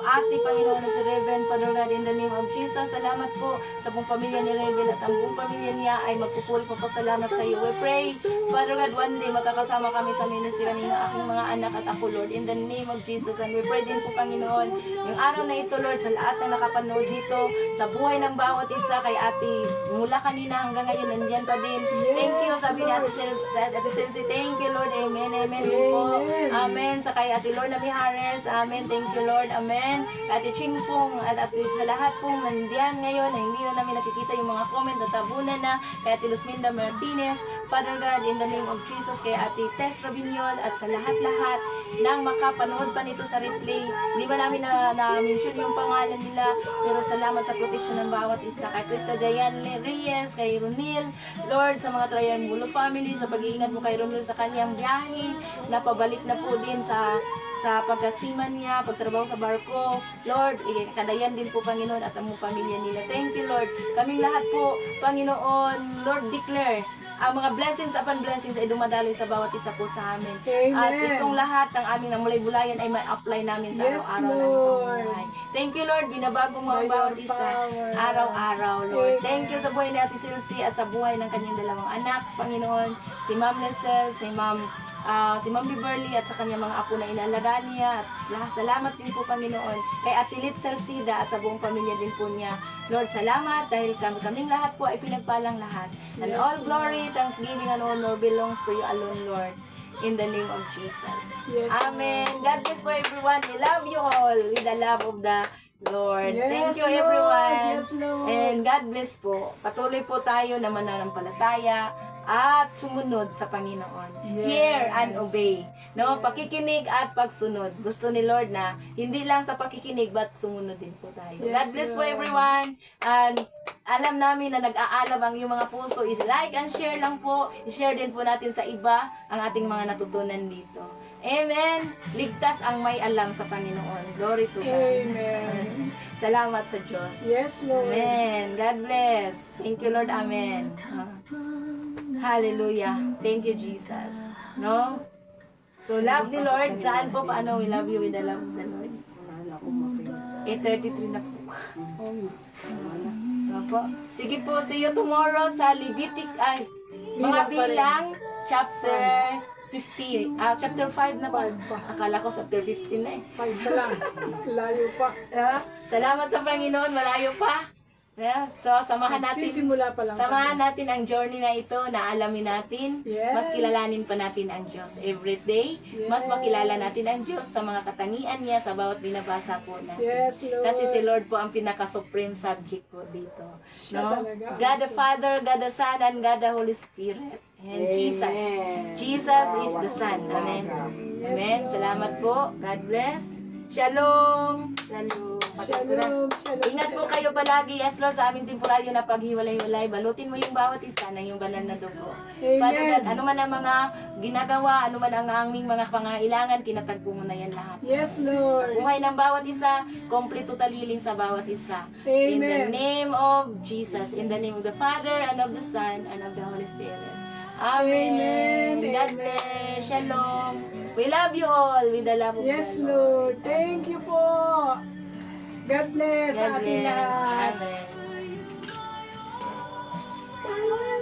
ate, Panginoon, na si Reven, Father God, in the name of Jesus. Salamat po sa buong pamilya ni Reven at ang buong pamilya niya ay magpupuri po salamat sa iyo. We pray, Father God, one day magkakasama kami sa ministry ng aking mga anak at ako, Lord, in the name of Jesus. And we pray din po, Panginoon, yung araw na ito, Lord, sa lahat na nakapanood dito, sa buhay ng bawat isa, kay ate, mula kanina hanggang ngayon, nandiyan pa din. Thank you, sabi ni Ate Celsi, thank you, Lord, amen, amen din po. Amen. Sa kay Ate Lorna Mijares, amen, thank you, Lord, amen. Ate Ching Fung, at sa lahat pong nandiyan ngayon, na hindi na namin nakikita yung mga comment na tabunan na, kay Ate Luzminda Martinez, Father God, in the name of Jesus, kay Ate Tess Rabinyol, at sa lahat-lahat nang makapanood pa nito sa replay. Hindi ba namin na-mention yung pangalan nila, pero salamat sa protection ng bawat isa. Kay Krista Dayan Reyes, kay Ronil, Lord, sa mga Triangulo family, sa pag-iingat mo kay Ronil sa kanyang biyahe, napabalik na po din sa pagkasiman niya, pagtrabaho sa barko. Lord, kadayan din po, Panginoon, at ang pamilya nila. Thank you, Lord. Kaming lahat po, Panginoon, Lord, declare ang mga blessings upon blessings ay dumadaloy sa bawat isa po sa amin. Amen. At itong lahat ng aming namulay-bulayan ay may apply namin sa Yes, araw-araw ng Lord. pamumuhay. Thank you, Lord. Binabago mo ang By bawat your isa power. araw-araw, Lord. Amen. Thank you sa buhay ni Ate Silsi at sa buhay ng kanyang dalawang anak, Panginoon. Si Ma'am Nesel, si Ma'am Beverly at sa kanyang mga apo na inalagaan niya. At salamat din po, Panginoon, kay Ate Litzel Sida at sa buong pamilya din po niya. Lord, salamat dahil kaming lahat po ay pinagpalang lahat. And Yes, all glory, thanksgiving, and honor belongs to you alone, Lord. In the name of Jesus. Yes, Amen. God bless for everyone. We love you all with the love of the Lord. Yes, Thank you, Lord. everyone. Yes, Lord. And God bless po. Patuloy po tayo na mananampalataya at sumunod sa Panginoon. Yes. Hear and obey. No, pakikinig at pagsunod. Gusto ni Lord na hindi lang sa pakikinig but sumunod din po tayo. Yes, God bless po, Lord. everyone. And alam namin na nag-aalab ang iyong mga puso. Is like and share lang po. I-share din po natin sa iba ang ating mga natutunan dito. Amen. Ligtas ang may alam sa Panginoon. Glory to God. Amen. Salamat sa Diyos. Yes, Lord. Amen. God bless. Thank you, Lord. Amen. Hallelujah. Thank you, Jesus. No? So, love the Lord. Saan po? Paano we love you with the love of the Lord? Wala na akong mapinta. 8:33 na po. Opo. Sige po, see you tomorrow sa mga Bilang pa rin. bilang, chapter 50. Chapter 5 na pa. 5 pa. Akala ko chapter 15 na eh. 5 pa lang. Layo pa. Salamat sa Panginoon, malayo pa. So, samahan natin. Sisimula pa lang. Samahan natin ang journey na ito na alamin natin. Yes. Mas kilalanin pa natin ang Diyos every day. Mas Yes. makilala natin ang Diyos sa mga katangian niya sa bawat binabasa po natin. Yes, Lord. Kasi si Lord po ang pinaka-supreme subject po dito. Siya No? talaga. God the Father, God the Son, and God the Holy Spirit. And Jesus. Amen. Jesus is the Son. Amen. Yes, Amen. Lord. Salamat po. God bless. Shalom. Shalom. Shalom. Shalom. Ingat po kayo palagi, Esro, sa aming temporaryo na paghiwalay-walay. Balutin mo yung bawat isa ng yung banal na dugo. Amen. Father God, ano man ang mga ginagawa, ano man ang aming mga pangailangan, kinatagpo mo na yan lahat. Yes, Sa Lord. buhay ng bawat isa, kompleto taliling sa bawat isa. In the Amen. name of Jesus, in the name of the Father, and of the Son, and of the Holy Spirit. Amen. Amen. God bless. Shalom. We love you all with the love of Yes, the Lord. Lord. Thank you po. God bless God sa ating bless. lahat. Amen.